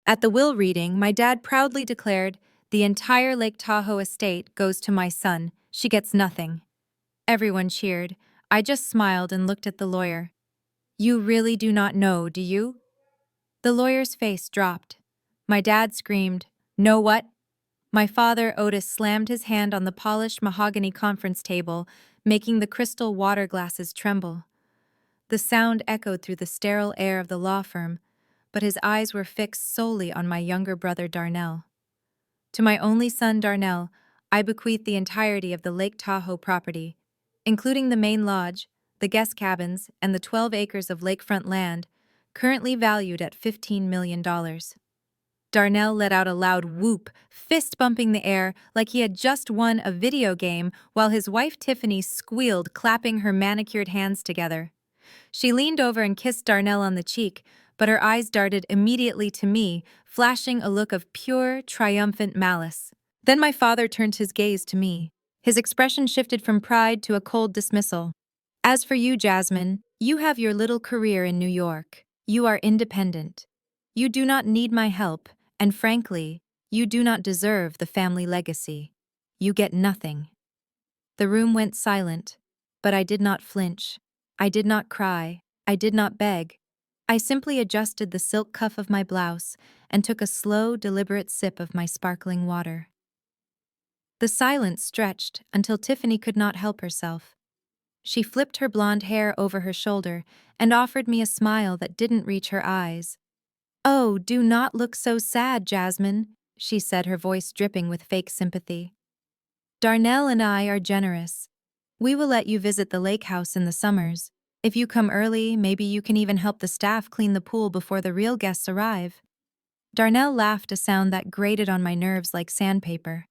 At the will reading, my dad proudly declared, "The entire Lake Tahoe estate goes to my son. She gets nothing." Everyone cheered. I just smiled and looked at the lawyer. "You really do not know, do you?" The lawyer's face dropped. My dad screamed, "Know what?" My father, Otis, slammed his hand on the polished mahogany conference table, making the crystal water glasses tremble. The sound echoed through the sterile air of the law firm, but his eyes were fixed solely on my younger brother Darnell. To my only son Darnell, I bequeath the entirety of the Lake Tahoe property, including the main lodge, the guest cabins, and the 12 acres of lakefront land, currently valued at $15 million. Darnell let out a loud whoop, fist bumping the air like he had just won a video game, while his wife Tiffany squealed, clapping her manicured hands together. She leaned over and kissed Darnell on the cheek, but her eyes darted immediately to me, flashing a look of pure, triumphant malice. Then my father turned his gaze to me. His expression shifted from pride to a cold dismissal. "As for you, Jasmine, you have your little career in New York. You are independent. You do not need my help, and frankly, you do not deserve the family legacy. You get nothing." The room went silent, but I did not flinch. I did not cry. I did not beg. I simply adjusted the silk cuff of my blouse and took a slow, deliberate sip of my sparkling water. The silence stretched until Tiffany could not help herself. She flipped her blonde hair over her shoulder and offered me a smile that didn't reach her eyes. "Oh, do not look so sad, Jasmine," she said, her voice dripping with fake sympathy. "Darnell and I are generous. We will let you visit the lake house in the summers. If you come early, maybe you can even help the staff clean the pool before the real guests arrive." Darnell laughed, a sound that grated on my nerves like sandpaper.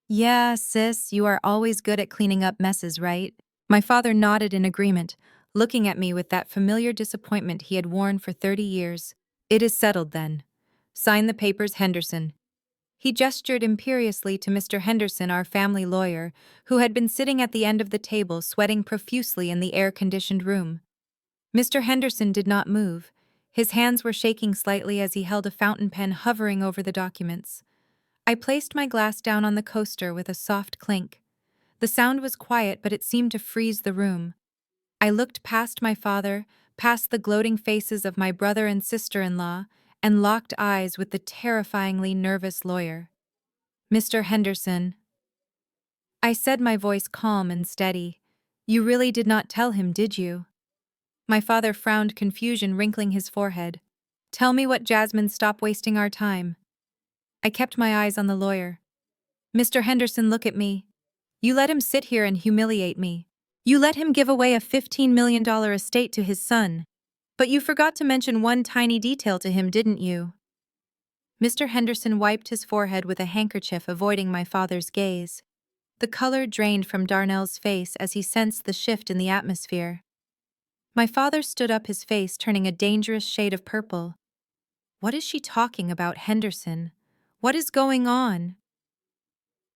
"Yeah, sis, you are always good at cleaning up messes, right?" My father nodded in agreement, looking at me with that familiar disappointment he had worn for 30 years. "It is settled then. Sign the papers, Henderson." He gestured imperiously to Mr. Henderson, our family lawyer, who had been sitting at the end of the table sweating profusely in the air-conditioned room. Mr. Henderson did not move. His hands were shaking slightly as he held a fountain pen hovering over the documents. I placed my glass down on the coaster with a soft clink. The sound was quiet, but it seemed to freeze the room. I looked past my father, past the gloating faces of my brother and sister-in-law, and locked eyes with the terrifyingly nervous lawyer. "Mr. Henderson," I said, my voice calm and steady, "you really did not tell him, did you?" My father frowned, confusion wrinkling his forehead. "Tell me what, Jasmine, stop wasting our time." I kept my eyes on the lawyer. "Mr. Henderson, look at me. You let him sit here and humiliate me. You let him give away a $15 million estate to his son. But you forgot to mention one tiny detail to him, didn't you?" Mr. Henderson wiped his forehead with a handkerchief, avoiding my father's gaze. The color drained from Darnell's face as he sensed the shift in the atmosphere. My father stood up, his face turning a dangerous shade of purple. "What is she talking about, Henderson? What is going on?"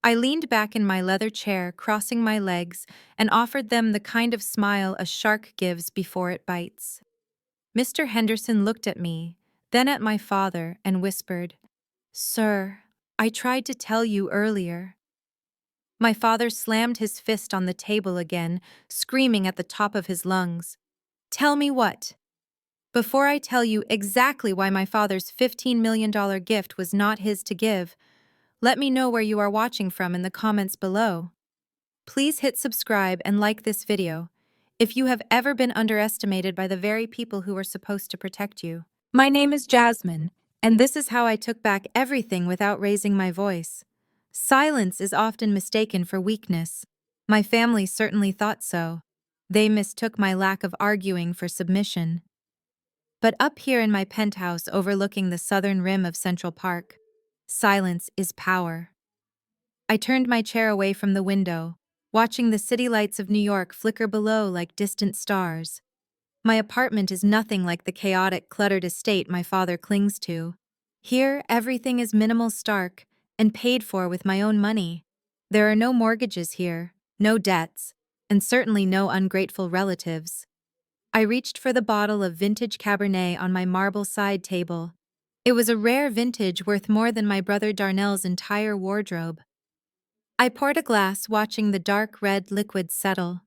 I leaned back in my leather chair, crossing my legs, and offered them the kind of smile a shark gives before it bites. Mr. Henderson looked at me, then at my father, and whispered, "Sir, I tried to tell you earlier." My father slammed his fist on the table again, screaming at the top of his lungs. "Tell me what?" Before I tell you exactly why my father's $15 million gift was not his to give, let me know where you are watching from in the comments below. Please hit subscribe and like this video if you have ever been underestimated by the very people who were supposed to protect you. My name is Jasmine, and this is how I took back everything without raising my voice. Silence is often mistaken for weakness. My family certainly thought so. They mistook my lack of arguing for submission. But up here in my penthouse overlooking the southern rim of Central Park, silence is power. I turned my chair away from the window, watching the city lights of New York flicker below like distant stars. My apartment is nothing like the chaotic, cluttered estate my father clings to. Here, everything is minimal, stark, and paid for with my own money. There are no mortgages here, no debts, and certainly no ungrateful relatives. I reached for the bottle of vintage Cabernet on my marble side table. It was a rare vintage worth more than my brother Darnell's entire wardrobe. I poured a glass, watching the dark red liquid settle.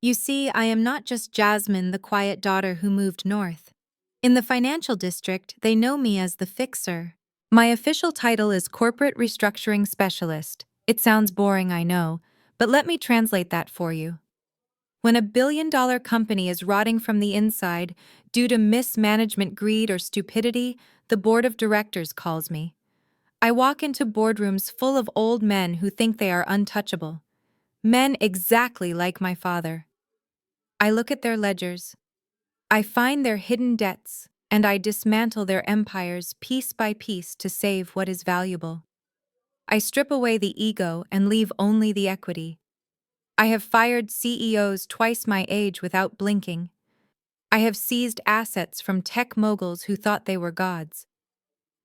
You see, I am not just Jasmine, the quiet daughter who moved north. In the financial district, they know me as the fixer. My official title is Corporate Restructuring Specialist. It sounds boring, I know, but let me translate that for you. When a billion-dollar company is rotting from the inside due to mismanagement, greed, or stupidity, the board of directors calls me. I walk into boardrooms full of old men who think they are untouchable. Men exactly like my father. I look at their ledgers. I find their hidden debts, and I dismantle their empires piece by piece to save what is valuable. I strip away the ego and leave only the equity. I have fired CEOs twice my age without blinking. I have seized assets from tech moguls who thought they were gods.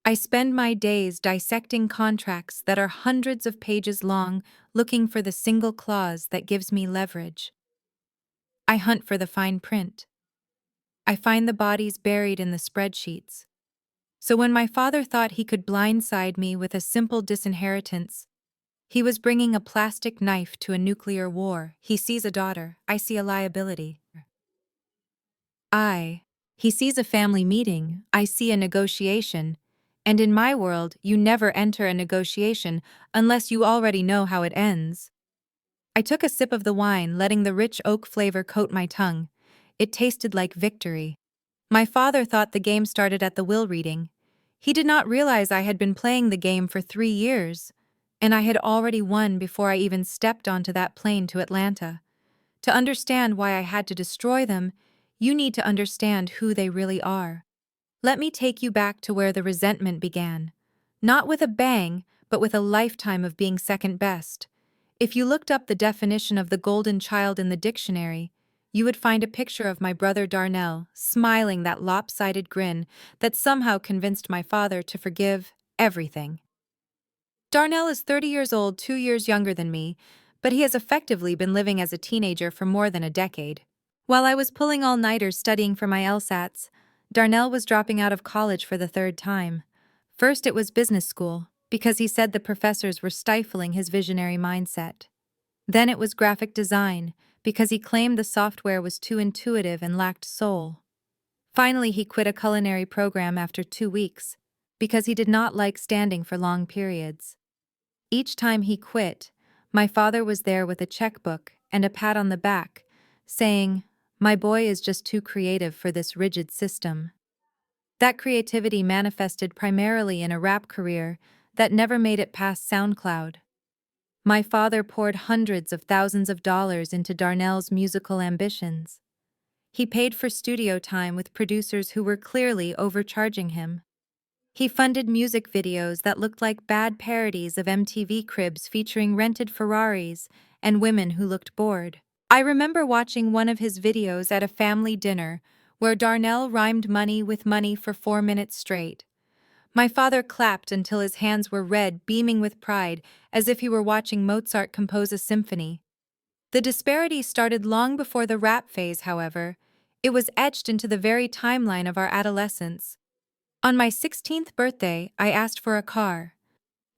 I spend my days dissecting contracts that are hundreds of pages long, looking for the single clause that gives me leverage. I hunt for the fine print. I find the bodies buried in the spreadsheets. So when my father thought he could blindside me with a simple disinheritance, he was bringing a plastic knife to a nuclear war. He sees a daughter, I see a liability. He sees a family meeting, I see a negotiation. And in my world, you never enter a negotiation unless you already know how it ends. I took a sip of the wine, letting the rich oak flavor coat my tongue. It tasted like victory. My father thought the game started at the will reading. He did not realize I had been playing the game for 3 years, and I had already won before I even stepped onto that plane to Atlanta. To understand why I had to destroy them, you need to understand who they really are. Let me take you back to where the resentment began. Not with a bang, but with a lifetime of being second best. If you looked up the definition of the golden child in the dictionary, you would find a picture of my brother Darnell, smiling that lopsided grin that somehow convinced my father to forgive everything. Darnell is 30 years old, 2 years younger than me, but he has effectively been living as a teenager for more than a decade. While I was pulling all-nighters studying for my LSATs, Darnell was dropping out of college for the 3rd time. First it was business school, because he said the professors were stifling his visionary mindset. Then it was graphic design, because he claimed the software was too intuitive and lacked soul. Finally, he quit a culinary program after 2 weeks, because he did not like standing for long periods. Each time he quit, my father was there with a checkbook and a pat on the back, saying, "My boy is just too creative for this rigid system." That creativity manifested primarily in a rap career that never made it past SoundCloud. My father poured hundreds of thousands of dollars into Darnell's musical ambitions. He paid for studio time with producers who were clearly overcharging him. He funded music videos that looked like bad parodies of MTV Cribs featuring rented Ferraris and women who looked bored. I remember watching one of his videos at a family dinner where Darnell rhymed money with money for 4 minutes straight. My father clapped until his hands were red, beaming with pride, as if he were watching Mozart compose a symphony. The disparity started long before the rap phase, however. It was etched into the very timeline of our adolescence. On my 16th birthday, I asked for a car.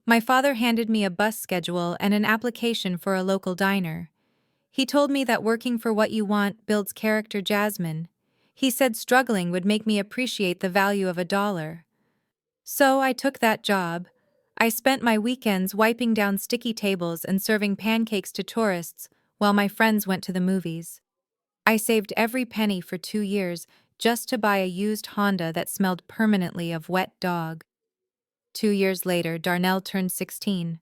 My father handed me a bus schedule and an application for a local diner. He told me that working for what you want builds character, Jasmine. He said struggling would make me appreciate the value of $1. So I took that job. I spent my weekends wiping down sticky tables and serving pancakes to tourists while my friends went to the movies. I saved every penny for 2 years just to buy a used Honda that smelled permanently of wet dog. 2 years later, Darnell turned 16.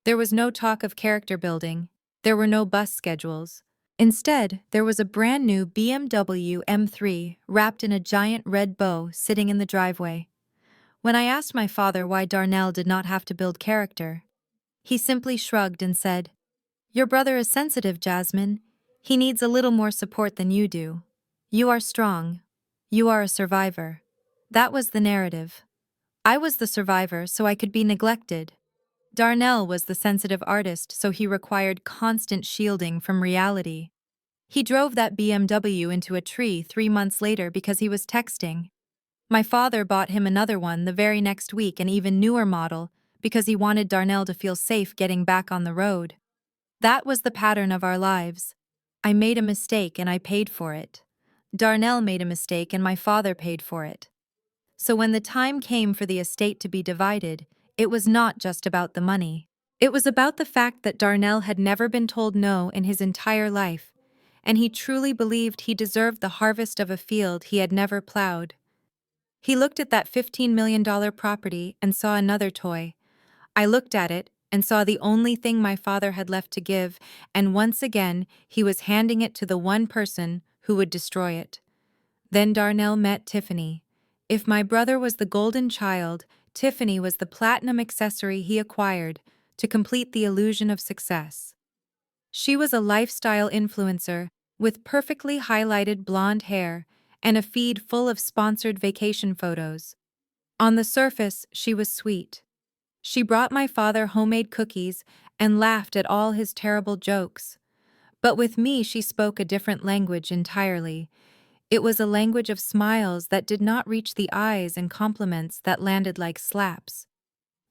There was no talk of character building. There were no bus schedules. Instead, there was a brand new BMW M3 wrapped in a giant red bow sitting in the driveway. When I asked my father why Darnell did not have to build character, he simply shrugged and said, "Your brother is sensitive, Jasmine. He needs a little more support than you do. You are strong. You are a survivor." That was the narrative. I was the survivor, so I could be neglected. Darnell was the sensitive artist, so he required constant shielding from reality. He drove that BMW into a tree 3 months later because he was texting. My father bought him another one the very next week, an even newer model, because he wanted Darnell to feel safe getting back on the road. That was the pattern of our lives. I made a mistake and I paid for it. Darnell made a mistake and my father paid for it. So when the time came for the estate to be divided, it was not just about the money. It was about the fact that Darnell had never been told no in his entire life, and he truly believed he deserved the harvest of a field he had never plowed. He looked at that $15 million property and saw another toy. I looked at it and saw the only thing my father had left to give, and once again he was handing it to the one person who would destroy it. Then Darnell met Tiffany. If my brother was the golden child, Tiffany was the platinum accessory he acquired to complete the illusion of success. She was a lifestyle influencer with perfectly highlighted blonde hair and a feed full of sponsored vacation photos. On the surface, she was sweet. She brought my father homemade cookies and laughed at all his terrible jokes. But with me, she spoke a different language entirely. It was a language of smiles that did not reach the eyes and compliments that landed like slaps.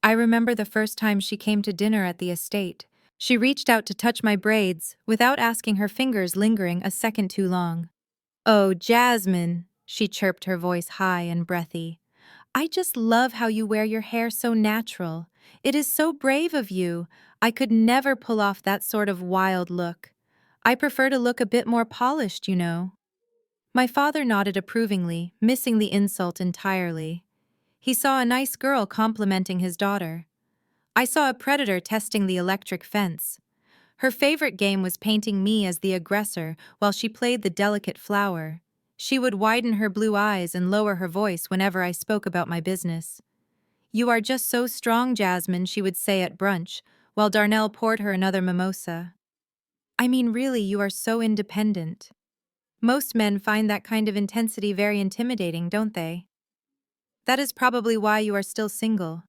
I remember the first time she came to dinner at the estate. She reached out to touch my braids without asking, her fingers lingering a second too long. "Oh, Jasmine," she chirped, her voice high and breathy. "I just love how you wear your hair so natural. It is so brave of you. I could never pull off that sort of wild look. I prefer to look a bit more polished, you know." My father nodded approvingly, missing the insult entirely. He saw a nice girl complimenting his daughter. I saw a predator testing the electric fence. Her favorite game was painting me as the aggressor while she played the delicate flower. She would widen her blue eyes and lower her voice whenever I spoke about my business. "You are just so strong, Jasmine," she would say at brunch, while Darnell poured her another mimosa. "I mean, really, you are so independent." Most men find that kind of intensity very intimidating, don't they? That is probably why you are still single.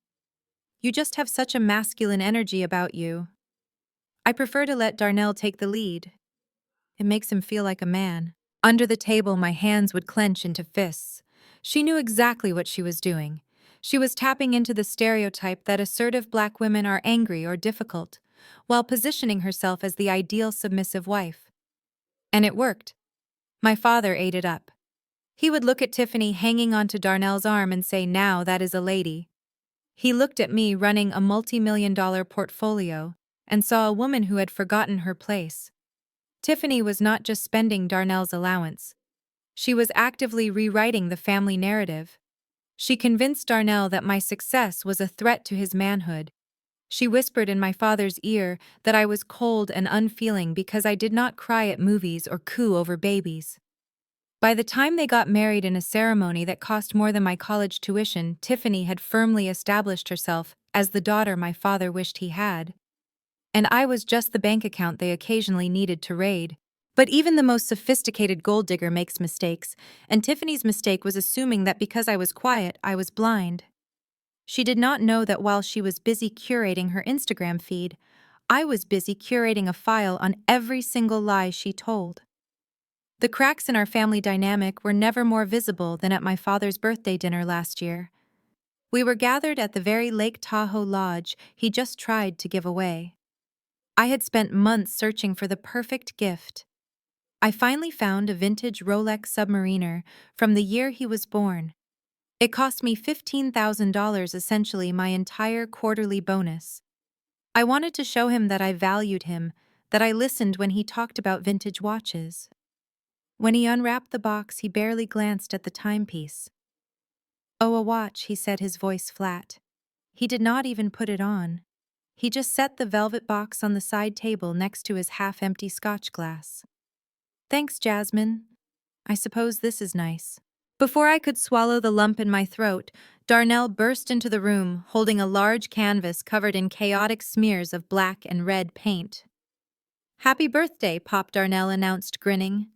You just have such a masculine energy about you. I prefer to let Darnell take the lead. It makes him feel like a man. Under the table, my hands would clench into fists. She knew exactly what she was doing. She was tapping into the stereotype that assertive black women are angry or difficult, while positioning herself as the ideal submissive wife. And it worked. My father ate it up. He would look at Tiffany hanging onto Darnell's arm and say, "Now that is a lady." He looked at me running a multi-million-dollar portfolio and saw a woman who had forgotten her place. Tiffany was not just spending Darnell's allowance. She was actively rewriting the family narrative. She convinced Darnell that my success was a threat to his manhood. She whispered in my father's ear that I was cold and unfeeling because I did not cry at movies or coo over babies. By the time they got married in a ceremony that cost more than my college tuition, Tiffany had firmly established herself as the daughter my father wished he had. And I was just the bank account they occasionally needed to raid. But even the most sophisticated gold digger makes mistakes, and Tiffany's mistake was assuming that because I was quiet, I was blind. She did not know that while she was busy curating her Instagram feed, I was busy curating a file on every single lie she told. The cracks in our family dynamic were never more visible than at my father's birthday dinner last year. We were gathered at the very Lake Tahoe lodge he just tried to give away. I had spent months searching for the perfect gift. I finally found a vintage Rolex Submariner from the year he was born. It cost me $15,000, essentially my entire quarterly bonus. I wanted to show him that I valued him, that I listened when he talked about vintage watches. When he unwrapped the box, he barely glanced at the timepiece. "Oh, a watch," he said, his voice flat. He did not even put it on. He just set the velvet box on the side table next to his half-empty scotch glass. "Thanks, Jasmine. I suppose this is nice." Before I could swallow the lump in my throat, Darnell burst into the room, holding a large canvas covered in chaotic smears of black and red paint. "Happy birthday," Pop Darnell announced, grinning.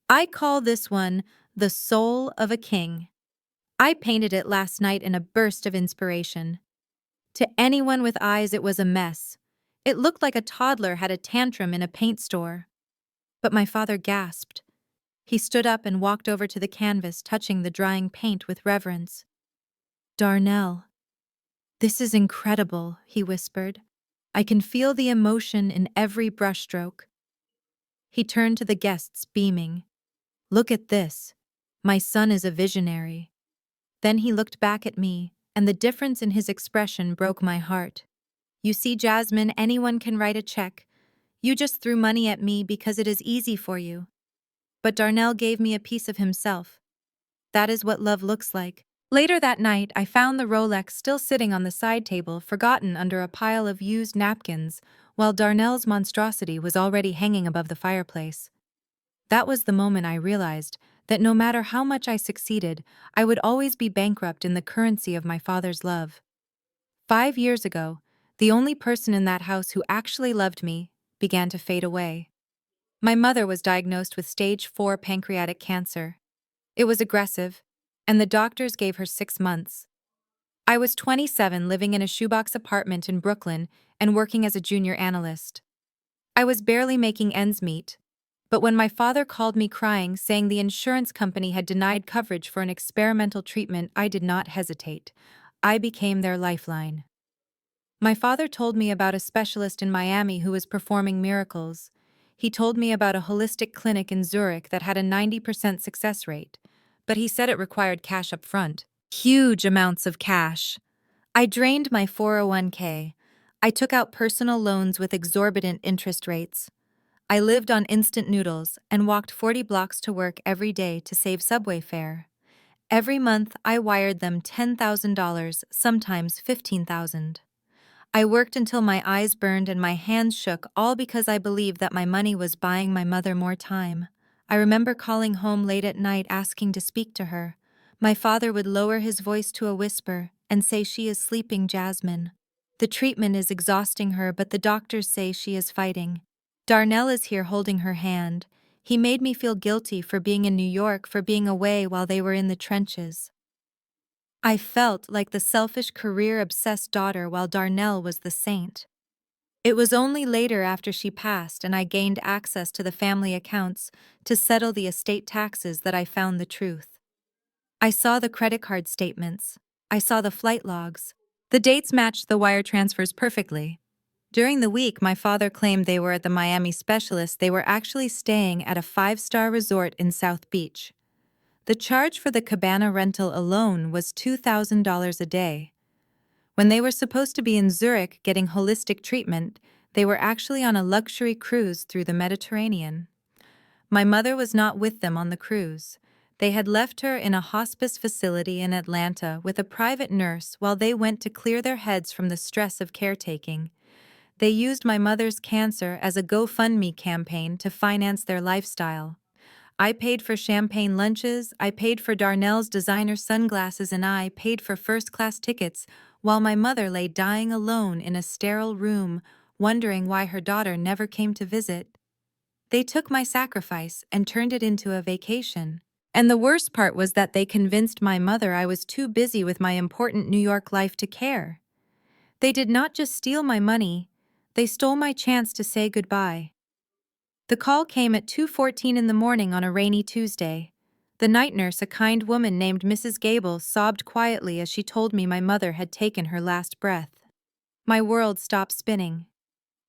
"I call this one the soul of a king. I painted it last night in a burst of inspiration. To anyone with eyes, it was a mess. It looked like a toddler had a tantrum in a paint store." But my father gasped. He stood up and walked over to the canvas, touching the drying paint with reverence. "Darnell, this is incredible," he whispered. "I can feel the emotion in every brushstroke." He turned to the guests, beaming. "Look at this. My son is a visionary." Then he looked back at me, and the difference in his expression broke my heart. "You see, Jasmine, anyone can write a check. You just threw money at me because it is easy for you. But Darnell gave me a piece of himself. That is what love looks like." Later that night, I found the Rolex still sitting on the side table, forgotten under a pile of used napkins, while Darnell's monstrosity was already hanging above the fireplace. That was the moment I realized that no matter how much I succeeded, I would always be bankrupt in the currency of my father's love. 5 years ago, the only person in that house who actually loved me began to fade away. My mother was diagnosed with stage 4 pancreatic cancer. It was aggressive, and the doctors gave her 6 months. I was 27, living in a shoebox apartment in Brooklyn and working as a junior analyst. I was barely making ends meet. But when my father called me crying, saying the insurance company had denied coverage for an experimental treatment, I did not hesitate. I became their lifeline. My father told me about a specialist in Miami who was performing miracles. He told me about a holistic clinic in Zurich that had a 90% success rate, but he said it required cash up front. Huge amounts of cash. I drained my 401k. I took out personal loans with exorbitant interest rates. I lived on instant noodles and walked 40 blocks to work every day to save subway fare. Every month, I wired them $10,000, sometimes $15,000. I worked until my eyes burned and my hands shook, all because I believed that my money was buying my mother more time. I remember calling home late at night asking to speak to her. My father would lower his voice to a whisper and say, "She is sleeping, Jasmine. The treatment is exhausting her, but the doctors say she is fighting. Darnell is here holding her hand." He made me feel guilty for being in New York, for being away while they were in the trenches. I felt like the selfish, career-obsessed daughter while Darnell was the saint. It was only later, after she passed and I gained access to the family accounts to settle the estate taxes, that I found the truth. I saw the credit card statements. I saw the flight logs. The dates matched the wire transfers perfectly. During the week my father claimed they were at the Miami specialist, they were actually staying at a 5-star resort in South Beach. The charge for the cabana rental alone was $2,000 a day. When they were supposed to be in Zurich getting holistic treatment, they were actually on a luxury cruise through the Mediterranean. My mother was not with them on the cruise. They had left her in a hospice facility in Atlanta with a private nurse while they went to clear their heads from the stress of caretaking. They used my mother's cancer as a GoFundMe campaign to finance their lifestyle. I paid for champagne lunches, I paid for Darnell's designer sunglasses, and I paid for first-class tickets, while my mother lay dying alone in a sterile room, wondering why her daughter never came to visit. They took my sacrifice and turned it into a vacation. And the worst part was that they convinced my mother I was too busy with my important New York life to care. They did not just steal my money, they stole my chance to say goodbye. The call came at 2:14 in the morning on a rainy Tuesday. The night nurse, a kind woman named Mrs. Gable, sobbed quietly as she told me my mother had taken her last breath. My world stopped spinning.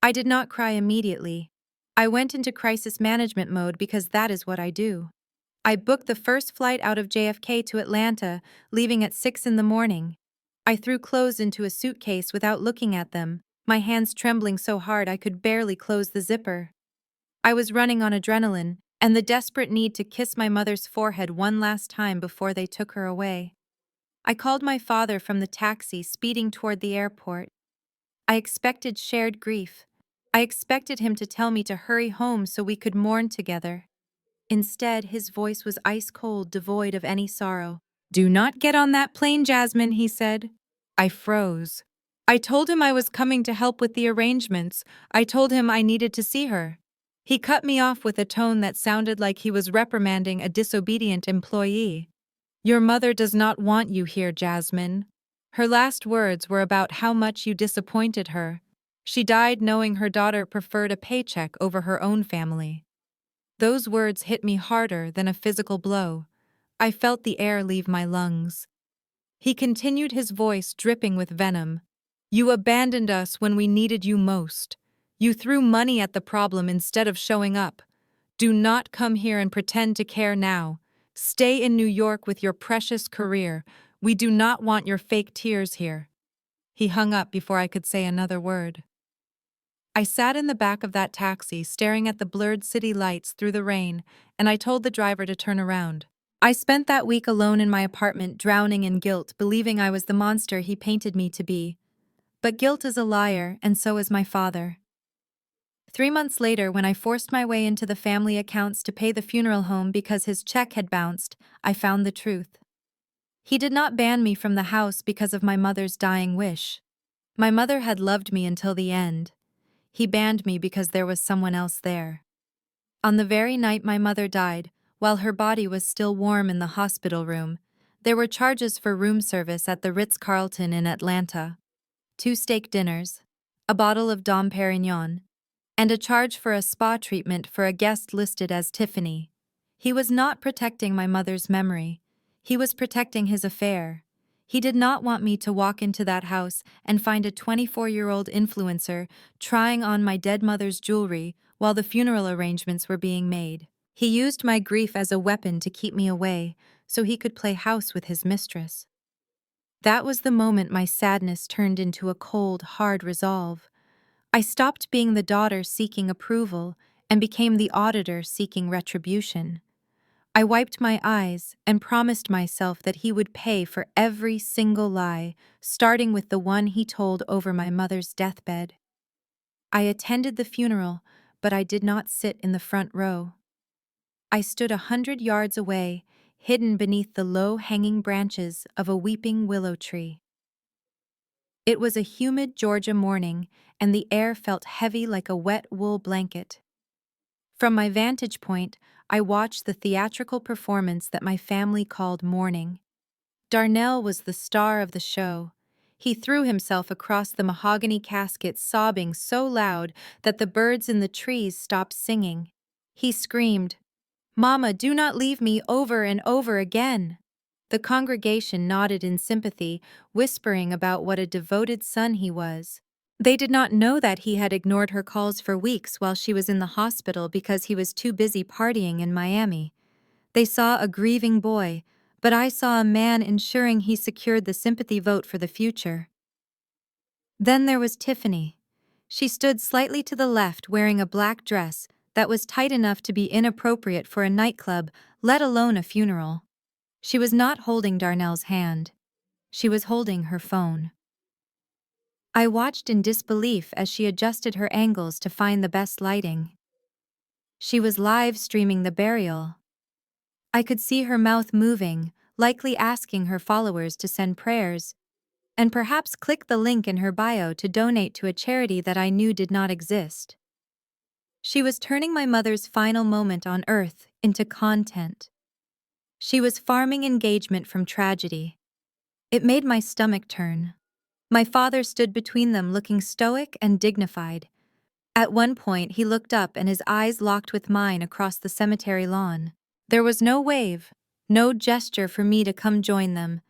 I did not cry immediately. I went into crisis management mode because that is what I do. I booked the first flight out of JFK to Atlanta, leaving at 6 in the morning. I threw clothes into a suitcase without looking at them, my hands trembling so hard I could barely close the zipper. I was running on adrenaline and the desperate need to kiss my mother's forehead one last time before they took her away. I called my father from the taxi speeding toward the airport. I expected shared grief. I expected him to tell me to hurry home so we could mourn together. Instead, his voice was ice cold, devoid of any sorrow. "Do not get on that plane, Jasmine," he said. I froze. I told him I was coming to help with the arrangements. I told him I needed to see her. He cut me off with a tone that sounded like he was reprimanding a disobedient employee. "Your mother does not want you here, Jasmine. Her last words were about how much you disappointed her. She died knowing her daughter preferred a paycheck over her own family." Those words hit me harder than a physical blow. I felt the air leave my lungs. He continued, his voice dripping with venom. You abandoned us when we needed you most. You threw money at the problem instead of showing up. Do not come here and pretend to care now. Stay in New York with your precious career. We do not want your fake tears here. He hung up before I could say another word. I sat in the back of that taxi, staring at the blurred city lights through the rain, and I told the driver to turn around. I spent that week alone in my apartment, drowning in guilt, believing I was the monster he painted me to be. But guilt is a liar, and so is my father. 3 months later, when I forced my way into the family accounts to pay the funeral home because his check had bounced, I found the truth. He did not ban me from the house because of my mother's dying wish. My mother had loved me until the end. He banned me because there was someone else there. On the very night my mother died, while her body was still warm in the hospital room, there were charges for room service at the Ritz-Carlton in Atlanta. 2 steak dinners, a bottle of Dom Perignon, and a charge for a spa treatment for a guest listed as Tiffany. He was not protecting my mother's memory. He was protecting his affair. He did not want me to walk into that house and find a 24-year-old influencer trying on my dead mother's jewelry while the funeral arrangements were being made. He used my grief as a weapon to keep me away so he could play house with his mistress. That was the moment my sadness turned into a cold, hard resolve. I stopped being the daughter seeking approval and became the auditor seeking retribution. I wiped my eyes and promised myself that he would pay for every single lie, starting with the one he told over my mother's deathbed. I attended the funeral, but I did not sit in the front row. I stood 100 yards away, hidden beneath the low-hanging branches of a weeping willow tree. It was a humid Georgia morning, and the air felt heavy like a wet wool blanket. From my vantage point, I watched the theatrical performance that my family called mourning. Darnell was the star of the show. He threw himself across the mahogany casket, sobbing so loud that the birds in the trees stopped singing. He screamed, "Mama, do not leave me," over and over again. The congregation nodded in sympathy, whispering about what a devoted son he was. They did not know that he had ignored her calls for weeks while she was in the hospital because he was too busy partying in Miami. They saw a grieving boy, but I saw a man ensuring he secured the sympathy vote for the future. Then there was Tiffany. She stood slightly to the left wearing a black dress that was tight enough to be inappropriate for a nightclub, let alone a funeral. She was not holding Darnell's hand. She was holding her phone. I watched in disbelief as she adjusted her angles to find the best lighting. She was live streaming the burial. I could see her mouth moving, likely asking her followers to send prayers, and perhaps click the link in her bio to donate to a charity that I knew did not exist. She was turning my mother's final moment on Earth into content. She was farming engagement from tragedy. It made my stomach turn. My father stood between them, looking stoic and dignified. At one point, he looked up and his eyes locked with mine across the cemetery lawn. There was no wave, no gesture for me to come join them,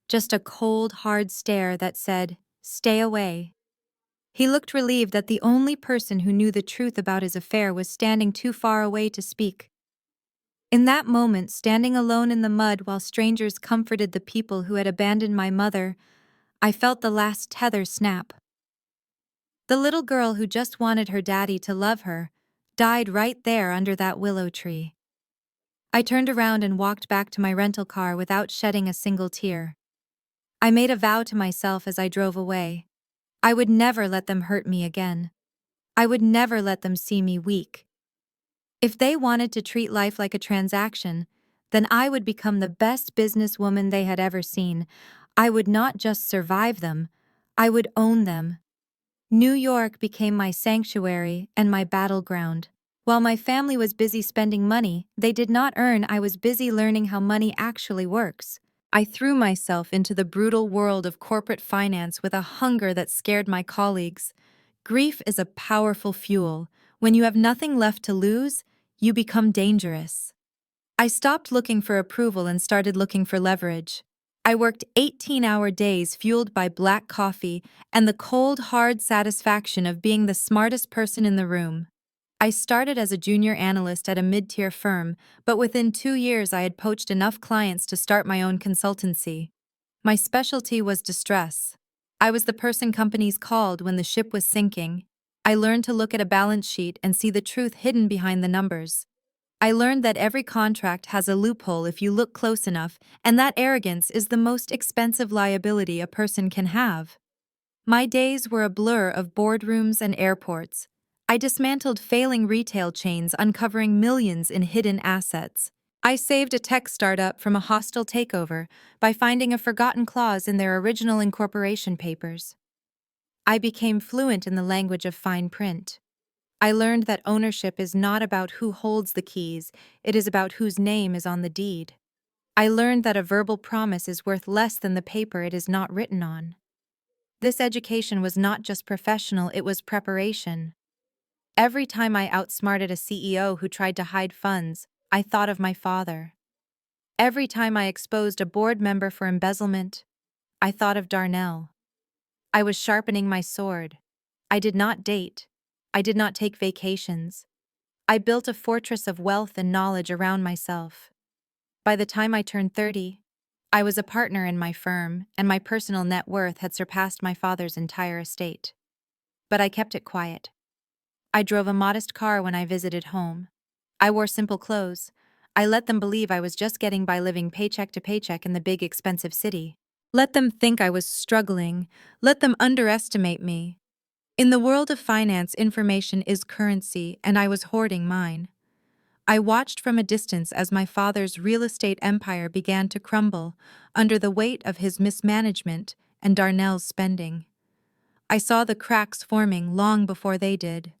just a cold, hard stare that said, "Stay away." He looked relieved that the only person who knew the truth about his affair was standing too far away to speak. In that moment, standing alone in the mud while strangers comforted the people who had abandoned my mother, I felt the last tether snap. The little girl who just wanted her daddy to love her died right there under that willow tree. I turned around and walked back to my rental car without shedding a single tear. I made a vow to myself as I drove away. I would never let them hurt me again. I would never let them see me weak. If they wanted to treat life like a transaction, then I would become the best businesswoman they had ever seen. I would not just survive them, I would own them. New York became my sanctuary and my battleground. While my family was busy spending money they did not earn, I was busy learning how money actually works. I threw myself into the brutal world of corporate finance with a hunger that scared my colleagues. Grief is a powerful fuel. When you have nothing left to lose, you become dangerous. I stopped looking for approval and started looking for leverage. I worked 18-hour days fueled by black coffee and the cold, hard satisfaction of being the smartest person in the room. I started as a junior analyst at a mid-tier firm, but within 2 years I had poached enough clients to start my own consultancy. My specialty was distress. I was the person companies called when the ship was sinking. I learned to look at a balance sheet and see the truth hidden behind the numbers. I learned that every contract has a loophole if you look close enough, and that arrogance is the most expensive liability a person can have. My days were a blur of boardrooms and airports. I dismantled failing retail chains, uncovering millions in hidden assets. I saved a tech startup from a hostile takeover by finding a forgotten clause in their original incorporation papers. I became fluent in the language of fine print. I learned that ownership is not about who holds the keys, it is about whose name is on the deed. I learned that a verbal promise is worth less than the paper it is not written on. This education was not just professional, it was preparation. Every time I outsmarted a CEO who tried to hide funds, I thought of my father. Every time I exposed a board member for embezzlement, I thought of Darnell. I was sharpening my sword. I did not date. I did not take vacations. I built a fortress of wealth and knowledge around myself. By the time I turned 30, I was a partner in my firm, and my personal net worth had surpassed my father's entire estate. But I kept it quiet. I drove a modest car when I visited home. I wore simple clothes. I let them believe I was just getting by living paycheck to paycheck in the big expensive city. Let them think I was struggling. Let them underestimate me. In the world of finance, information is currency, and I was hoarding mine. I watched from a distance as my father's real estate empire began to crumble under the weight of his mismanagement and Darnell's spending. I saw the cracks forming long before they did.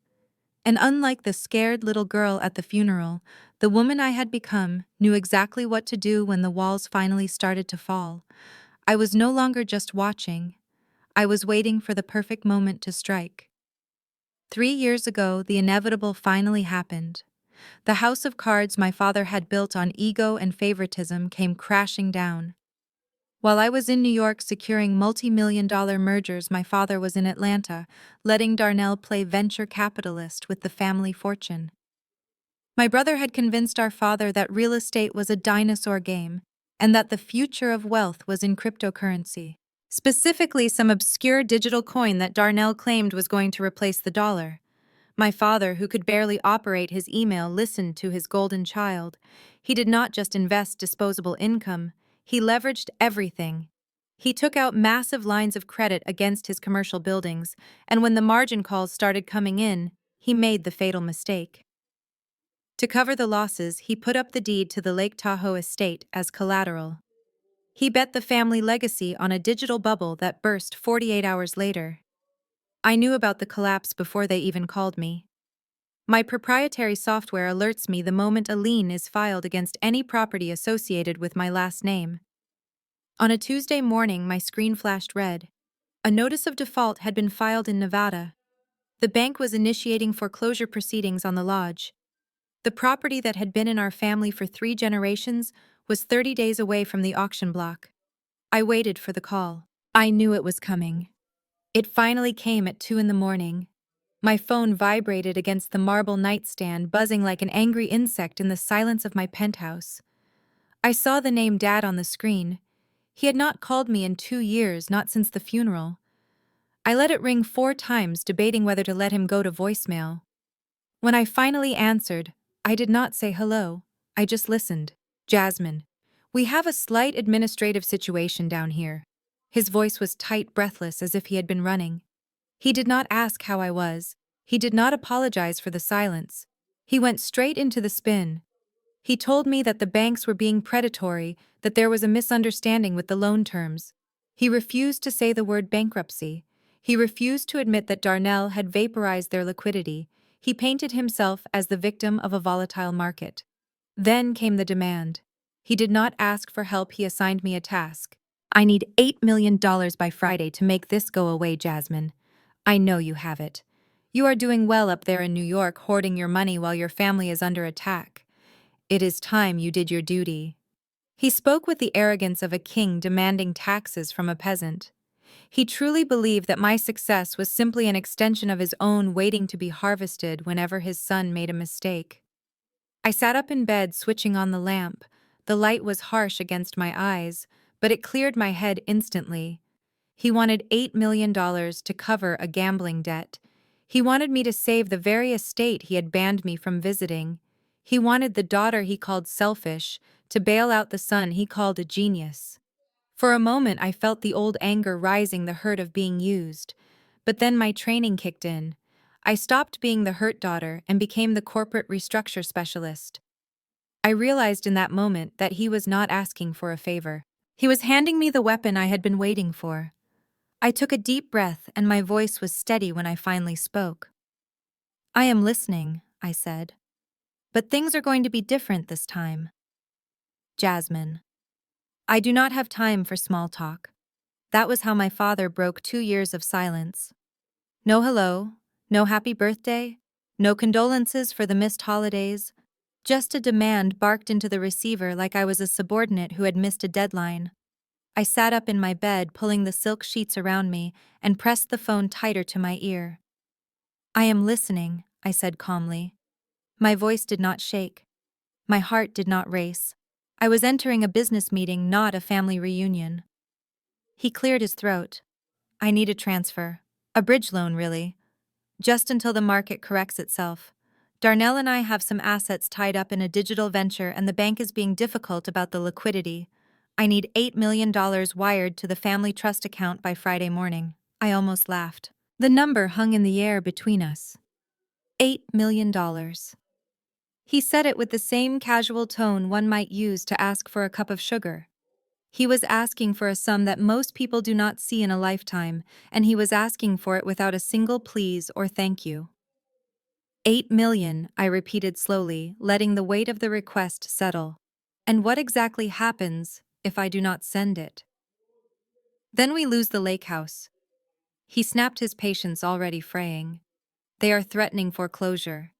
And unlike the scared little girl at the funeral, the woman I had become knew exactly what to do when the walls finally started to fall. I was no longer just watching. I was waiting for the perfect moment to strike. 3 years ago, the inevitable finally happened. The house of cards my father had built on ego and favoritism came crashing down. While I was in New York securing multi-million-dollar mergers, my father was in Atlanta, letting Darnell play venture capitalist with the family fortune. My brother had convinced our father that real estate was a dinosaur game, and that the future of wealth was in cryptocurrency. Specifically, some obscure digital coin that Darnell claimed was going to replace the dollar. My father, who could barely operate his email, listened to his golden child. He did not just invest disposable income, he leveraged everything. He took out massive lines of credit against his commercial buildings, and when the margin calls started coming in, he made the fatal mistake. To cover the losses, he put up the deed to the Lake Tahoe estate as collateral. He bet the family legacy on a digital bubble that burst 48 hours later. I knew about the collapse before they even called me. My proprietary software alerts me the moment a lien is filed against any property associated with my last name. On a Tuesday morning, my screen flashed red. A notice of default had been filed in Nevada. The bank was initiating foreclosure proceedings on the lodge. The property that had been in our family for 3 generations was 30 days away from the auction block. I waited for the call. I knew it was coming. It finally came at 2 in the morning. My phone vibrated against the marble nightstand, buzzing like an angry insect in the silence of my penthouse. I saw the name Dad on the screen. He had not called me in 2 years, not since the funeral. I let it ring 4 times, debating whether to let him go to voicemail. When I finally answered, I did not say hello. I just listened. Jasmine, we have a slight administrative situation down here. His voice was tight, breathless, as if he had been running. He did not ask how I was. He did not apologize for the silence. He went straight into the spin. He told me that the banks were being predatory, that there was a misunderstanding with the loan terms. He refused to say the word bankruptcy. He refused to admit that Darnell had vaporized their liquidity. He painted himself as the victim of a volatile market. Then came the demand. He did not ask for help, he assigned me a task. I need $8 million by Friday to make this go away, Jasmine. I know you have it. You are doing well up there in New York, hoarding your money while your family is under attack. It is time you did your duty." He spoke with the arrogance of a king demanding taxes from a peasant. He truly believed that my success was simply an extension of his own, waiting to be harvested whenever his son made a mistake. I sat up in bed, switching on the lamp. The light was harsh against my eyes, but it cleared my head instantly. He wanted $8 million to cover a gambling debt. He wanted me to save the very estate he had banned me from visiting. He wanted the daughter he called selfish to bail out the son he called a genius. For a moment I felt the old anger rising, the hurt of being used. But then my training kicked in. I stopped being the hurt daughter and became the corporate restructure specialist. I realized in that moment that he was not asking for a favor. He was handing me the weapon I had been waiting for. I took a deep breath and my voice was steady when I finally spoke. "I am listening," I said. "But things are going to be different this time." Jasmine. I do not have time for small talk. That was how my father broke 2 years of silence. No hello, no happy birthday, no condolences for the missed holidays. Just a demand barked into the receiver like I was a subordinate who had missed a deadline. I sat up in my bed, pulling the silk sheets around me, and pressed the phone tighter to my ear. "I am listening," I said calmly. My voice did not shake. My heart did not race. I was entering a business meeting, not a family reunion. He cleared his throat. "I need a transfer. A bridge loan, really. Just until the market corrects itself. Darnell and I have some assets tied up in a digital venture and the bank is being difficult about the liquidity. I need $8 million wired to the family trust account by Friday morning." I almost laughed. The number hung in the air between us. $8 million. He said it with the same casual tone one might use to ask for a cup of sugar. He was asking for a sum that most people do not see in a lifetime, and he was asking for it without a single please or thank you. 8 million, I repeated slowly, letting the weight of the request settle. And what exactly happens if I do not send it? Then we lose the lake house. He snapped, his patience already fraying. They are threatening foreclosure.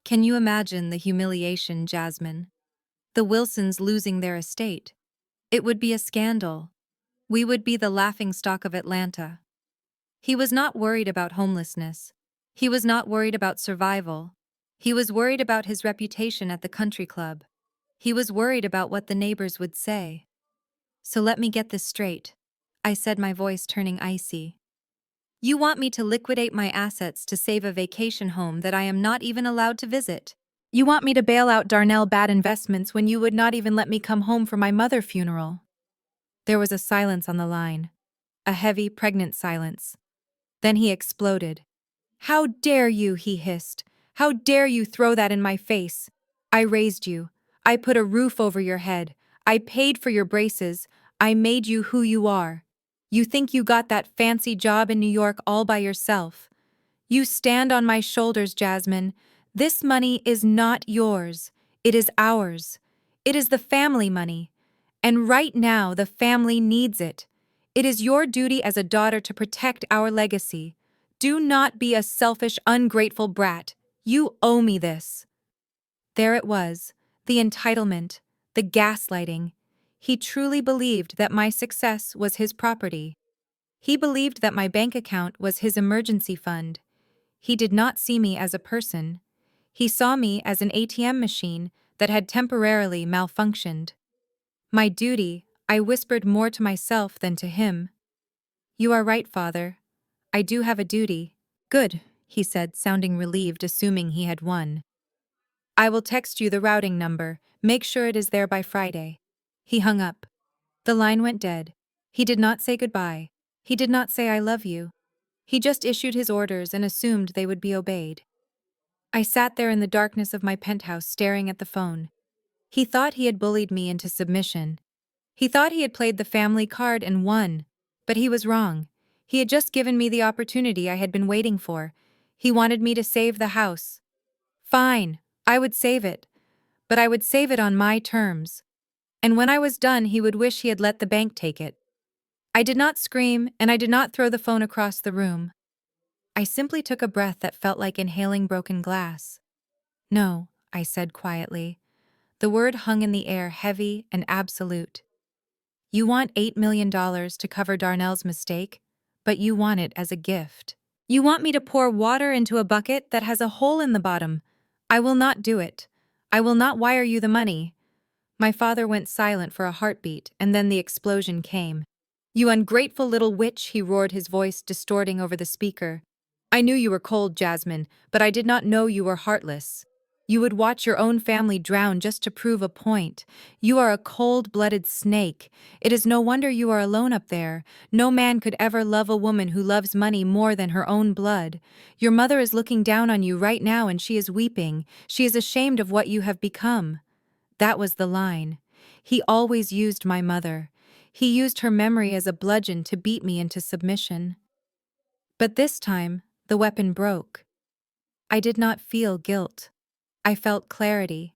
Can you imagine the humiliation, Jasmine? The Wilsons losing their estate. It would be a scandal. We would be the laughingstock of Atlanta. He was not worried about homelessness. He was not worried about survival. He was worried about his reputation at the country club. He was worried about what the neighbors would say. "So let me get this straight," I said, my voice turning icy. "You want me to liquidate my assets to save a vacation home that I am not even allowed to visit? You want me to bail out Darnell bad investments when you would not even let me come home for my mother's funeral?" There was a silence on the line. A heavy, pregnant silence. Then he exploded. "How dare you," he hissed. "How dare you throw that in my face? I raised you. I put a roof over your head. I paid for your braces. I made you who you are. You think you got that fancy job in New York all by yourself? You stand on my shoulders, Jasmine. This money is not yours. It is ours. It is the family money. And right now, the family needs it. It is your duty as a daughter to protect our legacy. Do not be a selfish, ungrateful brat. You owe me this." There it was, the entitlement, the gaslighting. He truly believed that my success was his property. He believed that my bank account was his emergency fund. He did not see me as a person. He saw me as an ATM machine that had temporarily malfunctioned. My duty, I whispered more to myself than to him. "You are right, Father. I do have a duty." "Good," he said, sounding relieved, assuming he had won. "I will text you the routing number. Make sure it is there by Friday." He hung up. The line went dead. He did not say goodbye. He did not say "I love you." He just issued his orders and assumed they would be obeyed. I sat there in the darkness of my penthouse, staring at the phone. He thought he had bullied me into submission. He thought he had played the family card and won. But he was wrong. He had just given me the opportunity I had been waiting for. He wanted me to save the house. Fine, I would save it. But I would save it on my terms. And when I was done, he would wish he had let the bank take it. I did not scream, and I did not throw the phone across the room. I simply took a breath that felt like inhaling broken glass. No, I said quietly. The word hung in the air, heavy and absolute. You want $8 million to cover Darnell's mistake, but you want it as a gift. You want me to pour water into a bucket that has a hole in the bottom. I will not do it. I will not wire you the money. My father went silent for a heartbeat, and then the explosion came. You ungrateful little witch, he roared, his voice distorting over the speaker. I knew you were cold, Jasmine, but I did not know you were heartless. You would watch your own family drown just to prove a point. You are a cold-blooded snake. It is no wonder you are alone up there. No man could ever love a woman who loves money more than her own blood. Your mother is looking down on you right now and she is weeping. She is ashamed of what you have become. That was the line. He always used my mother. He used her memory as a bludgeon to beat me into submission. But this time, the weapon broke. I did not feel guilt. I felt clarity.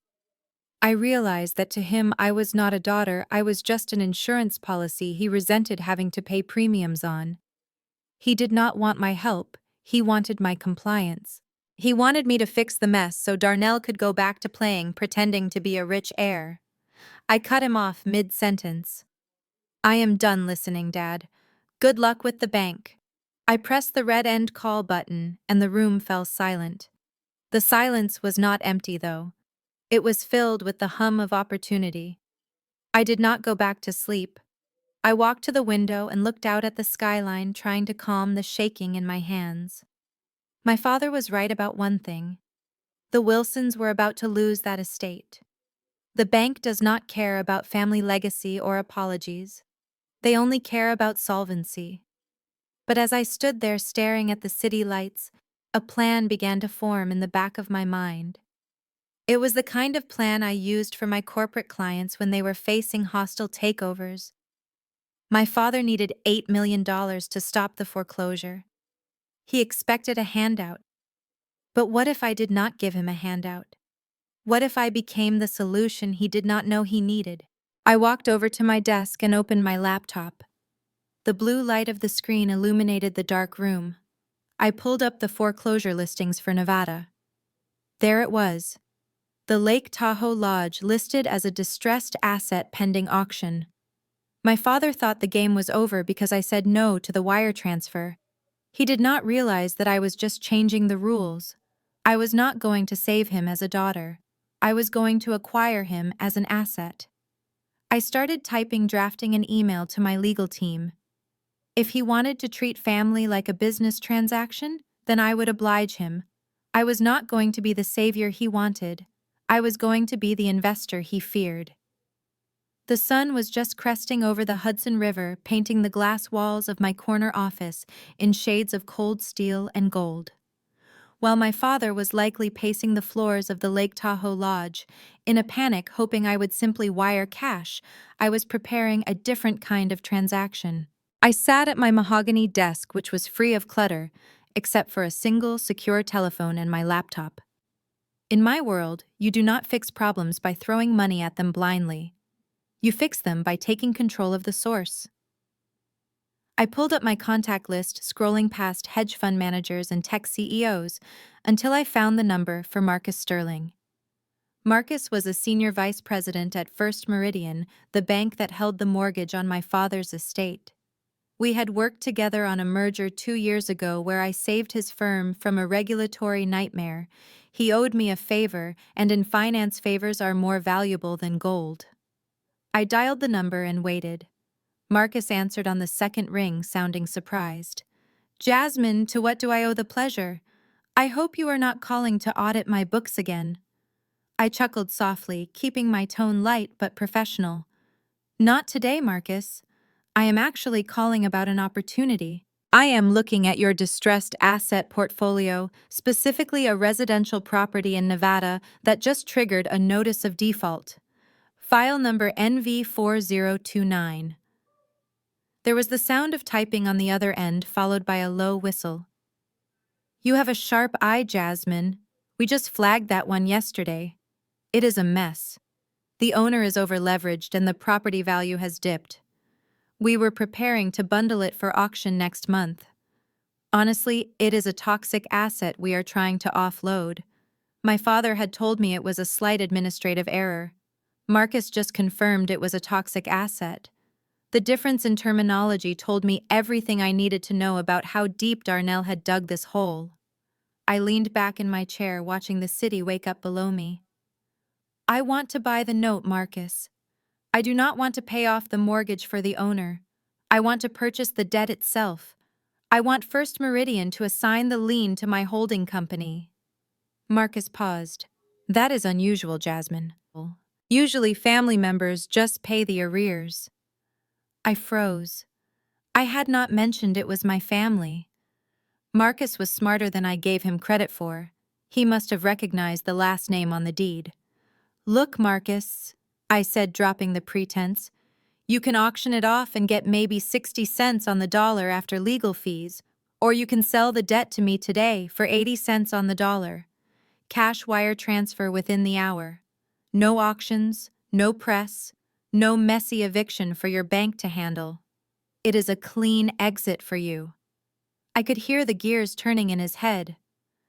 I realized that to him I was not a daughter, I was just an insurance policy he resented having to pay premiums on. He did not want my help, he wanted my compliance. He wanted me to fix the mess so Darnell could go back to playing, pretending to be a rich heir. I cut him off mid-sentence. I am done listening, Dad. Good luck with the bank. I pressed the red end call button, and the room fell silent. The silence was not empty, though. It was filled with the hum of opportunity. I did not go back to sleep. I walked to the window and looked out at the skyline, trying to calm the shaking in my hands. My father was right about one thing. The Wilsons were about to lose that estate. The bank does not care about family legacy or apologies. They only care about solvency. But as I stood there staring at the city lights, a plan began to form in the back of my mind. It was the kind of plan I used for my corporate clients when they were facing hostile takeovers. My father needed $8 million to stop the foreclosure. He expected a handout. But what if I did not give him a handout? What if I became the solution he did not know he needed? I walked over to my desk and opened my laptop. The blue light of the screen illuminated the dark room. I pulled up the foreclosure listings for Nevada. There it was. The Lake Tahoe Lodge listed as a distressed asset pending auction. My father thought the game was over because I said no to the wire transfer. He did not realize that I was just changing the rules. I was not going to save him as a daughter. I was going to acquire him as an asset. I started drafting an email to my legal team. If he wanted to treat family like a business transaction, then I would oblige him. I was not going to be the savior he wanted. I was going to be the investor he feared. The sun was just cresting over the Hudson River, painting the glass walls of my corner office in shades of cold steel and gold. While my father was likely pacing the floors of the Lake Tahoe Lodge, in a panic hoping I would simply wire cash, I was preparing a different kind of transaction. I sat at my mahogany desk, which was free of clutter, except for a single secure telephone and my laptop. In my world, you do not fix problems by throwing money at them blindly. You fix them by taking control of the source. I pulled up my contact list, scrolling past hedge fund managers and tech CEOs, until I found the number for Marcus Sterling. Marcus was a senior vice president at First Meridian, the bank that held the mortgage on my father's estate. We had worked together on a merger 2 years ago where I saved his firm from a regulatory nightmare. He owed me a favor, and in finance favors are more valuable than gold. I dialed the number and waited. Marcus answered on the second ring, sounding surprised. Jasmine, to what do I owe the pleasure? I hope you are not calling to audit my books again. I chuckled softly, keeping my tone light but professional. Not today, Marcus. I am actually calling about an opportunity. I am looking at your distressed asset portfolio, specifically a residential property in Nevada that just triggered a notice of default. File number NV4029. There was the sound of typing on the other end, followed by a low whistle. You have a sharp eye, Jasmine. We just flagged that one yesterday. It is a mess. The owner is overleveraged and the property value has dipped. We were preparing to bundle it for auction next month. Honestly, it is a toxic asset we are trying to offload. My father had told me it was a slight administrative error. Marcus just confirmed it was a toxic asset. The difference in terminology told me everything I needed to know about how deep Darnell had dug this hole. I leaned back in my chair, watching the city wake up below me. I want to buy the note, Marcus. I do not want to pay off the mortgage for the owner. I want to purchase the debt itself. I want First Meridian to assign the lien to my holding company. Marcus paused. That is unusual, Jasmine. Usually family members just pay the arrears. I froze. I had not mentioned it was my family. Marcus was smarter than I gave him credit for. He must have recognized the last name on the deed. Look, Marcus, I said, dropping the pretense. You can auction it off and get maybe 60 cents on the dollar after legal fees, or you can sell the debt to me today for 80 cents on the dollar. Cash wire transfer within the hour. No auctions, no press, no messy eviction for your bank to handle. It is a clean exit for you. I could hear the gears turning in his head.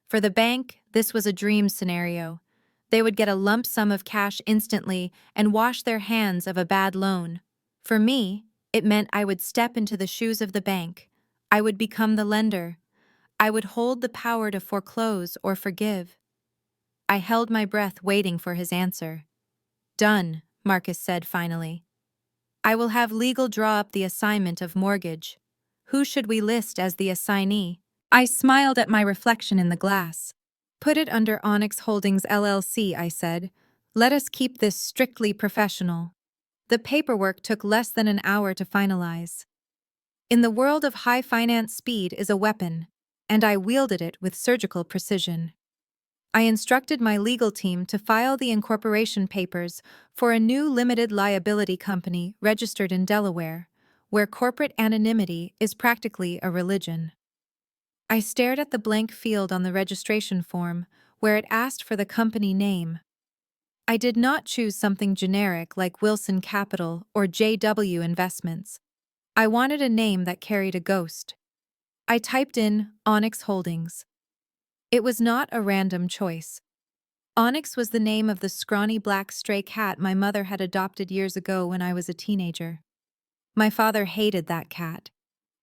For the bank, this was a dream scenario. They would get a lump sum of cash instantly and wash their hands of a bad loan. For me, it meant I would step into the shoes of the bank. I would become the lender. I would hold the power to foreclose or forgive. I held my breath, waiting for his answer. Done, Marcus said finally. I will have legal draw up the assignment of mortgage. Who should we list as the assignee? I smiled at my reflection in the glass. Put it under Onyx Holdings LLC, I said. Let us keep this strictly professional. The paperwork took less than an hour to finalize. In the world of high finance, speed is a weapon, and I wielded it with surgical precision. I instructed my legal team to file the incorporation papers for a new limited liability company registered in Delaware, where corporate anonymity is practically a religion. I stared at the blank field on the registration form, where it asked for the company name. I did not choose something generic like Wilson Capital or JW Investments. I wanted a name that carried a ghost. I typed in Onyx Holdings. It was not a random choice. Onyx was the name of the scrawny black stray cat my mother had adopted years ago when I was a teenager. My father hated that cat.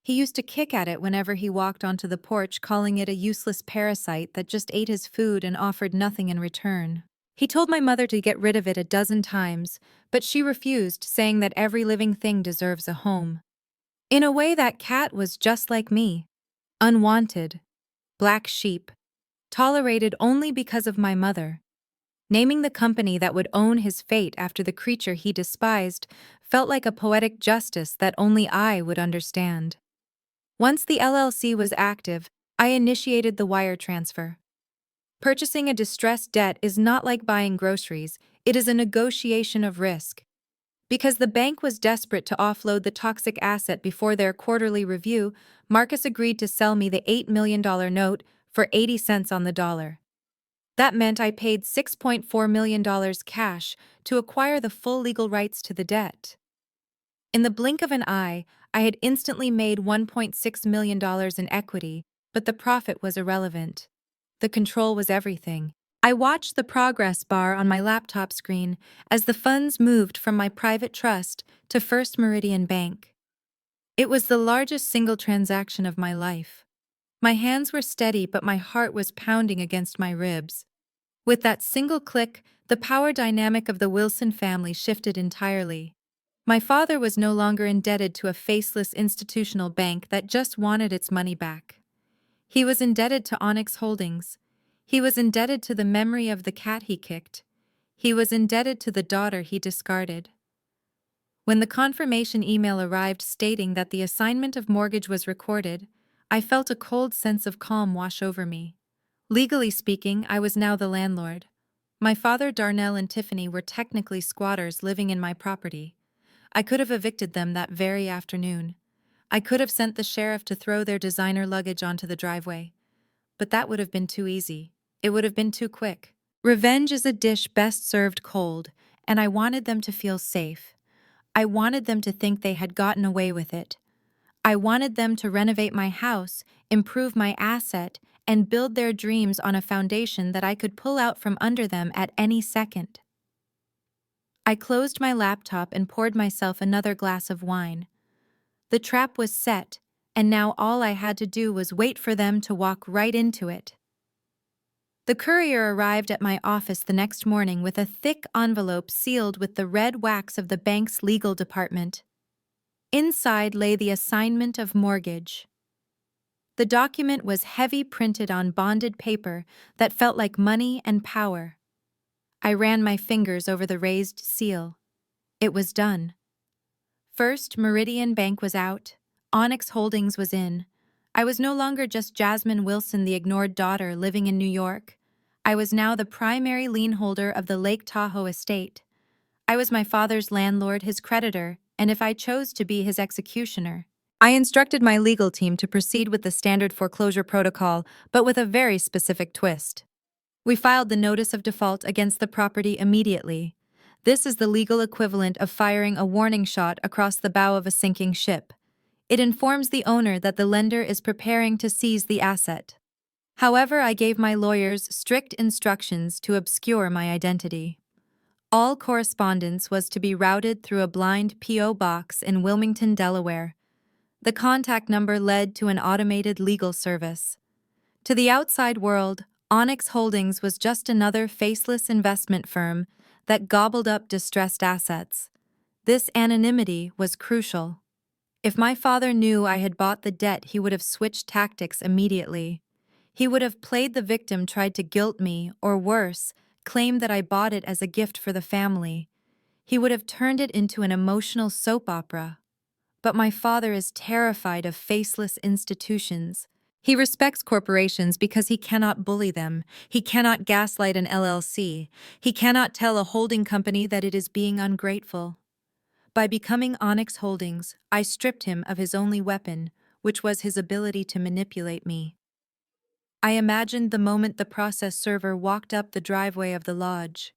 He used to kick at it whenever he walked onto the porch, calling it a useless parasite that just ate his food and offered nothing in return. He told my mother to get rid of it a dozen times, but she refused, saying that every living thing deserves a home. In a way, that cat was just like me. Unwanted. Black sheep. Tolerated only because of my mother. Naming the company that would own his fate after the creature he despised felt like a poetic justice that only I would understand. Once the LLC was active, I initiated the wire transfer. Purchasing a distressed debt is not like buying groceries, it is a negotiation of risk. Because the bank was desperate to offload the toxic asset before their quarterly review, Marcus agreed to sell me the $8 million note for 80 cents on the dollar. That meant I paid $6.4 million cash to acquire the full legal rights to the debt. In the blink of an eye, I had instantly made $1.6 million in equity, but the profit was irrelevant. The control was everything. I watched the progress bar on my laptop screen as the funds moved from my private trust to First Meridian Bank. It was the largest single transaction of my life. My hands were steady, but my heart was pounding against my ribs. With that single click, the power dynamic of the Wilson family shifted entirely. My father was no longer indebted to a faceless institutional bank that just wanted its money back. He was indebted to Onyx Holdings. He was indebted to the memory of the cat he kicked. He was indebted to the daughter he discarded. When the confirmation email arrived stating that the assignment of mortgage was recorded, I felt a cold sense of calm wash over me. Legally speaking, I was now the landlord. My father, Darnell, and Tiffany were technically squatters living in my property. I could have evicted them that very afternoon. I could have sent the sheriff to throw their designer luggage onto the driveway. But that would have been too easy. It would have been too quick. Revenge is a dish best served cold, and I wanted them to feel safe. I wanted them to think they had gotten away with it. I wanted them to renovate my house improve my asset, and build their dreams on a foundation that I could pull out from under them at any second. I closed my laptop and poured myself another glass of wine. The trap was set, and now all I had to do was wait for them to walk right into it. The courier arrived at my office the next morning with a thick envelope sealed with the red wax of the bank's legal department. Inside lay the assignment of mortgage. The document was heavy printed on bonded paper that felt like money and power. I ran my fingers over the raised seal. It was done. First Meridian Bank was out. Onyx Holdings was in. I was no longer just Jasmine Wilson, the ignored daughter living in New York. I was now the primary lien holder of the Lake Tahoe estate. I was my father's landlord, his creditor, and if I chose to be his executioner. I instructed my legal team to proceed with the standard foreclosure protocol, but with a very specific twist. We filed the notice of default against the property immediately. This is the legal equivalent of firing a warning shot across the bow of a sinking ship. It informs the owner that the lender is preparing to seize the asset. However, I gave my lawyers strict instructions to obscure my identity. All correspondence was to be routed through a blind P.O. box in Wilmington, Delaware. The contact number led to an automated legal service. To the outside world, Onyx Holdings was just another faceless investment firm that gobbled up distressed assets. This anonymity was crucial. If my father knew I had bought the debt, he would have switched tactics immediately. He would have played the victim, tried to guilt me, or worse, claimed that I bought it as a gift for the family. He would have turned it into an emotional soap opera. But my father is terrified of faceless institutions. He respects corporations because he cannot bully them. He cannot gaslight an LLC. He cannot tell a holding company that it is being ungrateful. By becoming Onyx Holdings, I stripped him of his only weapon, which was his ability to manipulate me. I imagined the moment the process server walked up the driveway of the lodge.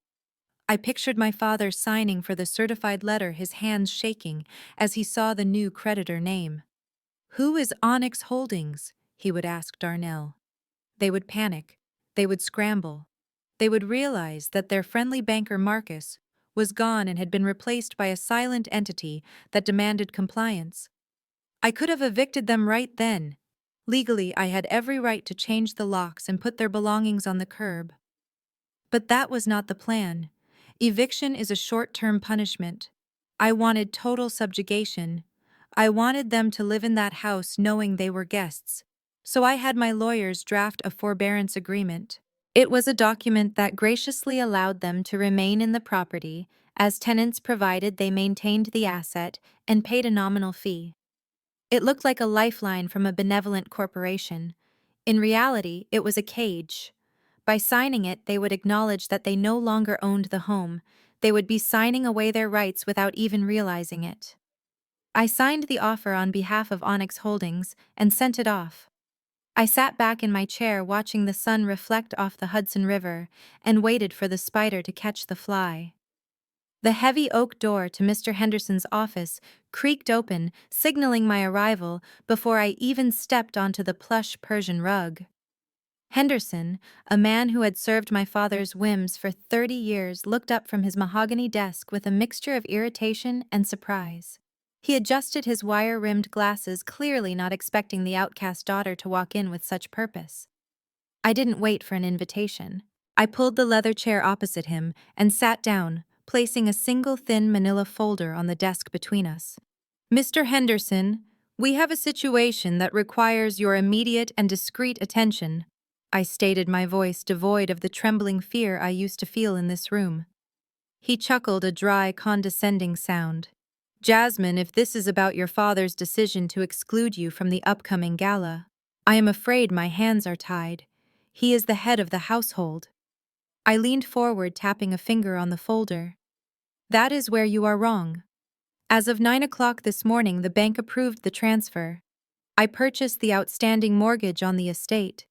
I pictured my father signing for the certified letter, his hands shaking as he saw the new creditor name. "Who is Onyx Holdings?" he would ask Darnell. They would panic. They would scramble. They would realize that their friendly banker Marcus was gone and had been replaced by a silent entity that demanded compliance. I could have evicted them right then. Legally, I had every right to change the locks and put their belongings on the curb. But that was not the plan. Eviction is a short-term punishment. I wanted total subjugation. I wanted them to live in that house knowing they were guests. So I had my lawyers draft a forbearance agreement. It was a document that graciously allowed them to remain in the property as tenants provided they maintained the asset and paid a nominal fee. It looked like a lifeline from a benevolent corporation. In reality, it was a cage. By signing it, they would acknowledge that they no longer owned the home. They would be signing away their rights without even realizing it. I signed the offer on behalf of Onyx Holdings and sent it off. I sat back in my chair watching the sun reflect off the Hudson River and waited for the spider to catch the fly. The heavy oak door to Mr. Henderson's office creaked open, signaling my arrival before I even stepped onto the plush Persian rug. Henderson, a man who had served my father's whims for 30 years, looked up from his mahogany desk with a mixture of irritation and surprise. He adjusted his wire-rimmed glasses, clearly not expecting the outcast daughter to walk in with such purpose. I didn't wait for an invitation. I pulled the leather chair opposite him and sat down, placing a single thin manila folder on the desk between us. "Mr. Henderson, we have a situation that requires your immediate and discreet attention," I stated, my voice devoid of the trembling fear I used to feel in this room. He chuckled, a dry, condescending sound. "Jasmine, if this is about your father's decision to exclude you from the upcoming gala, I am afraid my hands are tied. He is the head of the household." I leaned forward, tapping a finger on the folder. "That is where you are wrong. As of 9 o'clock this morning, the bank approved the transfer. I purchased the outstanding mortgage on the estate.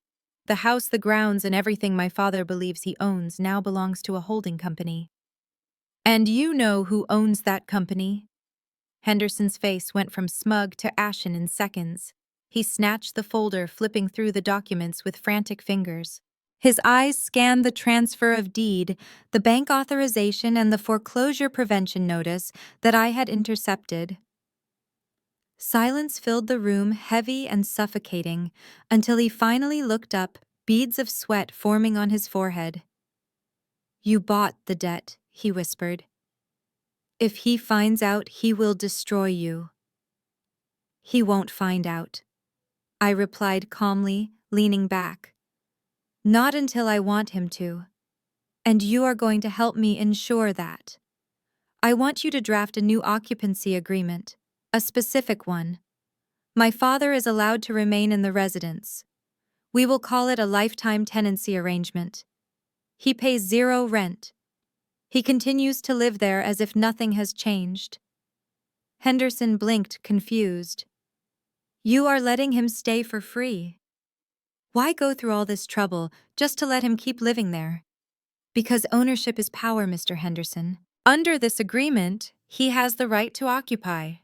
The house, the grounds, and everything my father believes he owns now belongs to a holding company." "And you know who owns that company?" Henderson's face went from smug to ashen in seconds. He snatched the folder, flipping through the documents with frantic fingers. His eyes scanned the transfer of deed, the bank authorization, and the foreclosure prevention notice that I had intercepted. Silence filled the room, heavy and suffocating, until he finally looked up, beads of sweat forming on his forehead. "You bought the debt," he whispered. "If he finds out, he will destroy you." "He won't find out," I replied calmly, leaning back. "Not until I want him to. And you are going to help me ensure that. I want you to draft a new occupancy agreement, a specific one. My father is allowed to remain in the residence. We will call it a lifetime tenancy arrangement. He pays 0 rent. He continues to live there as if nothing has changed." Henderson blinked, confused. "You are letting him stay for free. Why go through all this trouble just to let him keep living there?" "Because ownership is power, Mr. Henderson. Under this agreement, he has the right to occupy.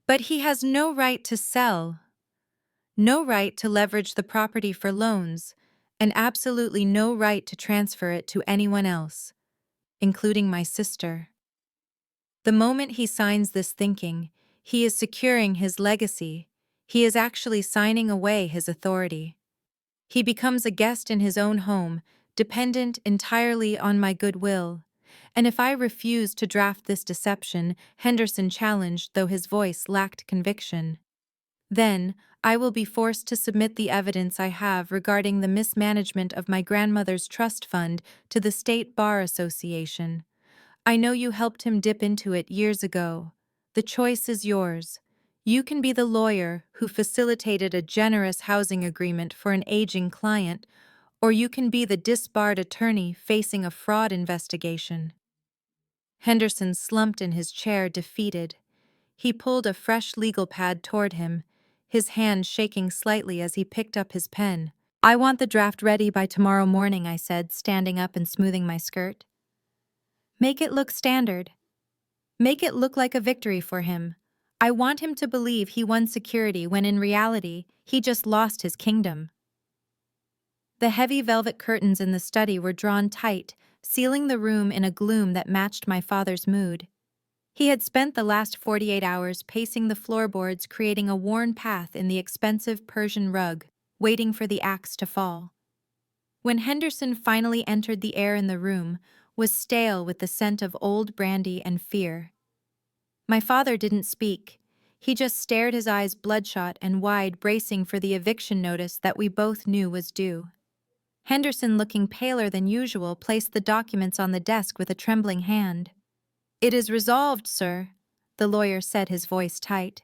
But he has no right to sell, no right to leverage the property for loans, and absolutely no right to transfer it to anyone else, including my sister. The moment he signs this thinking, he is securing his legacy. He is actually signing away his authority. He becomes a guest in his own home, dependent entirely on my goodwill. And if I refuse to draft this deception," Henderson challenged, though his voice lacked conviction, "then I will be forced to submit the evidence I have regarding the mismanagement of my grandmother's trust fund to the State Bar Association. I know you helped him dip into it years ago. The choice is yours. You can be the lawyer who facilitated a generous housing agreement for an aging client, or you can be the disbarred attorney facing a fraud investigation." Henderson slumped in his chair, defeated. He pulled a fresh legal pad toward him, his hand shaking slightly as he picked up his pen. "I want the draft ready by tomorrow morning," I said, standing up and smoothing my skirt. "Make it look standard. Make it look like a victory for him. I want him to believe he won security when in reality, he just lost his kingdom." The heavy velvet curtains in the study were drawn tight, sealing the room in a gloom that matched my father's mood. He had spent the last 48 hours pacing the floorboards, creating a worn path in the expensive Persian rug, waiting for the axe to fall. When Henderson finally entered, the air in the room was stale with the scent of old brandy and fear. My father didn't speak. He just stared, his eyes bloodshot and wide, bracing for the eviction notice that we both knew was due. Henderson, looking paler than usual, placed the documents on the desk with a trembling hand. "It is resolved, sir," the lawyer said, his voice tight.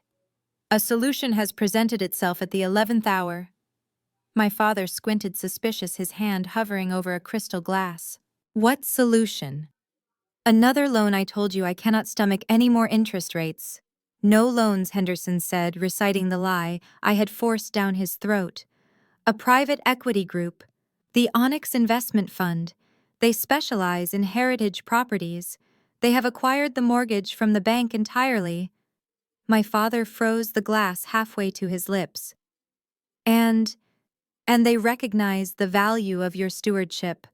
"A solution has presented itself at the 11th hour." My father squinted, suspicious, his hand hovering over a crystal glass. "What solution?" "Another loan. I told you I cannot stomach any more interest rates." "No loans," Henderson said, reciting the lie I had forced down his throat. "A private equity group, the Onyx Investment Fund. They specialize in heritage properties. They have acquired the mortgage from the bank entirely." My father froze, the glass halfway to his lips. And they recognize the value of your stewardship.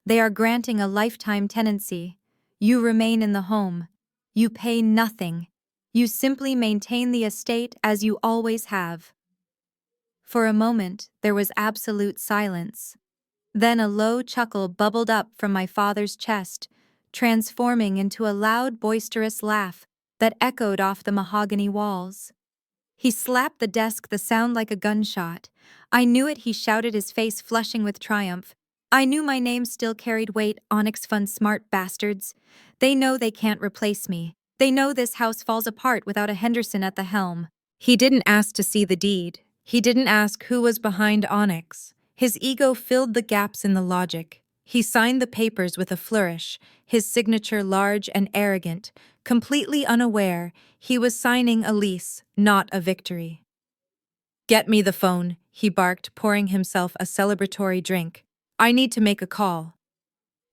They are granting a lifetime tenancy. You remain in the home. You pay nothing. You simply maintain the estate as you always have." For a moment, there was absolute silence. Then a low chuckle bubbled up from my father's chest, transforming into a loud, boisterous laugh that echoed off the mahogany walls. He slapped the desk, the sound like a gunshot. I knew it, he shouted, his face flushing with triumph. I knew my name still carried weight. "Onyx Fund, smart bastards. They know they can't replace me. They know this house falls apart without a Henderson at the helm." He didn't ask to see the deed. He didn't ask who was behind Onyx. His ego filled the gaps in the logic. He signed the papers with a flourish, his signature large and arrogant, completely unaware he was signing a lease, not a victory. "Get me the phone," he barked, pouring himself a celebratory drink. "I need to make a call."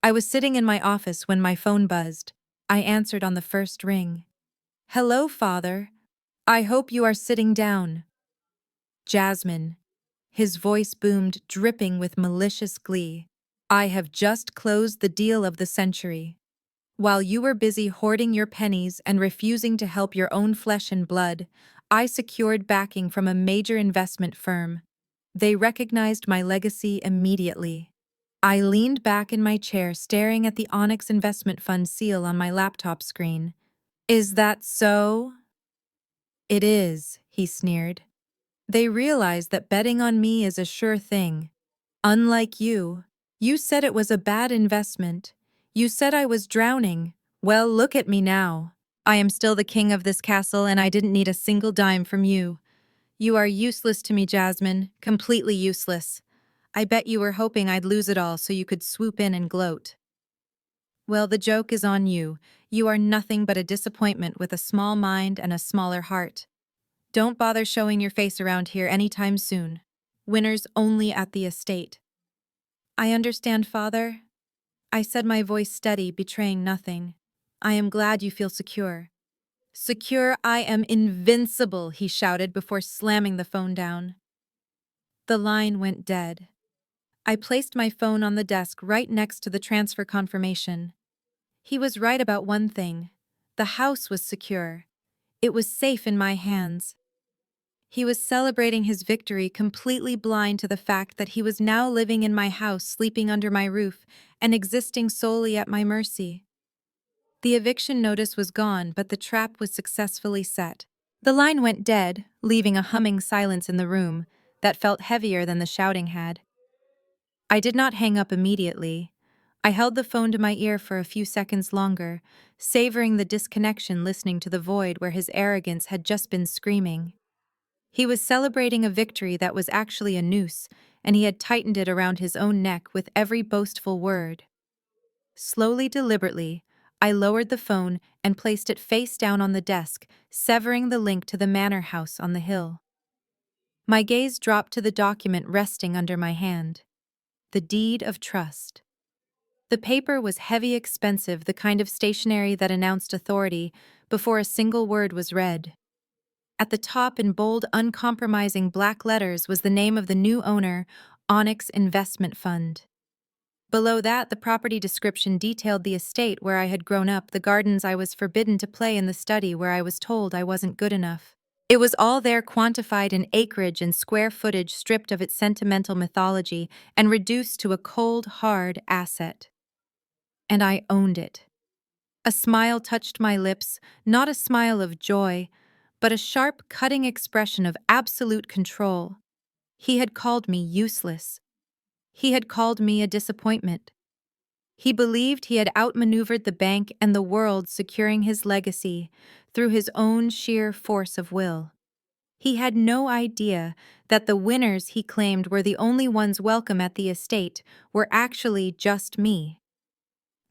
I was sitting in my office when my phone buzzed. I answered on the first ring. "Hello, Father. I hope you are sitting down." Jasmine. His voice boomed, dripping with malicious glee. I have just closed the deal of the century. While you were busy hoarding your pennies and refusing to help your own flesh and blood, I secured backing from a major investment firm. They recognized my legacy immediately. I leaned back in my chair, staring at the Onyx Investment Fund seal on my laptop screen. Is that so? It is, he sneered. They realize that betting on me is a sure thing. Unlike you. You said it was a bad investment. You said I was drowning. Well, look at me now. I am still the king of this castle, and I didn't need a single dime from you. You are useless to me, Jasmine. Completely useless. I bet you were hoping I'd lose it all so you could swoop in and gloat. Well, the joke is on you. You are nothing but a disappointment with a small mind and a smaller heart. Don't bother showing your face around here anytime soon. Winners only at the estate. I understand, Father. I said, my voice steady, betraying nothing. I am glad you feel secure. Secure, I am invincible, he shouted before slamming the phone down. The line went dead. I placed my phone on the desk right next to the transfer confirmation. He was right about one thing. The house was secure. It was safe in my hands. He was celebrating his victory, completely blind to the fact that he was now living in my house, sleeping under my roof, and existing solely at my mercy. The eviction notice was gone, but the trap was successfully set. The line went dead, leaving a humming silence in the room that felt heavier than the shouting had. I did not hang up immediately. I held the phone to my ear for a few seconds longer, savoring the disconnection, listening to the void where his arrogance had just been screaming. He was celebrating a victory that was actually a noose, and he had tightened it around his own neck with every boastful word. Slowly, deliberately, I lowered the phone and placed it face down on the desk, severing the link to the manor house on the hill. My gaze dropped to the document resting under my hand. The deed of trust. The paper was heavy, expensive, the kind of stationery that announced authority before a single word was read. At the top, in bold, uncompromising black letters, was the name of the new owner, Onyx Investment Fund. Below that, the property description detailed the estate where I had grown up, the gardens I was forbidden to play, in the study where I was told I wasn't good enough. It was all there, quantified in acreage and square footage, stripped of its sentimental mythology and reduced to a cold, hard asset. And I owned it. A smile touched my lips, not a smile of joy, but a sharp, cutting expression of absolute control. He had called me useless. He had called me a disappointment. He believed he had outmaneuvered the bank and the world, securing his legacy through his own sheer force of will. He had no idea that the winners he claimed were the only ones welcome at the estate were actually just me.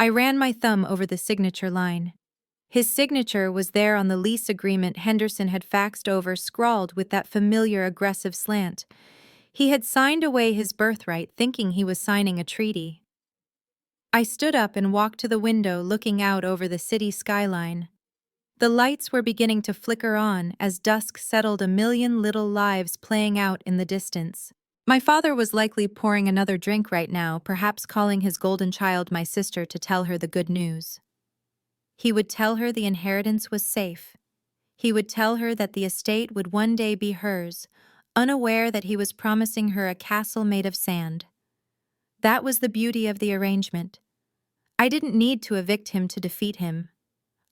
I ran my thumb over the signature line. His signature was there on the lease agreement Henderson had faxed over, scrawled with that familiar aggressive slant. He had signed away his birthright, thinking he was signing a treaty. I stood up and walked to the window, looking out over the city skyline. The lights were beginning to flicker on as dusk settled, a million little lives playing out in the distance. My father was likely pouring another drink right now, perhaps calling his golden child, my sister, to tell her the good news. He would tell her the inheritance was safe. He would tell her that the estate would one day be hers, unaware that he was promising her a castle made of sand. That was the beauty of the arrangement. I didn't need to evict him to defeat him.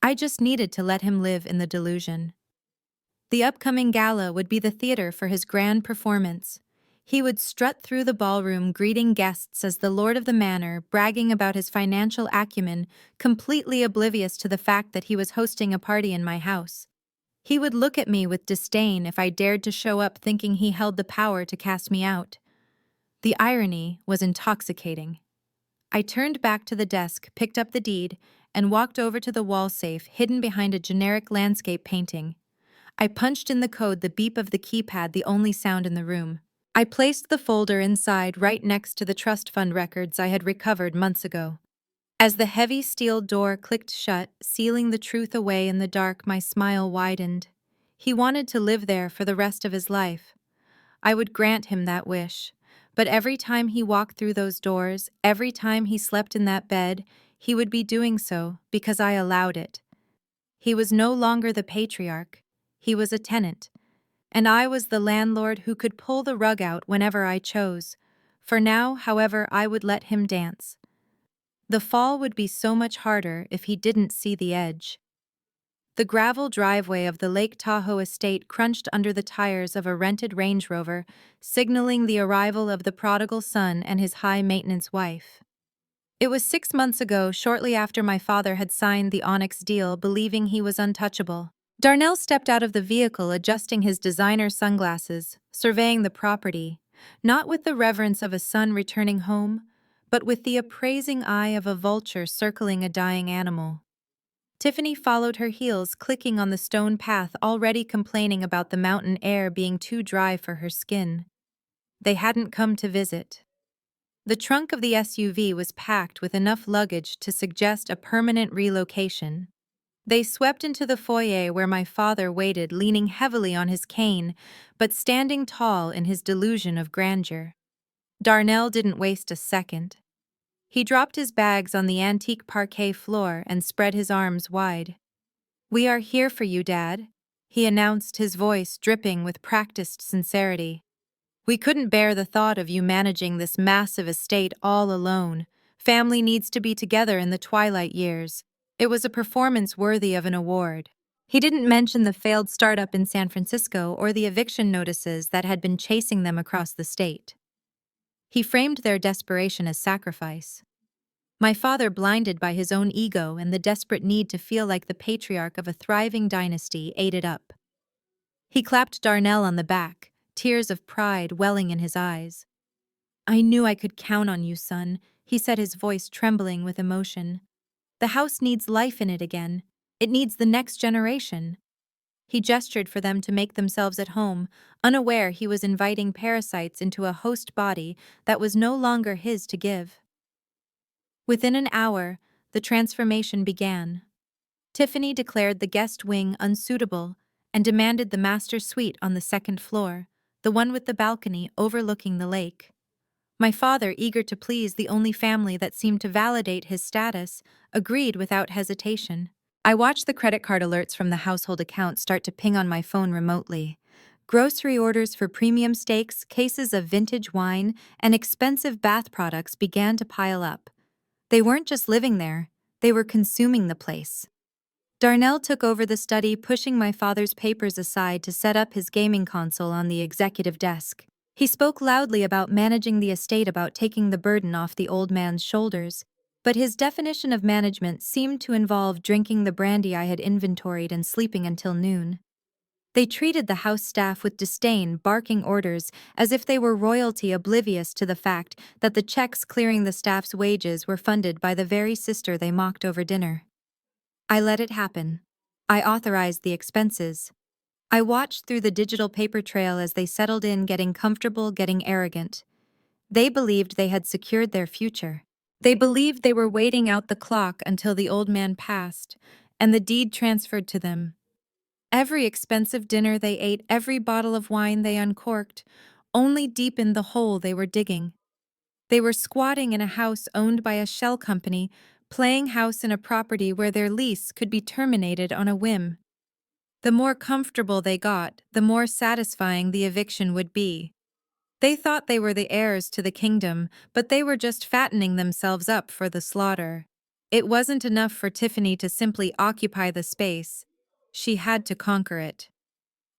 I just needed to let him live in the delusion. The upcoming gala would be the theater for his grand performance. He would strut through the ballroom, greeting guests as the lord of the manor, bragging about his financial acumen, completely oblivious to the fact that he was hosting a party in my house. He would look at me with disdain if I dared to show up, thinking he held the power to cast me out. The irony was intoxicating. I turned back to the desk, picked up the deed, and walked over to the wall safe hidden behind a generic landscape painting. I punched in the code, the beep of the keypad the only sound in the room. I placed the folder inside, right next to the trust fund records I had recovered months ago. As the heavy steel door clicked shut, sealing the truth away in the dark, my smile widened. He wanted to live there for the rest of his life. I would grant him that wish. But every time he walked through those doors, every time he slept in that bed, he would be doing so because I allowed it. He was no longer the patriarch. He was a tenant. And I was the landlord who could pull the rug out whenever I chose. For now, however, I would let him dance. The fall would be so much harder if he didn't see the edge. The gravel driveway of the Lake Tahoe estate crunched under the tires of a rented Range Rover, signaling the arrival of the prodigal son and his high-maintenance wife. It was 6 months ago, shortly after my father had signed the Onyx deal, believing he was untouchable. Darnell stepped out of the vehicle, adjusting his designer sunglasses, surveying the property, not with the reverence of a son returning home, but with the appraising eye of a vulture circling a dying animal. Tiffany followed her heels, clicking on the stone path, already complaining about the mountain air being too dry for her skin. They hadn't come to visit. The trunk of the SUV was packed with enough luggage to suggest a permanent relocation. They swept into the foyer where my father waited, leaning heavily on his cane, but standing tall in his delusion of grandeur. Darnell didn't waste a second. He dropped his bags on the antique parquet floor and spread his arms wide. "We are here for you, Dad," he announced, his voice dripping with practiced sincerity. "We couldn't bear the thought of you managing this massive estate all alone. Family needs to be together in the twilight years." It was a performance worthy of an award. He didn't mention the failed startup in San Francisco or the eviction notices that had been chasing them across the state. He framed their desperation as sacrifice. My father, blinded by his own ego and the desperate need to feel like the patriarch of a thriving dynasty, ate it up. He clapped Darnell on the back, tears of pride welling in his eyes. "I knew I could count on you, son," he said, his voice trembling with emotion. "The house needs life in it again. It needs the next generation." He gestured for them to make themselves at home, unaware he was inviting parasites into a host body that was no longer his to give. Within an hour, the transformation began. Tiffany declared the guest wing unsuitable and demanded the master suite on the second floor, the one with the balcony overlooking the lake. My father, eager to please the only family that seemed to validate his status, agreed without hesitation. I watched the credit card alerts from the household account start to ping on my phone remotely. Grocery orders for premium steaks, cases of vintage wine, and expensive bath products began to pile up. They weren't just living there, they were consuming the place. Darnell took over the study, pushing my father's papers aside to set up his gaming console on the executive desk. He spoke loudly about managing the estate, about taking the burden off the old man's shoulders, but his definition of management seemed to involve drinking the brandy I had inventoried and sleeping until noon. They treated the house staff with disdain, barking orders as if they were royalty, oblivious to the fact that the checks clearing the staff's wages were funded by the very sister they mocked over dinner. I let it happen. I authorized the expenses. I watched through the digital paper trail as they settled in, getting comfortable, getting arrogant. They believed they had secured their future. They believed they were waiting out the clock until the old man passed, and the deed transferred to them. Every expensive dinner they ate, every bottle of wine they uncorked, only deepened the hole they were digging. They were squatting in a house owned by a shell company, playing house in a property where their lease could be terminated on a whim. The more comfortable they got, the more satisfying the eviction would be. They thought they were the heirs to the kingdom, but they were just fattening themselves up for the slaughter. It wasn't enough for Tiffany to simply occupy the space. She had to conquer it.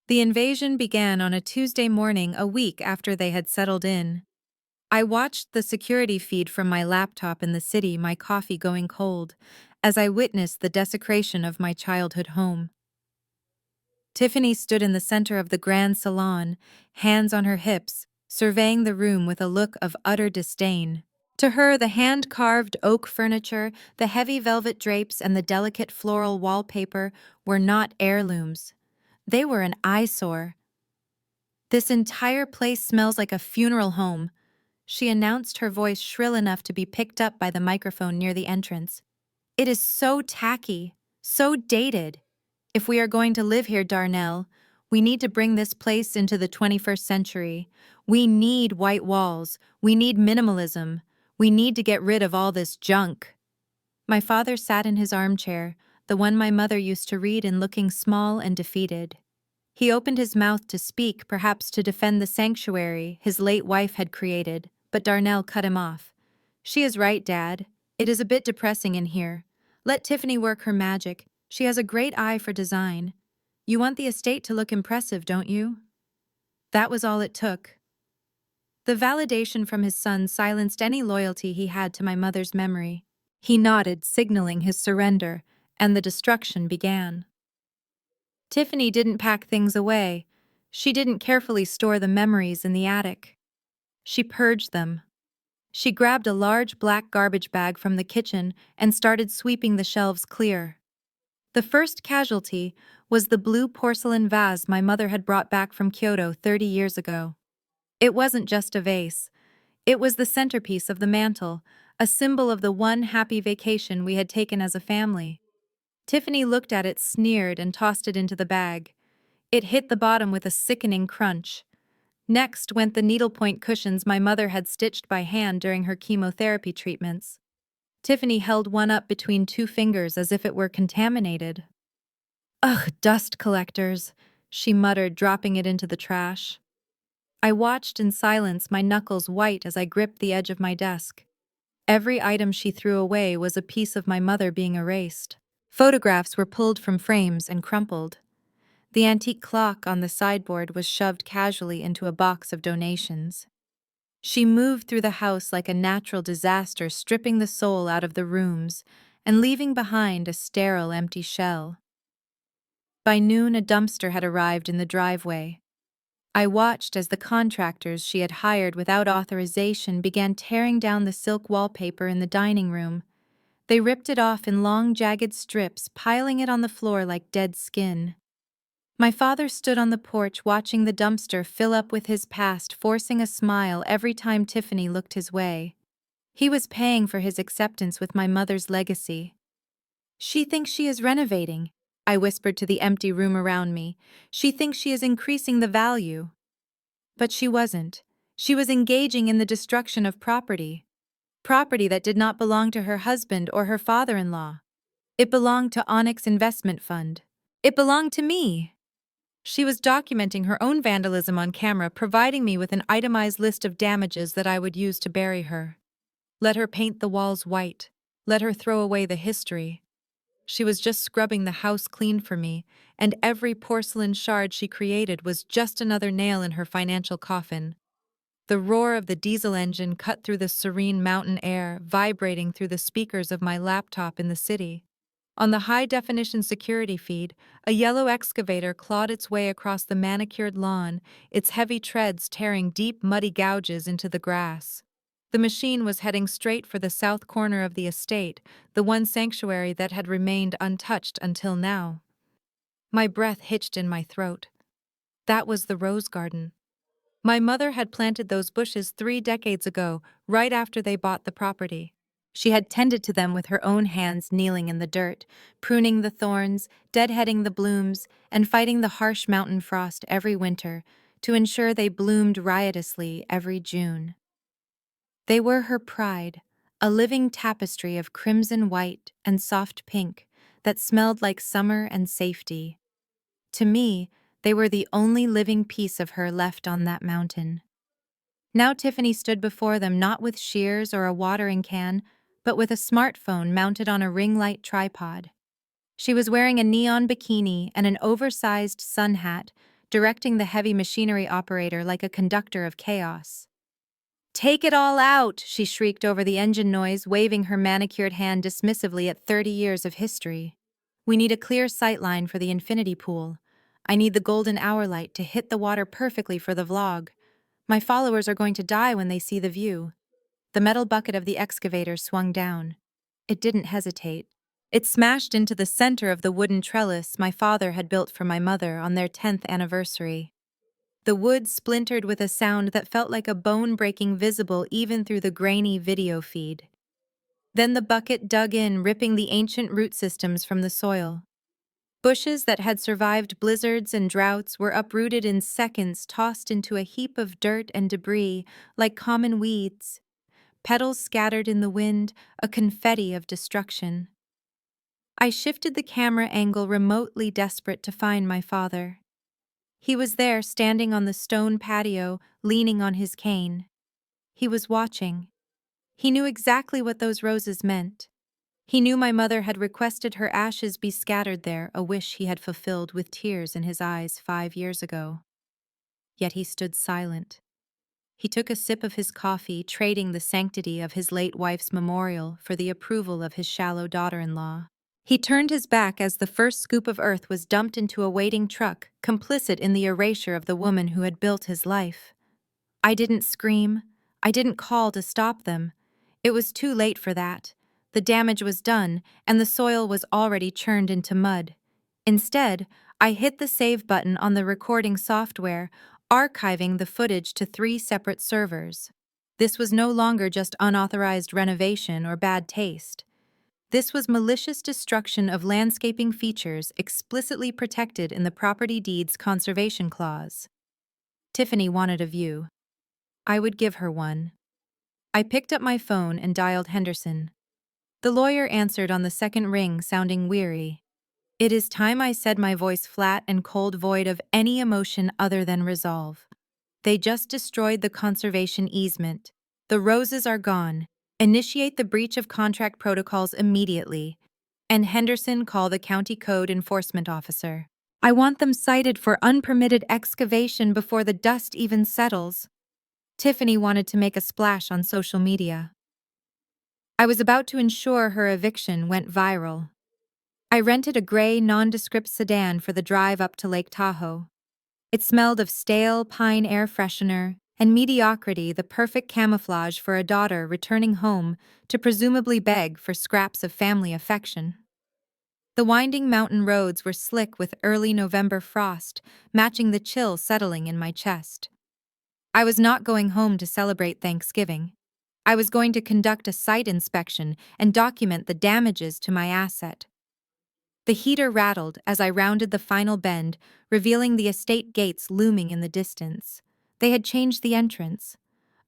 The invasion began on a Tuesday morning, a week after they had settled in. I watched the security feed from my laptop in the city, my coffee going cold, as I witnessed the desecration of my childhood home. Tiffany stood in the center of the grand salon, hands on her hips, surveying the room with a look of utter disdain. To her, the hand-carved oak furniture, the heavy velvet drapes, and the delicate floral wallpaper were not heirlooms. They were an eyesore. "This entire place smells like a funeral home," she announced, her voice shrill enough to be picked up by the microphone near the entrance. "It is so tacky, so dated. If we are going to live here, Darnell, We need to bring this place into the 21st century. We need white walls. We need minimalism. We need to get rid of all this junk. My father sat in his armchair, the one my mother used to read in, looking small and defeated. He opened his mouth to speak, perhaps to defend the sanctuary his late wife had created, but Darnell cut him off. She is right, Dad. It is a bit depressing in here. Let Tiffany work her magic. She has a great eye for design. You want the estate to look impressive, don't you? That was all it took. The validation from his son silenced any loyalty he had to my mother's memory. He nodded, signaling his surrender, and the destruction began. Tiffany didn't pack things away. She didn't carefully store the memories in the attic. She purged them. She grabbed a large black garbage bag from the kitchen and started sweeping the shelves clear. The first casualty was the blue porcelain vase my mother had brought back from Kyoto 30 years ago. It wasn't just a vase. It was the centerpiece of the mantel, a symbol of the one happy vacation we had taken as a family. Tiffany looked at it, sneered, and tossed it into the bag. It hit the bottom with a sickening crunch. Next went the needlepoint cushions my mother had stitched by hand during her chemotherapy treatments. Tiffany held one up between two fingers as if it were contaminated. "Ugh, dust collectors," she muttered, dropping it into the trash. I watched in silence, my knuckles white as I gripped the edge of my desk. Every item she threw away was a piece of my mother being erased. Photographs were pulled from frames and crumpled. The antique clock on the sideboard was shoved casually into a box of donations. She moved through the house like a natural disaster, stripping the soul out of the rooms and leaving behind a sterile, empty shell. By noon, a dumpster had arrived in the driveway. I watched as the contractors she had hired without authorization began tearing down the silk wallpaper in the dining room. They ripped it off in long, jagged strips, piling it on the floor like dead skin. My father stood on the porch watching the dumpster fill up with his past, forcing a smile every time Tiffany looked his way. He was paying for his acceptance with my mother's legacy. "She thinks she is renovating," I whispered to the empty room around me. "She thinks she is increasing the value." But she wasn't. She was engaging in the destruction of property. Property that did not belong to her husband or her father-in-law. It belonged to Onyx Investment Fund. It belonged to me. She was documenting her own vandalism on camera, providing me with an itemized list of damages that I would use to bury her. Let her paint the walls white. Let her throw away the history. She was just scrubbing the house clean for me, and every porcelain shard she created was just another nail in her financial coffin. The roar of the diesel engine cut through the serene mountain air, vibrating through the speakers of my laptop in the city. On the high-definition security feed, a yellow excavator clawed its way across the manicured lawn, its heavy treads tearing deep, muddy gouges into the grass. The machine was heading straight for the south corner of the estate, the one sanctuary that had remained untouched until now. My breath hitched in my throat. That was the rose garden. My mother had planted those bushes 3 decades ago, right after they bought the property. She had tended to them with her own hands, kneeling in the dirt, pruning the thorns, deadheading the blooms, and fighting the harsh mountain frost every winter to ensure they bloomed riotously every June. They were her pride, a living tapestry of crimson white and soft pink that smelled like summer and safety. To me, they were the only living piece of her left on that mountain. Now Tiffany stood before them not with shears or a watering can, but with a smartphone mounted on a ring light tripod. She was wearing a neon bikini and an oversized sun hat, directing the heavy machinery operator like a conductor of chaos. "Take it all out," she shrieked over the engine noise, waving her manicured hand dismissively at 30 years of history. "We need a clear sightline for the infinity pool. I need the golden hour light to hit the water perfectly for the vlog. My followers are going to die when they see the view." The metal bucket of the excavator swung down. It didn't hesitate. It smashed into the center of the wooden trellis my father had built for my mother on their 10th anniversary. The wood splintered with a sound that felt like a bone breaking, visible even through the grainy video feed. Then the bucket dug in, ripping the ancient root systems from the soil. Bushes that had survived blizzards and droughts were uprooted in seconds, tossed into a heap of dirt and debris like common weeds. Petals scattered in the wind, a confetti of destruction. I shifted the camera angle remotely, desperate to find my father. He was there, standing on the stone patio, leaning on his cane. He was watching. He knew exactly what those roses meant. He knew my mother had requested her ashes be scattered there, a wish he had fulfilled with tears in his eyes 5 years ago. Yet he stood silent. He took a sip of his coffee, trading the sanctity of his late wife's memorial for the approval of his shallow daughter-in-law. He turned his back as the first scoop of earth was dumped into a waiting truck, complicit in the erasure of the woman who had built his life. I didn't scream. I didn't call to stop them. It was too late for that. The damage was done, and the soil was already churned into mud. Instead, I hit the save button on the recording software, archiving the footage to 3 separate servers. This was no longer just unauthorized renovation or bad taste. This was malicious destruction of landscaping features explicitly protected in the Property Deeds Conservation Clause. Tiffany wanted a view. I would give her one. I picked up my phone and dialed Henderson. The lawyer answered on the second ring, sounding weary. "It is time," I said, my voice flat and cold, void of any emotion other than resolve. "They just destroyed the conservation easement. The roses are gone. Initiate the breach of contract protocols immediately. And Henderson, call the county code enforcement officer. I want them cited for unpermitted excavation before the dust even settles." Tiffany wanted to make a splash on social media. I was about to ensure her eviction went viral. I rented a gray, nondescript sedan for the drive up to Lake Tahoe. It smelled of stale pine air freshener and mediocrity, the perfect camouflage for a daughter returning home to presumably beg for scraps of family affection. The winding mountain roads were slick with early November frost, matching the chill settling in my chest. I was not going home to celebrate Thanksgiving. I was going to conduct a site inspection and document the damages to my asset. The heater rattled as I rounded the final bend, revealing the estate gates looming in the distance. They had changed the entrance.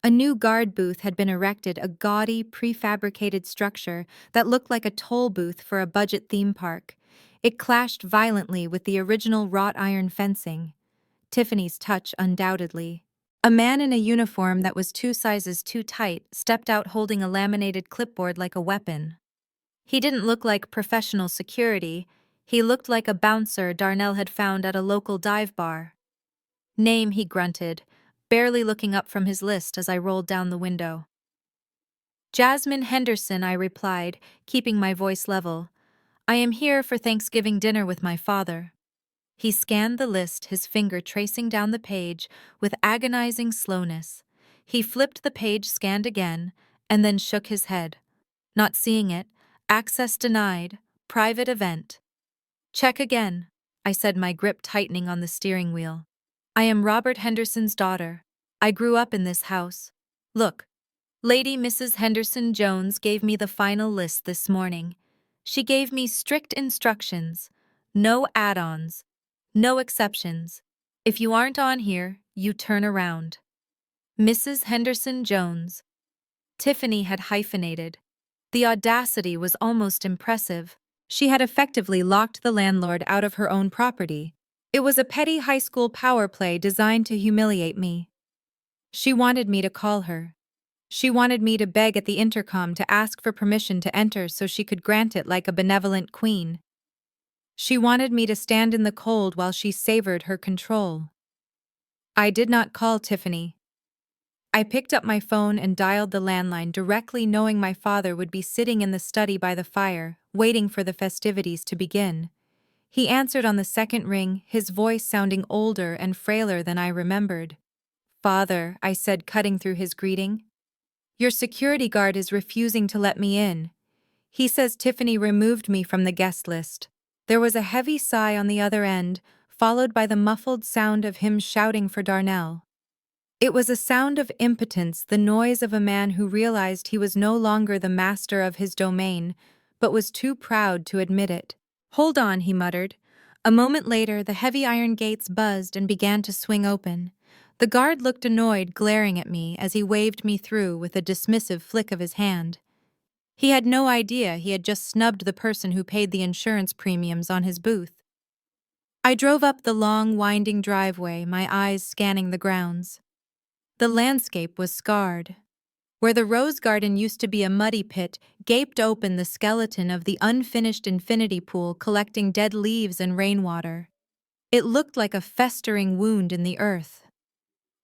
A new guard booth had been erected, a gaudy, prefabricated structure that looked like a toll booth for a budget theme park. It clashed violently with the original wrought iron fencing. Tiffany's touch, undoubtedly. A man in a uniform that was 2 sizes too tight stepped out, holding a laminated clipboard like a weapon. He didn't look like professional security. He looked like a bouncer Darnell had found at a local dive bar. "Name," he grunted, barely looking up from his list as I rolled down the window. "Jasmine Henderson," I replied, keeping my voice level. "I am here for Thanksgiving dinner with my father." He scanned the list, his finger tracing down the page with agonizing slowness. He flipped the page, scanned again, and then shook his head. "Not seeing it. Access denied. Private event." "Check again," I said, my grip tightening on the steering wheel. "I am Robert Henderson's daughter. I grew up in this house. Look, Lady Mrs. Henderson Jones gave me the final list this morning. She gave me strict instructions. No add-ons. No exceptions. If you aren't on here, you turn around." Mrs. Henderson Jones. Tiffany had hyphenated. The audacity was almost impressive. She had effectively locked the landlord out of her own property. It was a petty high school power play designed to humiliate me. She wanted me to call her. She wanted me to beg at the intercom to ask for permission to enter so she could grant it like a benevolent queen. She wanted me to stand in the cold while she savored her control. I did not call Tiffany. I picked up my phone and dialed the landline directly, knowing my father would be sitting in the study by the fire, waiting for the festivities to begin. He answered on the second ring, his voice sounding older and frailer than I remembered. "Father," I said, cutting through his greeting. "Your security guard is refusing to let me in. He says Tiffany removed me from the guest list." There was a heavy sigh on the other end, followed by the muffled sound of him shouting for Darnell. It was a sound of impotence, the noise of a man who realized he was no longer the master of his domain, but was too proud to admit it. "Hold on," he muttered. A moment later, the heavy iron gates buzzed and began to swing open. The guard looked annoyed, glaring at me as he waved me through with a dismissive flick of his hand. He had no idea he had just snubbed the person who paid the insurance premiums on his booth. I drove up the long, winding driveway, my eyes scanning the grounds. The landscape was scarred. Where the rose garden used to be a muddy pit, gaped open the skeleton of the unfinished infinity pool collecting dead leaves and rainwater. It looked like a festering wound in the earth.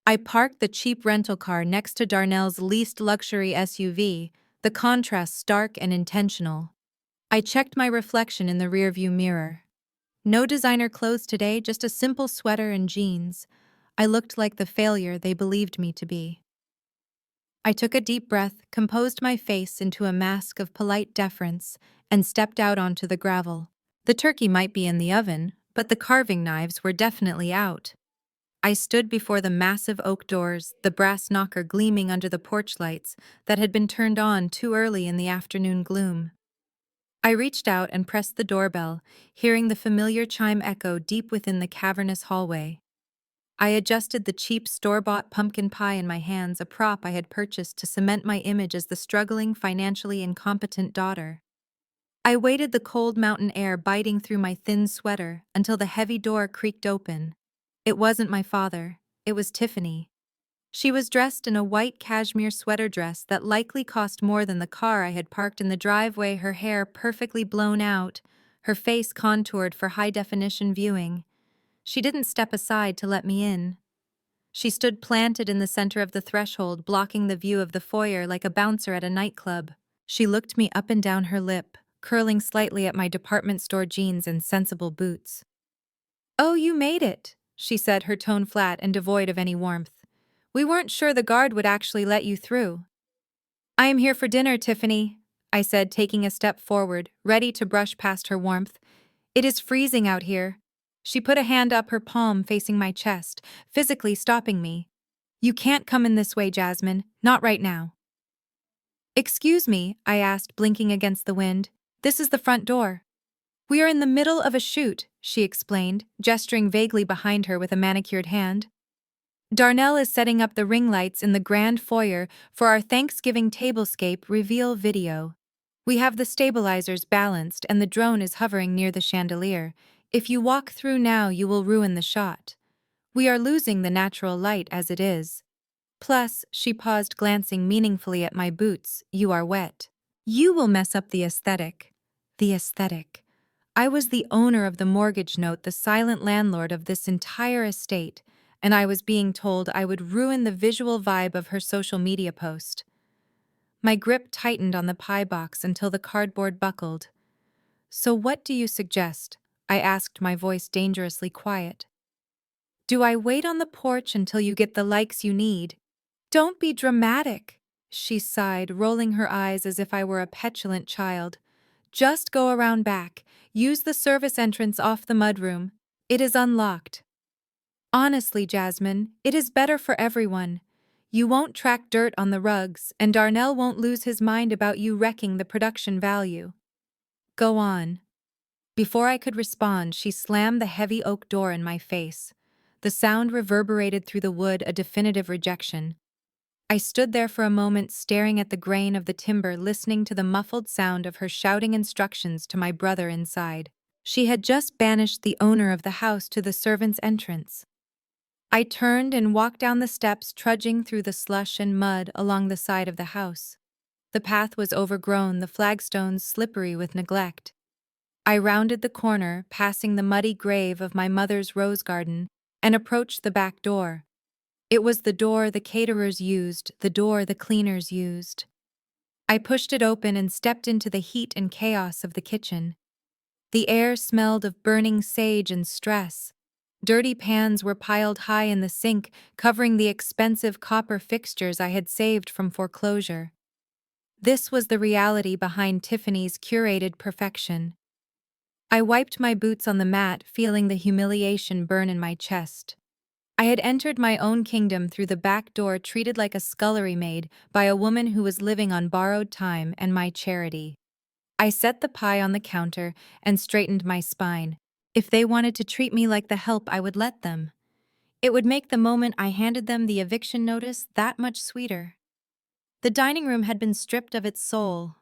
I parked the cheap rental car next to Darnell's least luxury SUV, the contrast stark and intentional. I checked my reflection in the rearview mirror. No designer clothes today, just a simple sweater and jeans. I looked like the failure they believed me to be. I took a deep breath, composed my face into a mask of polite deference, and stepped out onto the gravel. The turkey might be in the oven, but the carving knives were definitely out. I stood before the massive oak doors, the brass knocker gleaming under the porch lights that had been turned on too early in the afternoon gloom. I reached out and pressed the doorbell, hearing the familiar chime echo deep within the cavernous hallway. I adjusted the cheap store-bought pumpkin pie in my hands, a prop I had purchased to cement my image as the struggling, financially incompetent daughter. I waited, the cold mountain air biting through my thin sweater, until the heavy door creaked open. It wasn't my father, it was Tiffany. She was dressed in a white cashmere sweater dress that likely cost more than the car I had parked in the driveway, her hair perfectly blown out, her face contoured for high-definition viewing. She didn't step aside to let me in. She stood planted in the center of the threshold, blocking the view of the foyer like a bouncer at a nightclub. She looked me up and down her lip, curling slightly at my department store jeans and sensible boots. "Oh, you made it," she said, her tone flat and devoid of any warmth. "We weren't sure the guard would actually let you through." "I am here for dinner, Tiffany," I said, taking a step forward, ready to brush past her warmth. "It is freezing out here." She put a hand up, her palm facing my chest, physically stopping me. "You can't come in this way, Jasmine, not right now." "Excuse me," I asked, blinking against the wind. "This is the front door." "We are in the middle of a shoot," she explained, gesturing vaguely behind her with a manicured hand. "Darnell is setting up the ring lights in the grand foyer for our Thanksgiving tablescape reveal video. We have the stabilizers balanced and the drone is hovering near the chandelier. If you walk through now, you will ruin the shot. We are losing the natural light as it is. Plus," she paused, glancing meaningfully at my boots, "you are wet. You will mess up the aesthetic." The aesthetic. I was the owner of the mortgage note, the silent landlord of this entire estate, and I was being told I would ruin the visual vibe of her social media post. My grip tightened on the pie box until the cardboard buckled. "So what do you suggest?" I asked, my voice dangerously quiet. "Do I wait on the porch until you get the likes you need?" "Don't be dramatic," she sighed, rolling her eyes as if I were a petulant child. "Just go around back. Use the service entrance off the mudroom. It is unlocked." "Honestly, Jasmine, it is better for everyone. You won't track dirt on the rugs, and Darnell won't lose his mind about you wrecking the production value." "Go on." Before I could respond, she slammed the heavy oak door in my face. The sound reverberated through the wood, a definitive rejection. I stood there for a moment, staring at the grain of the timber, listening to the muffled sound of her shouting instructions to my brother inside. She had just banished the owner of the house to the servants' entrance. I turned and walked down the steps, trudging through the slush and mud along the side of the house. The path was overgrown, the flagstones slippery with neglect. I rounded the corner, passing the muddy grave of my mother's rose garden, and approached the back door. It was the door the caterers used, the door the cleaners used. I pushed it open and stepped into the heat and chaos of the kitchen. The air smelled of burning sage and stress. Dirty pans were piled high in the sink, covering the expensive copper fixtures I had saved from foreclosure. This was the reality behind Tiffany's curated perfection. I wiped my boots on the mat, feeling the humiliation burn in my chest. I had entered my own kingdom through the back door, treated like a scullery maid by a woman who was living on borrowed time and my charity. I set the pie on the counter and straightened my spine. If they wanted to treat me like the help, I would let them. It would make the moment I handed them the eviction notice that much sweeter. The dining room had been stripped of its soul.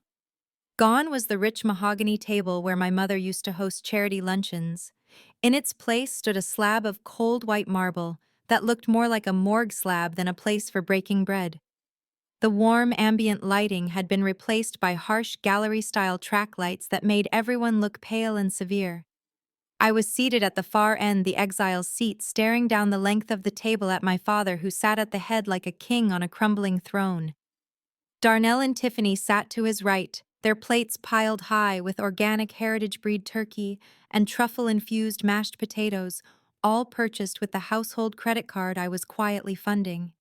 Gone was the rich mahogany table where my mother used to host charity luncheons. In its place stood a slab of cold white marble that looked more like a morgue slab than a place for breaking bread. The warm ambient lighting had been replaced by harsh gallery-style track lights that made everyone look pale and severe. I was seated at the far end, the exile's seat, staring down the length of the table at my father, who sat at the head like a king on a crumbling throne. Darnell and Tiffany sat to his right, their plates piled high with organic heritage breed turkey and truffle-infused mashed potatoes, all purchased with the household credit card I was quietly funding.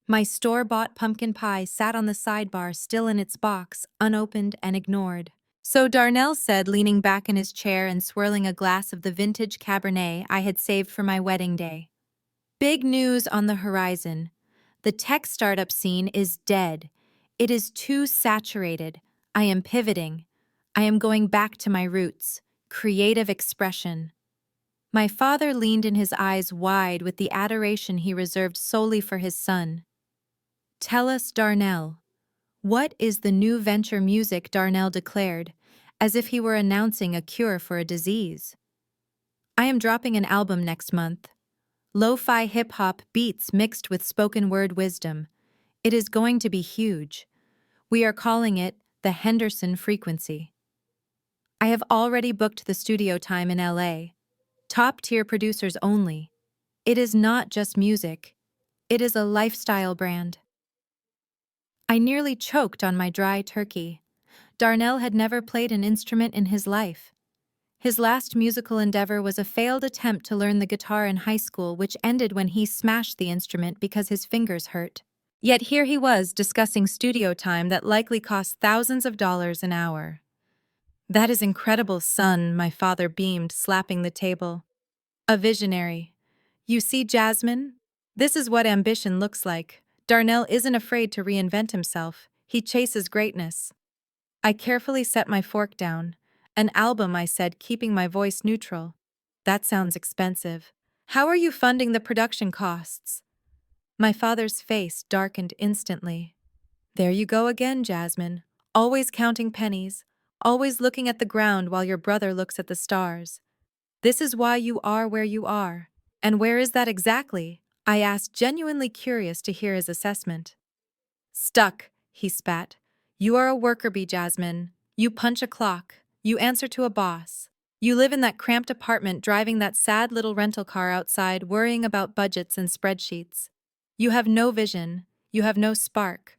My store-bought pumpkin pie sat on the sidebar, still in its box, unopened and ignored. So Darnell said, leaning back in his chair and swirling a glass of the vintage Cabernet I had saved for my wedding day. Big news on the horizon. The tech startup scene is dead. It is too saturated. I am pivoting. I am going back to my roots. Creative expression. My father leaned in, his eyes wide with the adoration he reserved solely for his son. Tell us, Darnell. What is the new venture? Music, Darnell declared, as if he were announcing a cure for a disease. I am dropping an album next month. Lo-fi hip-hop beats mixed with spoken-word wisdom. It is going to be huge. We are calling it the Henderson Frequency. I have already booked the studio time in LA. Top-tier producers only. It is not just music. It is a lifestyle brand. I nearly choked on my dry turkey. Darnell had never played an instrument in his life. His last musical endeavor was a failed attempt to learn the guitar in high school, which ended when he smashed the instrument because his fingers hurt. Yet here he was discussing studio time that likely cost thousands of dollars an hour. That is incredible, son, my father beamed, slapping the table. A visionary. You see, Jasmine? This is what ambition looks like. Darnell isn't afraid to reinvent himself. He chases greatness. I carefully set my fork down. An album, I said, keeping my voice neutral. That sounds expensive. How are you funding the production costs? My father's face darkened instantly. There you go again, Jasmine. Always counting pennies. Always looking at the ground while your brother looks at the stars. This is why you are where you are. And where is that exactly? I asked, genuinely curious to hear his assessment. Stuck, he spat. You are a worker bee, Jasmine. You punch a clock. You answer to a boss. You live in that cramped apartment, driving that sad little rental car outside, worrying about budgets and spreadsheets. You have no vision. You have no spark.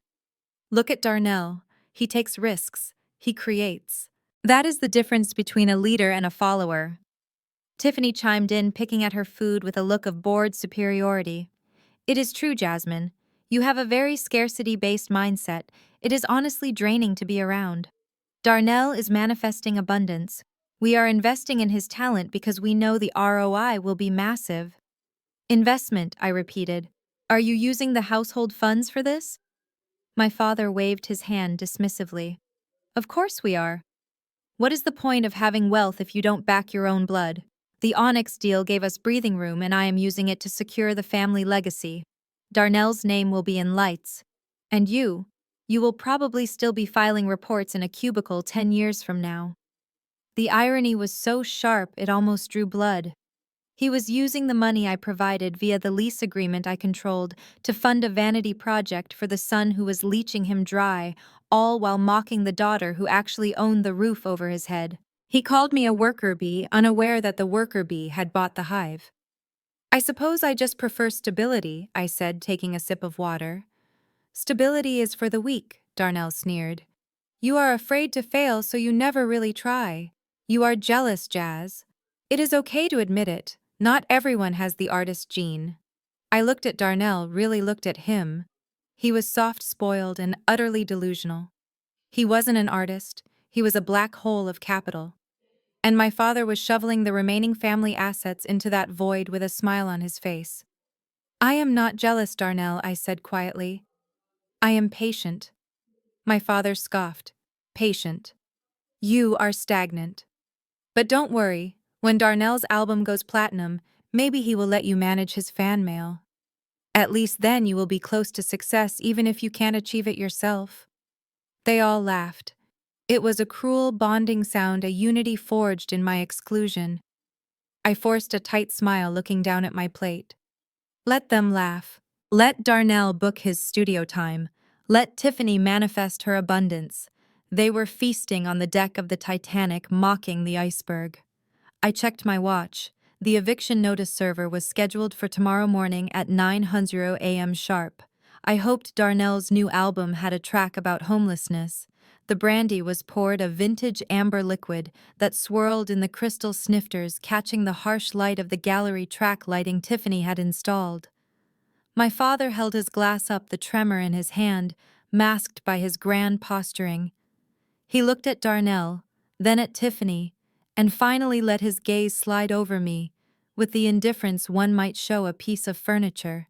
Look at Darnell. He takes risks. He creates. That is the difference between a leader and a follower. Tiffany chimed in, picking at her food with a look of bored superiority. It is true, Jasmine. You have a very scarcity-based mindset. It is honestly draining to be around. Darnell is manifesting abundance. We are investing in his talent because we know the ROI will be massive. Investment, I repeated. Are you using the household funds for this? My father waved his hand dismissively. Of course we are. What is the point of having wealth if you don't back your own blood? The Onyx deal gave us breathing room, and I am using it to secure the family legacy. Darnell's name will be in lights. And you will probably still be filing reports in a cubicle 10 years from now. The irony was so sharp it almost drew blood. He was using the money I provided via the lease agreement I controlled to fund a vanity project for the son who was leeching him dry, all while mocking the daughter who actually owned the roof over his head. He called me a worker bee, unaware that the worker bee had bought the hive. I suppose I just prefer stability, I said, taking a sip of water. Stability is for the weak, Darnell sneered. You are afraid to fail, so you never really try. You are jealous, Jazz. It is okay to admit it. Not everyone has the artist gene. I looked at Darnell, really looked at him. He was soft-spoiled and utterly delusional. He wasn't an artist. He was a black hole of capital. And my father was shoveling the remaining family assets into that void with a smile on his face. I am not jealous, Darnell, I said quietly. I am patient. My father scoffed. Patient. You are stagnant. But don't worry, When Darnell's album goes platinum, maybe he will let you manage his fan mail. At least then you will be close to success even if you can't achieve it yourself. They all laughed. It was a cruel bonding sound, a unity forged in my exclusion. I forced a tight smile looking down at my plate. Let them laugh. Let Darnell book his studio time. Let Tiffany manifest her abundance. They were feasting on the deck of the Titanic, mocking the iceberg. I checked my watch. The eviction notice server was scheduled for tomorrow morning at 9:00 a.m. sharp. I hoped Darnell's new album had a track about homelessness. The brandy was poured a vintage amber liquid that swirled in the crystal snifters, catching the harsh light of the gallery track lighting Tiffany had installed. My father held his glass up, the tremor in his hand, masked by his grand posturing. He looked at Darnell, then at Tiffany, and finally let his gaze slide over me, with the indifference one might show a piece of furniture.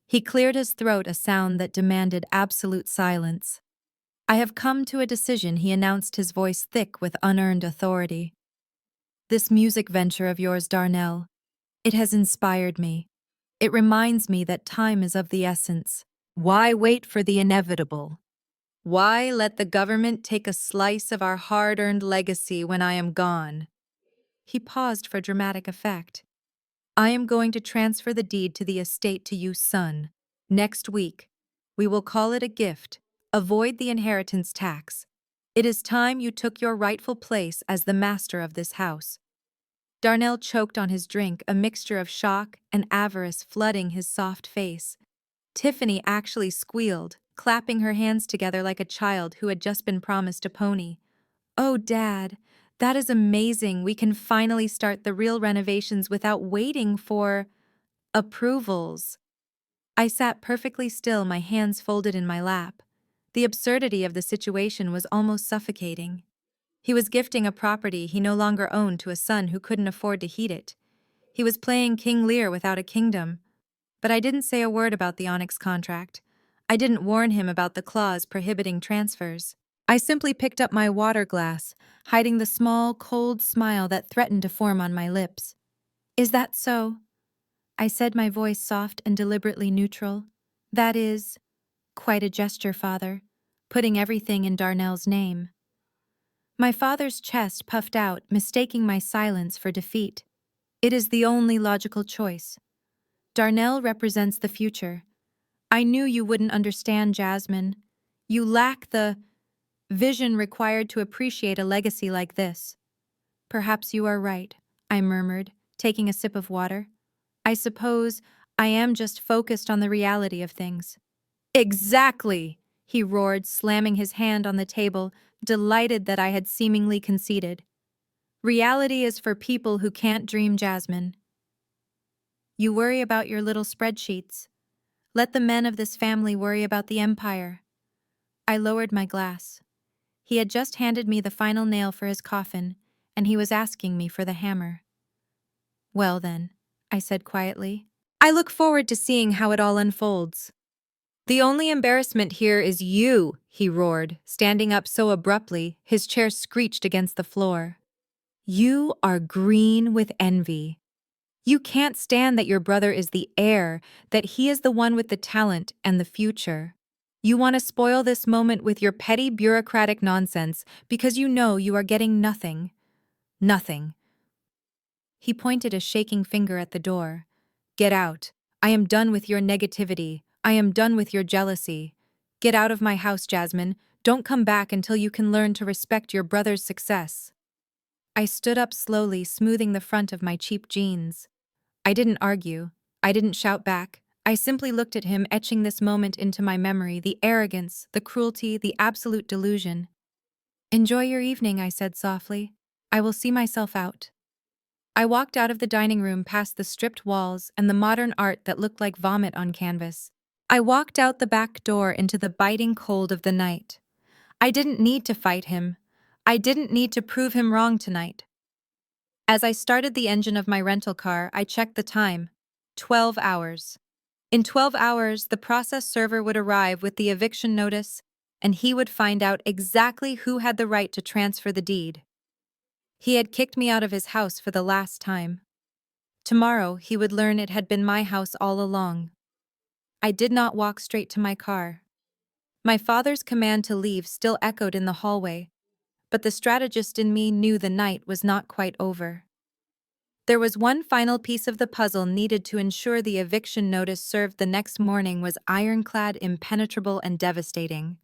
He cleared his throat, a sound that demanded absolute silence. I have come to a decision, he announced, his voice thick with unearned authority. This music venture of yours, Darnell, it has inspired me. It reminds me that time is of the essence. Why wait for the inevitable? Why let the government take a slice of our hard-earned legacy when I am gone? He paused for dramatic effect. I am going to transfer the deed to the estate to you, son. Next week. We will call it a gift. Avoid the inheritance tax. It is time you took your rightful place as the master of this house. Darnell choked on his drink, a mixture of shock and avarice flooding his soft face. Tiffany actually squealed, clapping her hands together like a child who had just been promised a pony. Oh, Dad, that is amazing. We can finally start the real renovations without waiting for approvals. I sat perfectly still, my hands folded in my lap. The absurdity of the situation was almost suffocating. He was gifting a property he no longer owned to a son who couldn't afford to heat it. He was playing King Lear without a kingdom. But I didn't say a word about the Onyx contract. I didn't warn him about the clause prohibiting transfers. I simply picked up my water glass, hiding the small, cold smile that threatened to form on my lips. Is that so? I said, my voice soft and deliberately neutral. That is quite a gesture, Father, putting everything in Darnell's name. My father's chest puffed out, mistaking my silence for defeat. It is the only logical choice. Darnell represents the future. I knew you wouldn't understand, Jasmine. You lack the vision required to appreciate a legacy like this. Perhaps you are right, I murmured, taking a sip of water. I suppose I am just focused on the reality of things. Exactly, he roared, slamming his hand on the table, delighted that I had seemingly conceded. Reality is for people who can't dream, Jasmine. You worry about your little spreadsheets. Let the men of this family worry about the empire. I lowered my glass. He had just handed me the final nail for his coffin, and he was asking me for the hammer. Well then, I said quietly, I look forward to seeing how it all unfolds. The only embarrassment here is you, he roared, standing up so abruptly his chair screeched against the floor. You are green with envy. You can't stand that your brother is the heir, that he is the one with the talent and the future. You want to spoil this moment with your petty bureaucratic nonsense because you know you are getting nothing. Nothing. He pointed a shaking finger at the door. Get out. I am done with your negativity. I am done with your jealousy. Get out of my house, Jasmine. Don't come back until you can learn to respect your brother's success. I stood up slowly, smoothing the front of my cheap jeans. I didn't argue. I didn't shout back. I simply looked at him, etching this moment into my memory, the arrogance, the cruelty, the absolute delusion. Enjoy your evening, I said softly. I will see myself out. I walked out of the dining room past the stripped walls and the modern art that looked like vomit on canvas. I walked out the back door into the biting cold of the night. I didn't need to fight him. I didn't need to prove him wrong tonight. As I started the engine of my rental car, I checked the time. 12 hours. In 12 hours, the process server would arrive with the eviction notice, and he would find out exactly who had the right to transfer the deed. He had kicked me out of his house for the last time. Tomorrow he would learn it had been my house all along. I did not walk straight to my car. My father's command to leave still echoed in the hallway, but the strategist in me knew the night was not quite over. There was one final piece of the puzzle needed to ensure the eviction notice served the next morning was ironclad, impenetrable, and devastating.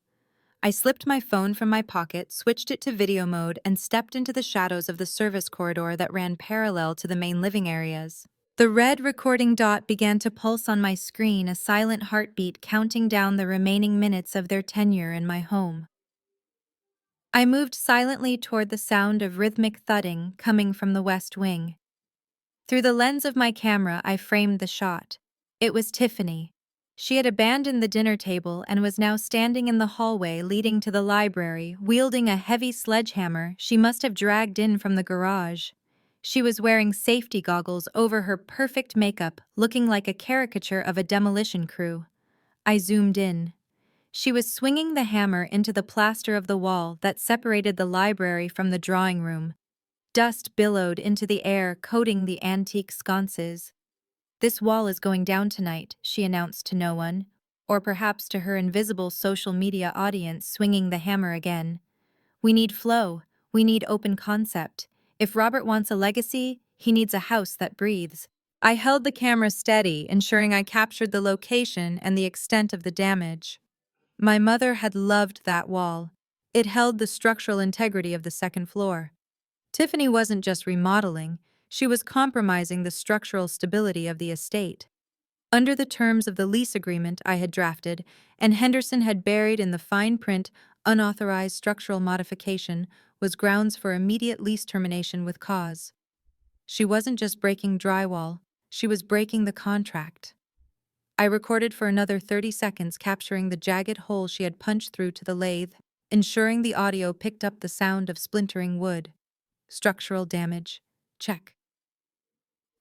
I slipped my phone from my pocket, switched it to video mode, and stepped into the shadows of the service corridor that ran parallel to the main living areas. The red recording dot began to pulse on my screen, a silent heartbeat counting down the remaining minutes of their tenure in my home. I moved silently toward the sound of rhythmic thudding coming from the west wing. Through the lens of my camera, I framed the shot. It was Tiffany. She had abandoned the dinner table and was now standing in the hallway leading to the library, wielding a heavy sledgehammer she must have dragged in from the garage. She was wearing safety goggles over her perfect makeup, looking like a caricature of a demolition crew. I zoomed in. She was swinging the hammer into the plaster of the wall that separated the library from the drawing room. Dust billowed into the air, coating the antique sconces. "This wall is going down tonight," she announced to no one, or perhaps to her invisible social media audience, swinging the hammer again. "We need flow. We need open concept. If Robert wants a legacy, he needs a house that breathes." I held the camera steady, ensuring I captured the location and the extent of the damage. My mother had loved that wall. It held the structural integrity of the second floor. Tiffany wasn't just remodeling, she was compromising the structural stability of the estate. Under the terms of the lease agreement I had drafted, and Henderson had buried in the fine print, unauthorized structural modification was grounds for immediate lease termination with cause. She wasn't just breaking drywall, she was breaking the contract. I recorded for another 30 seconds, capturing the jagged hole she had punched through to the lathe, ensuring the audio picked up the sound of splintering wood. Structural damage. Check.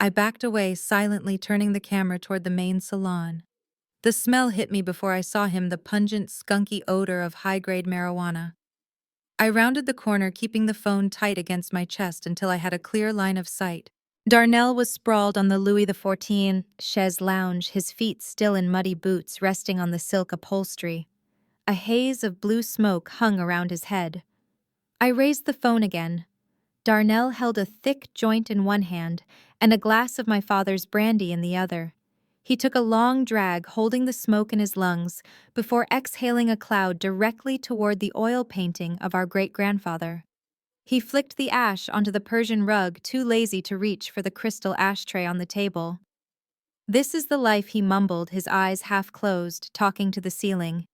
I backed away, silently turning the camera toward the main salon. The smell hit me before I saw him, the pungent, skunky odor of high-grade marijuana. I rounded the corner, keeping the phone tight against my chest until I had a clear line of sight. Darnell was sprawled on the Louis XIV chaise lounge, his feet still in muddy boots resting on the silk upholstery. A haze of blue smoke hung around his head. I raised the phone again. Darnell held a thick joint in one hand and a glass of my father's brandy in the other. He took a long drag, holding the smoke in his lungs, before exhaling a cloud directly toward the oil painting of our great-grandfather. He flicked the ash onto the Persian rug, too lazy to reach for the crystal ashtray on the table. "This is the life," he mumbled, his eyes half closed, talking to the ceiling.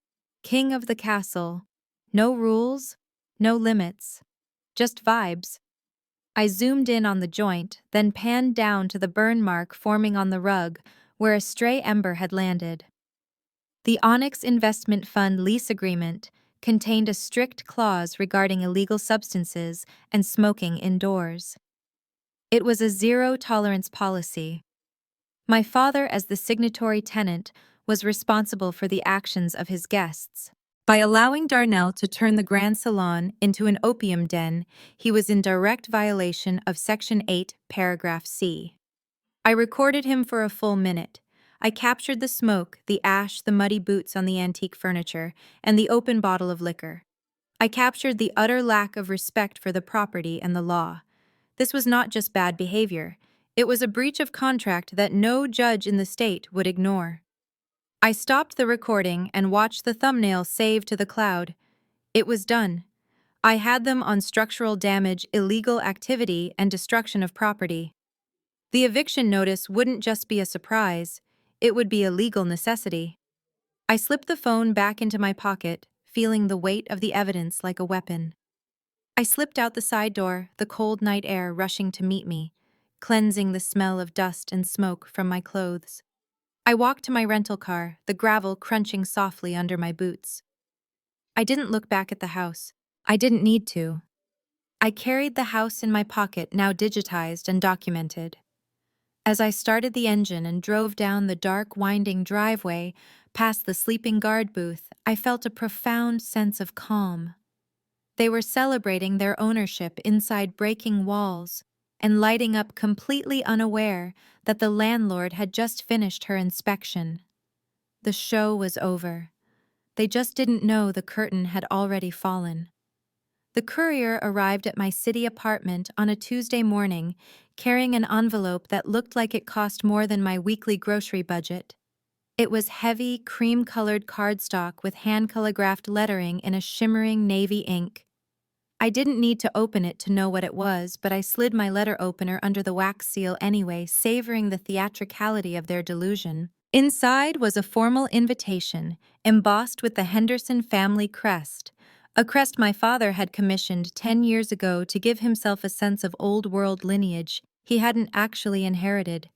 "King of the castle. No rules, no limits. Just vibes." I zoomed in on the joint, then panned down to the burn mark forming on the rug, where a stray ember had landed. The Onyx Investment Fund lease agreement contained a strict clause regarding illegal substances and smoking indoors. It was a zero-tolerance policy. My father, as the signatory tenant, was responsible for the actions of his guests. By allowing Darnell to turn the Grand Salon into an opium den, he was in direct violation of Section 8, Paragraph C. I recorded him for a full minute. I captured the smoke, the ash, the muddy boots on the antique furniture, and the open bottle of liquor. I captured the utter lack of respect for the property and the law. This was not just bad behavior. It was a breach of contract that no judge in the state would ignore. I stopped the recording and watched the thumbnail save to the cloud. It was done. I had them on structural damage, illegal activity, and destruction of property. The eviction notice wouldn't just be a surprise, it would be a legal necessity. I slipped the phone back into my pocket, feeling the weight of the evidence like a weapon. I slipped out the side door, the cold night air rushing to meet me, cleansing the smell of dust and smoke from my clothes. I walked to my rental car, the gravel crunching softly under my boots. I didn't look back at the house. I didn't need to. I carried the house in my pocket, now digitized and documented. As I started the engine and drove down the dark, winding driveway past the sleeping guard booth, I felt a profound sense of calm. They were celebrating their ownership inside breaking walls and lighting up completely unaware that the landlord had just finished her inspection. The show was over. They just didn't know the curtain had already fallen. The courier arrived at my city apartment on a Tuesday morning, carrying an envelope that looked like it cost more than my weekly grocery budget. It was heavy, cream-colored cardstock with hand-calligraphed lettering in a shimmering navy ink. I didn't need to open it to know what it was, but I slid my letter opener under the wax seal anyway, savoring the theatricality of their delusion. Inside was a formal invitation, embossed with the Henderson family crest, a crest my father had commissioned 10 years ago to give himself a sense of old-world lineage he hadn't actually inherited.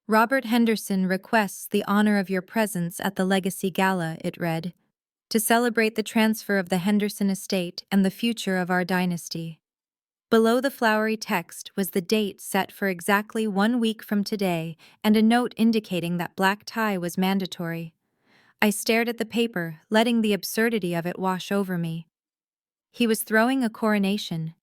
Robert Henderson requests the honor of your presence at the Legacy Gala, it read, to celebrate the transfer of the Henderson estate and the future of our dynasty. Below the flowery text was the date set for exactly 1 week from today and a note indicating that black tie was mandatory. I stared at the paper, letting the absurdity of it wash over me. He was throwing a coronation.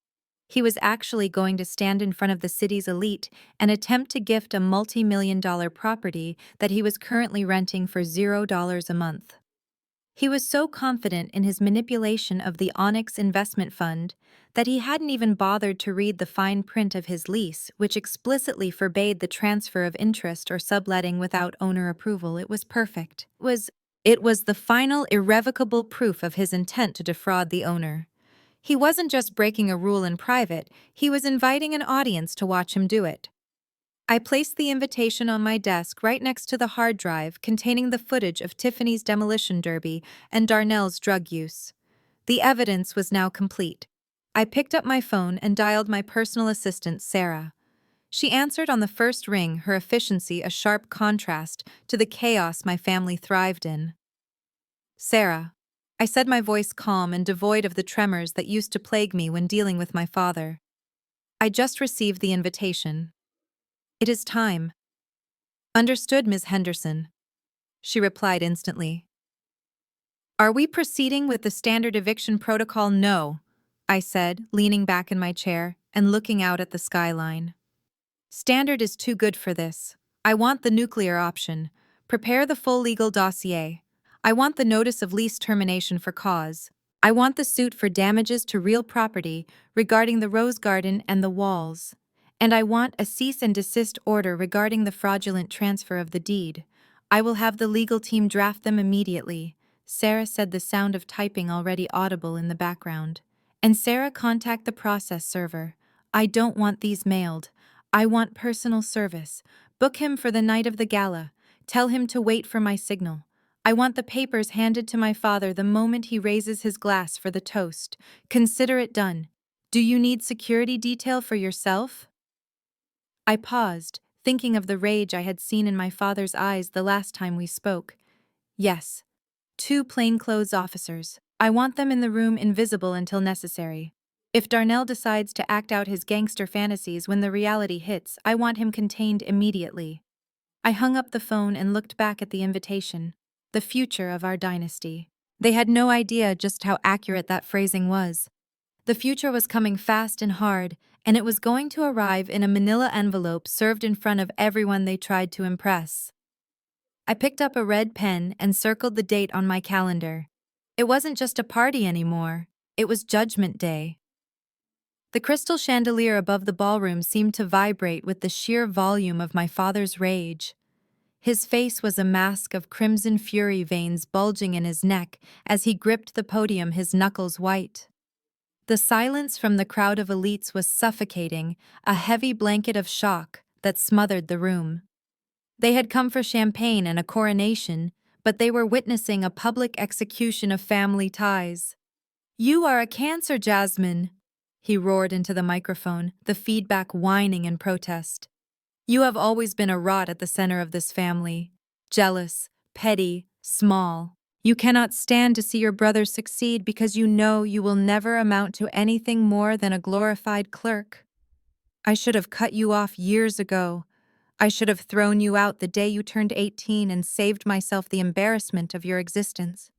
He was actually going to stand in front of the city's elite and attempt to gift a multi-million-dollar property that he was currently renting for $0 a month. He was so confident in his manipulation of the Onyx investment fund that he hadn't even bothered to read the fine print of his lease, which explicitly forbade the transfer of interest or subletting without owner approval. It was perfect. It was the final irrevocable proof of his intent to defraud the owner. He wasn't just breaking a rule in private, he was inviting an audience to watch him do it. I placed the invitation on my desk right next to the hard drive containing the footage of Tiffany's demolition derby and Darnell's drug use. The evidence was now complete. I picked up my phone and dialed my personal assistant, Sarah. She answered on the first ring, her efficiency a sharp contrast to the chaos my family thrived in. Sarah, I said, my voice calm and devoid of the tremors that used to plague me when dealing with my father. I just received the invitation. It is time. Understood, Ms. Henderson. She replied instantly. Are we proceeding with the standard eviction protocol? No, I said, leaning back in my chair and looking out at the skyline. Standard is too good for this. I want the nuclear option. Prepare the full legal dossier. I want the notice of lease termination for cause. I want the suit for damages to real property regarding the rose garden and the walls. And I want a cease and desist order regarding the fraudulent transfer of the deed. I will have the legal team draft them immediately, Sarah said, the sound of typing already audible in the background. And Sarah, contact the process server. I don't want these mailed. I want personal service. Book him for the night of the gala. Tell him to wait for my signal. I want the papers handed to my father the moment he raises his glass for the toast. Consider it done. Do you need security detail for yourself? I paused, thinking of the rage I had seen in my father's eyes the last time we spoke. Yes. 2 plainclothes officers. I want them in the room, invisible until necessary. If Darnell decides to act out his gangster fantasies when the reality hits, I want him contained immediately. I hung up the phone and looked back at the invitation. The future of our dynasty. They had no idea just how accurate that phrasing was. The future was coming fast and hard, and it was going to arrive in a manila envelope served in front of everyone they tried to impress. I picked up a red pen and circled the date on my calendar. It wasn't just a party anymore, it was Judgment Day. The crystal chandelier above the ballroom seemed to vibrate with the sheer volume of my father's rage. His face was a mask of crimson fury, veins bulging in his neck as he gripped the podium, his knuckles white. The silence from the crowd of elites was suffocating, a heavy blanket of shock that smothered the room. They had come for champagne and a coronation, but they were witnessing a public execution of family ties. You are a cancer, Jasmine, he roared into the microphone, the feedback whining in protest. You have always been a rot at the center of this family. Jealous, petty, small. You cannot stand to see your brothers succeed because you know you will never amount to anything more than a glorified clerk. I should have cut you off years ago. I should have thrown you out the day you turned 18 and saved myself the embarrassment of your existence.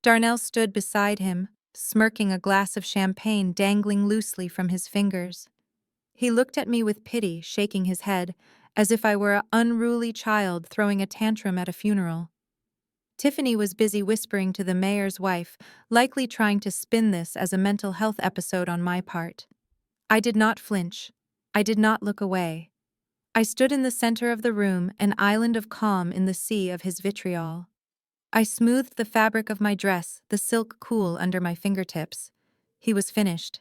Darnell stood beside him, smirking, a glass of champagne dangling loosely from his fingers. He looked at me with pity, shaking his head, as if I were an unruly child throwing a tantrum at a funeral. Tiffany was busy whispering to the mayor's wife, likely trying to spin this as a mental health episode on my part. I did not flinch. I did not look away. I stood in the center of the room, an island of calm in the sea of his vitriol. I smoothed the fabric of my dress, the silk cool under my fingertips. He was finished.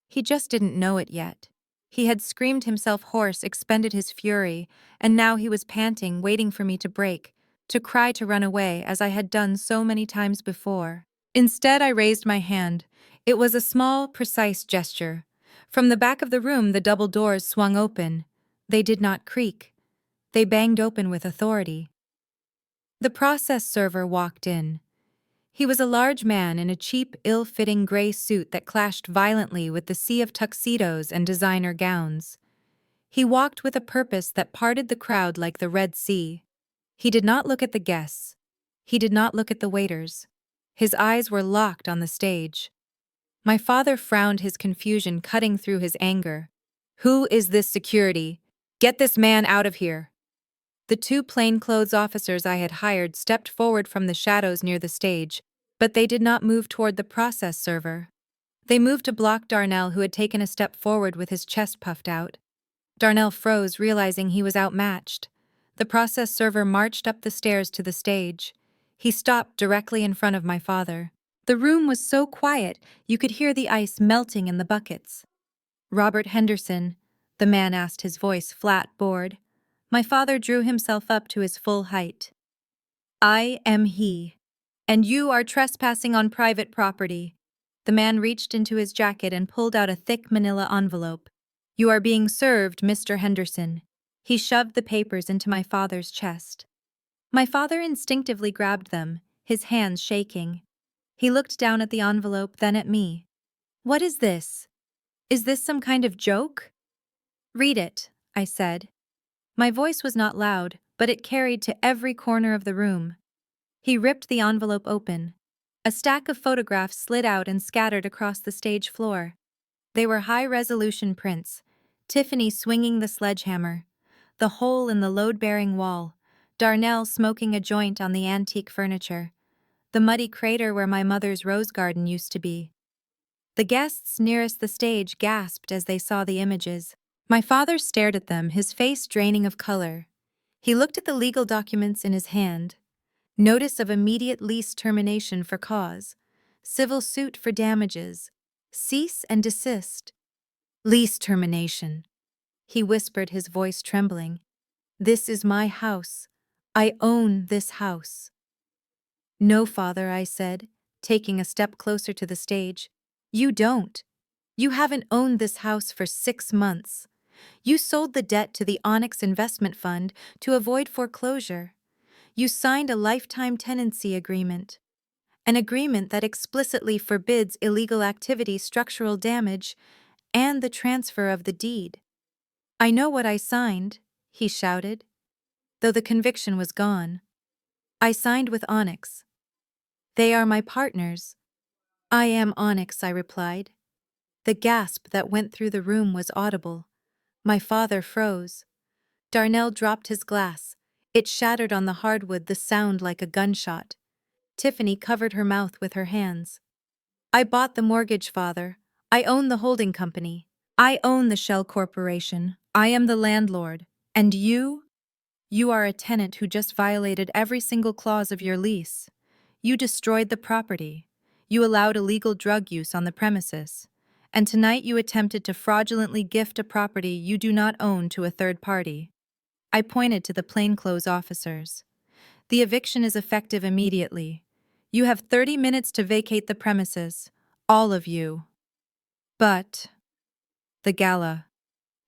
He just didn't know it yet. He had screamed himself hoarse, expended his fury, and now he was panting, waiting for me to break, to cry, to run away, as I had done so many times before. Instead, I raised my hand. It was a small, precise gesture. From the back of the room, the double doors swung open. They did not creak. They banged open with authority. The process server walked in. He was a large man in a cheap, ill-fitting gray suit that clashed violently with the sea of tuxedos and designer gowns. He walked with a purpose that parted the crowd like the Red Sea. He did not look at the guests. He did not look at the waiters. His eyes were locked on the stage. My father frowned, his confusion cutting through his anger. "Who is this security? Get this man out of here." The two plainclothes officers I had hired stepped forward from the shadows near the stage, but they did not move toward the process server. They moved to block Darnell, who had taken a step forward with his chest puffed out. Darnell froze, realizing he was outmatched. The process server marched up the stairs to the stage. He stopped directly in front of my father. The room was so quiet, you could hear the ice melting in the buckets. "Robert Henderson," the man asked, his voice flat, bored. My father drew himself up to his full height. "I am he, and you are trespassing on private property." The man reached into his jacket and pulled out a thick manila envelope. "You are being served, Mr. Henderson." He shoved the papers into my father's chest. My father instinctively grabbed them, his hands shaking. He looked down at the envelope, then at me. "What is this? Is this some kind of joke?" "Read it," I said. My voice was not loud, but it carried to every corner of the room. He ripped the envelope open. A stack of photographs slid out and scattered across the stage floor. They were high-resolution prints: Tiffany swinging the sledgehammer, the hole in the load-bearing wall, Darnell smoking a joint on the antique furniture, the muddy crater where my mother's rose garden used to be. The guests nearest the stage gasped as they saw the images. My father stared at them, his face draining of color. He looked at the legal documents in his hand. Notice of immediate lease termination for cause. Civil suit for damages. Cease and desist. "Lease termination," he whispered, his voice trembling. "This is my house. I own this house." "No, father," I said, taking a step closer to the stage. "You don't. You haven't owned this house for 6 months. You sold the debt to the Onyx Investment Fund to avoid foreclosure. You signed a lifetime tenancy agreement, an agreement that explicitly forbids illegal activity, structural damage, and the transfer of the deed." "I know what I signed," he shouted, though the conviction was gone. "I signed with Onyx. They are my partners." "I am Onyx," I replied. The gasp that went through the room was audible. My father froze. Darnell dropped his glass. It shattered on the hardwood, the sound like a gunshot. Tiffany covered her mouth with her hands. "I bought the mortgage, father. I own the holding company. I own the shell corporation. I am the landlord. And you? You are a tenant who just violated every single clause of your lease. You destroyed the property. You allowed illegal drug use on the premises. And tonight you attempted to fraudulently gift a property you do not own to a third party." I pointed to the plainclothes officers. "The eviction is effective immediately. You have 30 minutes to vacate the premises. All of you." "But—" "The gala,"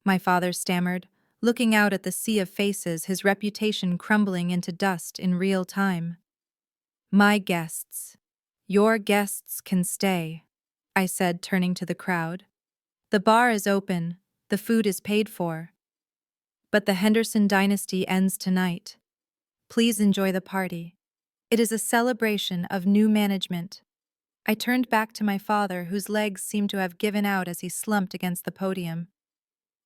my father stammered, looking out at the sea of faces, his reputation crumbling into dust in real time. "My guests. Your guests can stay," I said, turning to the crowd. "The bar is open. The food is paid for. But the Henderson dynasty ends tonight. Please enjoy the party. It is a celebration of new management." I turned back to my father, whose legs seemed to have given out as he slumped against the podium.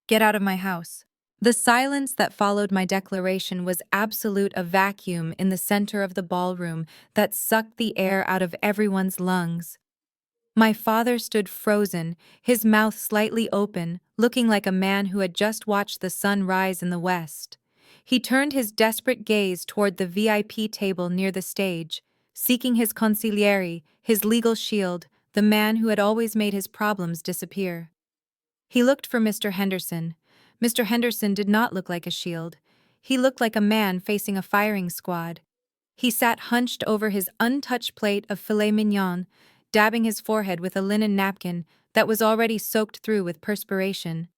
Get out of my house. The silence that followed my declaration was absolute, a vacuum in the center of the ballroom that sucked the air out of everyone's lungs. My father stood frozen, his mouth slightly open, looking like a man who had just watched the sun rise in the west. He turned his desperate gaze toward the VIP table near the stage, seeking his consigliere, his legal shield, the man who had always made his problems disappear. He looked for Mr. Henderson. Mr. Henderson did not look like a shield. He looked like a man facing a firing squad. He sat hunched over his untouched plate of filet mignon, dabbing his forehead with a linen napkin that was already soaked through with perspiration.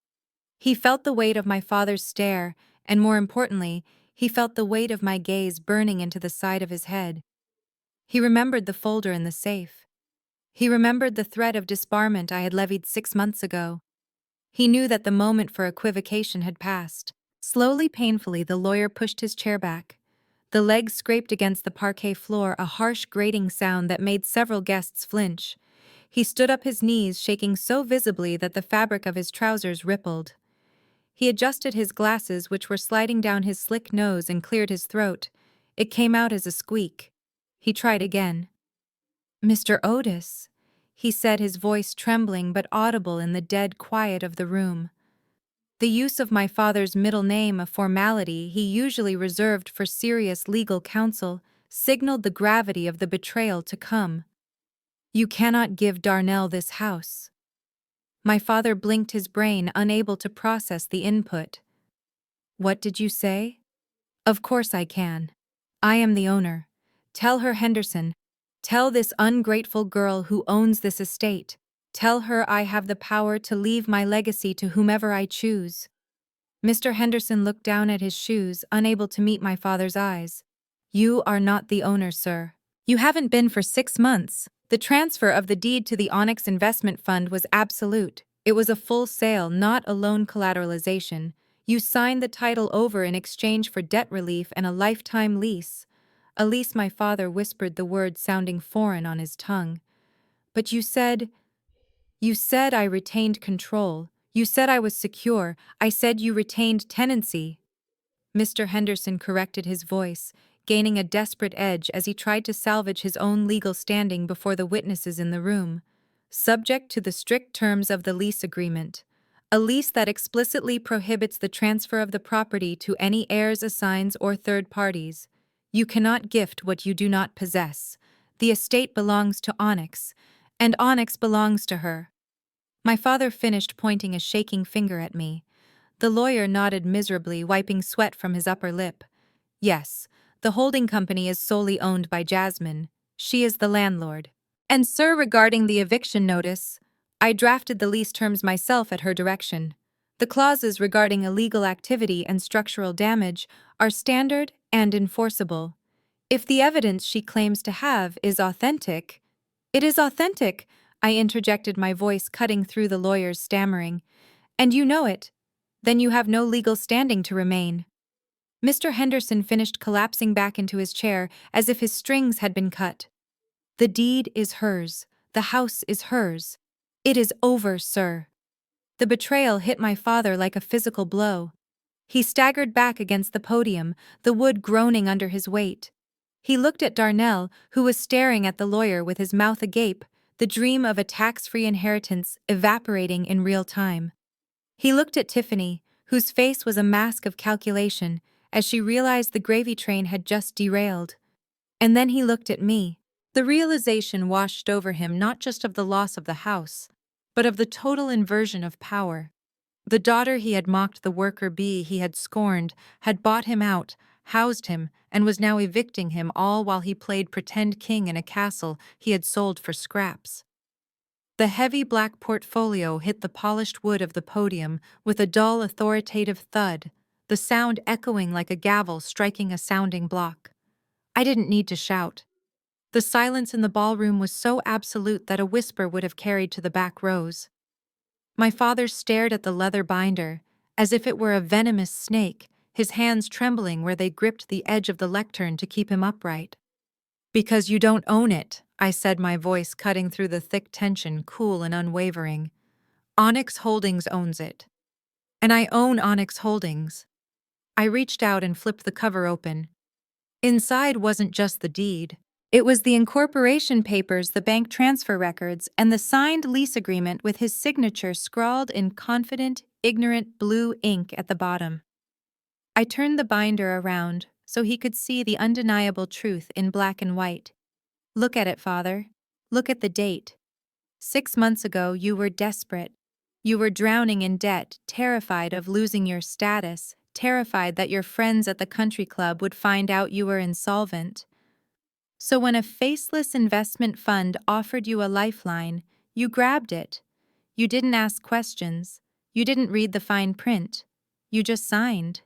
He felt the weight of my father's stare, and more importantly, he felt the weight of my gaze burning into the side of his head. He remembered the folder in the safe. He remembered the threat of disbarment I had levied 6 months ago. He knew that the moment for equivocation had passed. Slowly, painfully, the lawyer pushed his chair back. The legs scraped against the parquet floor, a harsh grating sound that made several guests flinch. He stood up, his knees shaking so visibly that the fabric of his trousers rippled. He adjusted his glasses, which were sliding down his slick nose, and cleared his throat. It came out as a squeak. He tried again. "Mr. Otis," he said, his voice trembling but audible in the dead quiet of the room. The use of my father's middle name, a formality he usually reserved for serious legal counsel, signaled the gravity of the betrayal to come. "You cannot give Darnell this house." My father blinked, his brain unable to process the input. "What did you say?" "Of course I can. I am the owner. Tell her, Henderson. Tell this ungrateful girl who owns this estate. Tell her I have the power to leave my legacy to whomever I choose." Mr. Henderson looked down at his shoes, unable to meet my father's eyes. "You are not the owner, sir. You haven't been for 6 months. The transfer of the deed to the Onyx Investment Fund was absolute. It was a full sale, not a loan collateralization. You signed the title over in exchange for debt relief and a lifetime lease." A lease, my father whispered, the word sounding foreign on his tongue. "But you said I retained control. You said I was secure. I said you retained tenancy." Mr. Henderson corrected his voice, gaining a desperate edge as he tried to salvage his own legal standing before the witnesses in the room. "Subject to the strict terms of the lease agreement. A lease that explicitly prohibits the transfer of the property to any heirs, assigns, or third parties. You cannot gift what you do not possess. The estate belongs to Onyx, and Onyx belongs to her." My father finished, pointing a shaking finger at me. The lawyer nodded miserably, wiping sweat from his upper lip. "Yes, the holding company is solely owned by Jasmine. She is the landlord. And sir, regarding the eviction notice, I drafted the lease terms myself at her direction. The clauses regarding illegal activity and structural damage are standard and enforceable. If the evidence she claims to have is authentic—" "It is authentic," I interjected, my voice cutting through the lawyer's stammering. "And you know it. Then you have no legal standing to remain." Mr. Henderson finished, collapsing back into his chair as if his strings had been cut. "The deed is hers. The house is hers. It is over, sir." The betrayal hit my father like a physical blow. He staggered back against the podium, the wood groaning under his weight. He looked at Darnell, who was staring at the lawyer with his mouth agape, the dream of a tax-free inheritance evaporating in real time. He looked at Tiffany, whose face was a mask of calculation, as she realized the gravy train had just derailed. And then he looked at me. The realization washed over him not just of the loss of the house, but of the total inversion of power. The daughter he had mocked, the worker bee he had scorned, had bought him out, housed him, and was now evicting him, all while he played pretend king in a castle he had sold for scraps. The heavy black portfolio hit the polished wood of the podium with a dull, authoritative thud, the sound echoing like a gavel striking a sounding block. I didn't need to shout. The silence in the ballroom was so absolute that a whisper would have carried to the back rows. My father stared at the leather binder, as if it were a venomous snake, his hands trembling where they gripped the edge of the lectern to keep him upright. Because you don't own it, I said, my voice cutting through the thick tension, cool and unwavering. Onyx Holdings owns it. And I own Onyx Holdings. I reached out and flipped the cover open. Inside wasn't just the deed. It was the incorporation papers, the bank transfer records, and the signed lease agreement with his signature scrawled in confident, ignorant blue ink at the bottom. I turned the binder around so he could see the undeniable truth in black and white. Look at it, Father. Look at the date. 6 months ago, you were desperate. You were drowning in debt, terrified of losing your status, terrified that your friends at the country club would find out you were insolvent. So when a faceless investment fund offered you a lifeline, you grabbed it. You didn't ask questions. You didn't read the fine print. You just signed.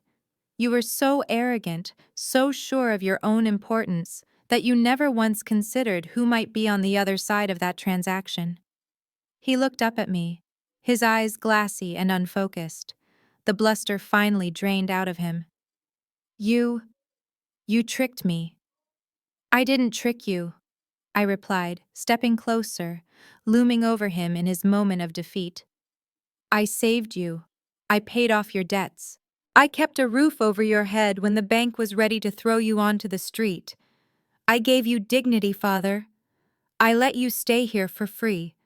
You were so arrogant, so sure of your own importance, that you never once considered who might be on the other side of that transaction. He looked up at me, his eyes glassy and unfocused. The bluster finally drained out of him. You tricked me. I didn't trick you, I replied, stepping closer, looming over him in his moment of defeat. I saved you. I paid off your debts. I kept a roof over your head when the bank was ready to throw you onto the street. I gave you dignity, Father. I let you stay here for free.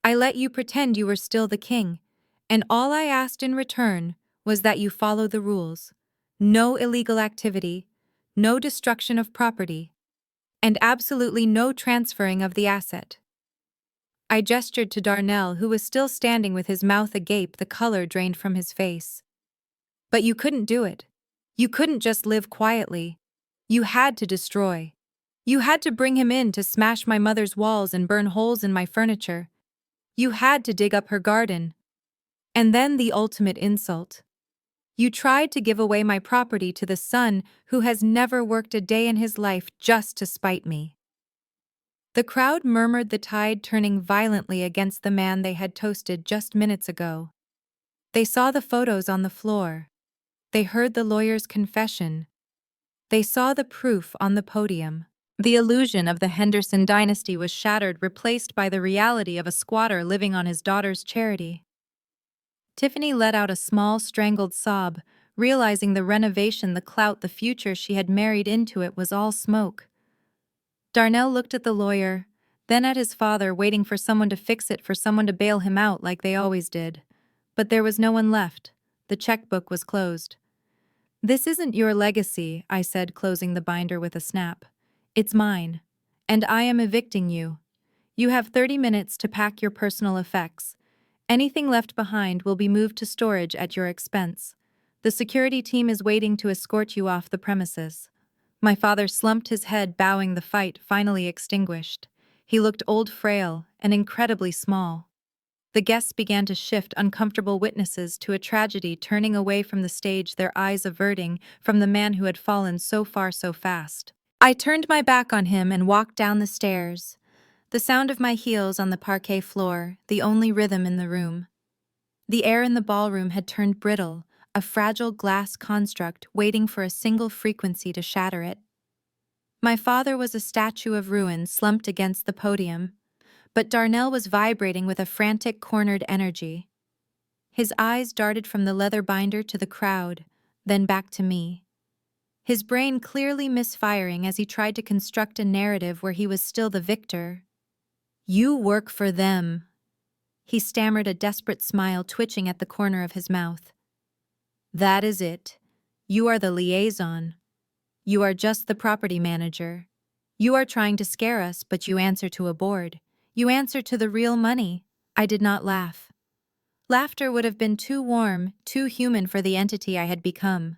I let you pretend you were still the king. And all I asked in return was that you follow the rules. No illegal activity, no destruction of property, and absolutely no transferring of the asset. I gestured to Darnell, who was still standing with his mouth agape, the color drained from his face. But you couldn't do it. You couldn't just live quietly. You had to destroy. You had to bring him in to smash my mother's walls and burn holes in my furniture. You had to dig up her garden. And then the ultimate insult. You tried to give away my property to the son who has never worked a day in his life just to spite me. The crowd murmured, the tide turning violently against the man they had toasted just minutes ago. They saw the photos on the floor. They heard the lawyer's confession. They saw the proof on the podium. The illusion of the Henderson dynasty was shattered, replaced by the reality of a squatter living on his daughter's charity. Tiffany let out a small, strangled sob, realizing the renovation, the clout, the future she had married into it was all smoke. Darnell looked at the lawyer, then at his father, waiting for someone to fix it, for someone to bail him out like they always did. But there was no one left. The checkbook was closed. This isn't your legacy, I said, closing the binder with a snap. It's mine. And I am evicting you. You have 30 minutes to pack your personal effects. Anything left behind will be moved to storage at your expense. The security team is waiting to escort you off the premises. My father slumped his head, bowing, the fight finally extinguished. He looked old, frail, and incredibly small. The guests began to shift, uncomfortable witnesses to a tragedy, turning away from the stage, their eyes averting from the man who had fallen so far so fast. I turned my back on him and walked down the stairs. The sound of my heels on the parquet floor, the only rhythm in the room. The air in the ballroom had turned brittle, a fragile glass construct waiting for a single frequency to shatter it. My father was a statue of ruin slumped against the podium, but Darnell was vibrating with a frantic, cornered energy. His eyes darted from the leather binder to the crowd, then back to me. His brain clearly misfiring as he tried to construct a narrative where he was still the victor. You work for them. He stammered, a desperate smile twitching at the corner of his mouth. That is it. You are the liaison. You are just the property manager. You are trying to scare us, but you answer to a board. You answer to the real money. I did not laugh. Laughter would have been too warm, too human for the entity I had become.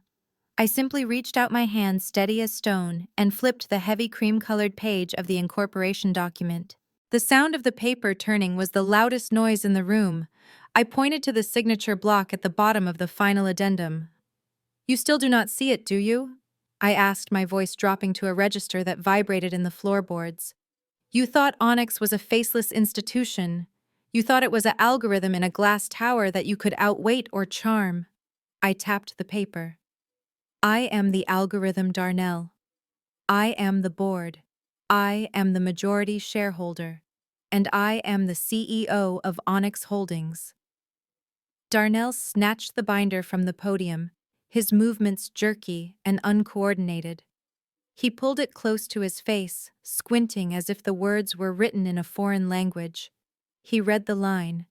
I simply reached out my hand, steady as stone, and flipped the heavy cream-colored page of the incorporation document. The sound of the paper turning was the loudest noise in the room. I pointed to the signature block at the bottom of the final addendum. You still do not see it, do you? I asked, my voice dropping to a register that vibrated in the floorboards. You thought Onyx was a faceless institution. You thought it was an algorithm in a glass tower that you could outweight or charm. I tapped the paper. I am the algorithm, Darnell. I am the board. I am the majority shareholder, and I am the CEO of Onyx Holdings. Darnell snatched the binder from the podium, his movements jerky and uncoordinated. He pulled it close to his face, squinting as if the words were written in a foreign language. He read the line,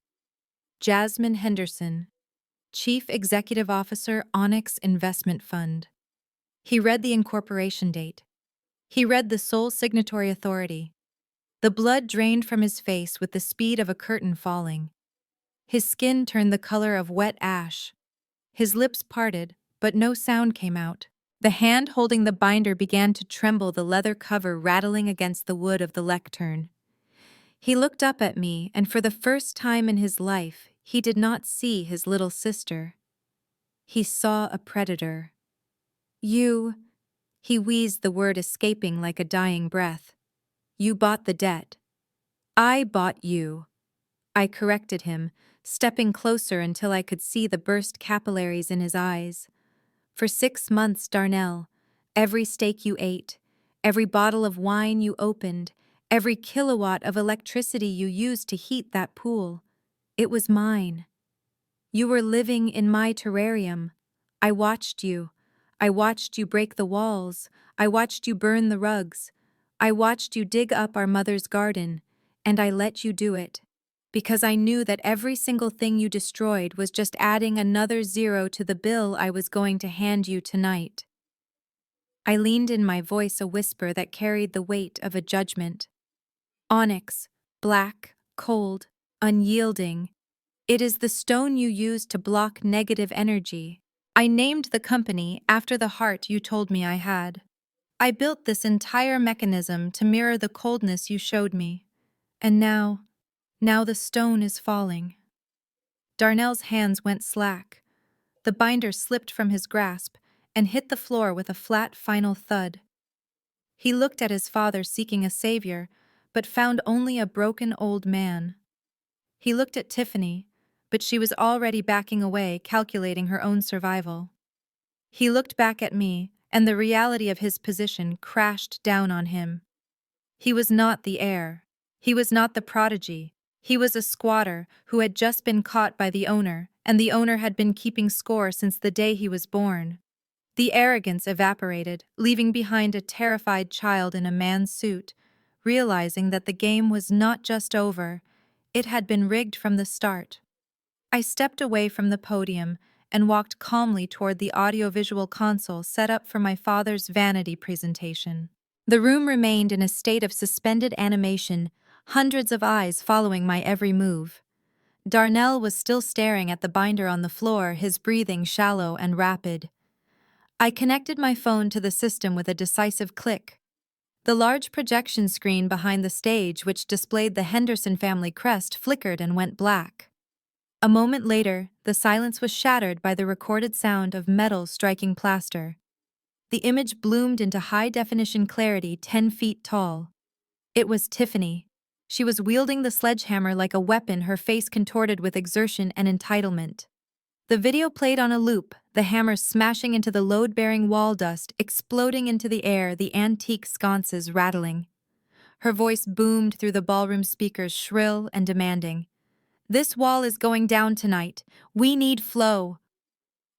Jasmine Henderson, Chief Executive Officer, Onyx Investment Fund. He read the incorporation date. He read the sole signatory authority. The blood drained from his face with the speed of a curtain falling. His skin turned the color of wet ash. His lips parted, but no sound came out. The hand holding the binder began to tremble, the leather cover rattling against the wood of the lectern. He looked up at me, and for the first time in his life, he did not see his little sister. He saw a predator. You, he wheezed, the word escaping like a dying breath. You bought the debt. I bought you. I corrected him, stepping closer until I could see the burst capillaries in his eyes. For 6 months, Darnell, every steak you ate, every bottle of wine you opened, every kilowatt of electricity you used to heat that pool, it was mine. You were living in my terrarium. I watched you. I watched you break the walls. I watched you burn the rugs. I watched you dig up our mother's garden, and I let you do it. Because I knew that every single thing you destroyed was just adding another zero to the bill I was going to hand you tonight. I leaned in, my voice a whisper that carried the weight of a judgment. Onyx, black, cold, unyielding. It is the stone you use to block negative energy. I named the company after the heart you told me I had. I built this entire mechanism to mirror the coldness you showed me. And now the stone is falling. Darnell's hands went slack. The binder slipped from his grasp and hit the floor with a flat final thud. He looked at his father, seeking a savior, but found only a broken old man. He looked at Tiffany, but she was already backing away, calculating her own survival. He looked back at me, and the reality of his position crashed down on him. He was not the heir. He was not the prodigy. He was a squatter who had just been caught by the owner, and the owner had been keeping score since the day he was born. The arrogance evaporated, leaving behind a terrified child in a man's suit, realizing that the game was not just over, it had been rigged from the start. I stepped away from the podium and walked calmly toward the audiovisual console set up for my father's vanity presentation. The room remained in a state of suspended animation, hundreds of eyes following my every move. Darnell was still staring at the binder on the floor, his breathing shallow and rapid. I connected my phone to the system with a decisive click. The large projection screen behind the stage, which displayed the Henderson family crest, flickered and went black. A moment later, the silence was shattered by the recorded sound of metal striking plaster. The image bloomed into high-definition clarity, 10 feet tall. It was Tiffany. She was wielding the sledgehammer like a weapon, her face contorted with exertion and entitlement. The video played on a loop, the hammer smashing into the load-bearing wall dust, exploding into the air, the antique sconces rattling. Her voice boomed through the ballroom speakers, shrill and demanding. This wall is going down tonight. We need flow.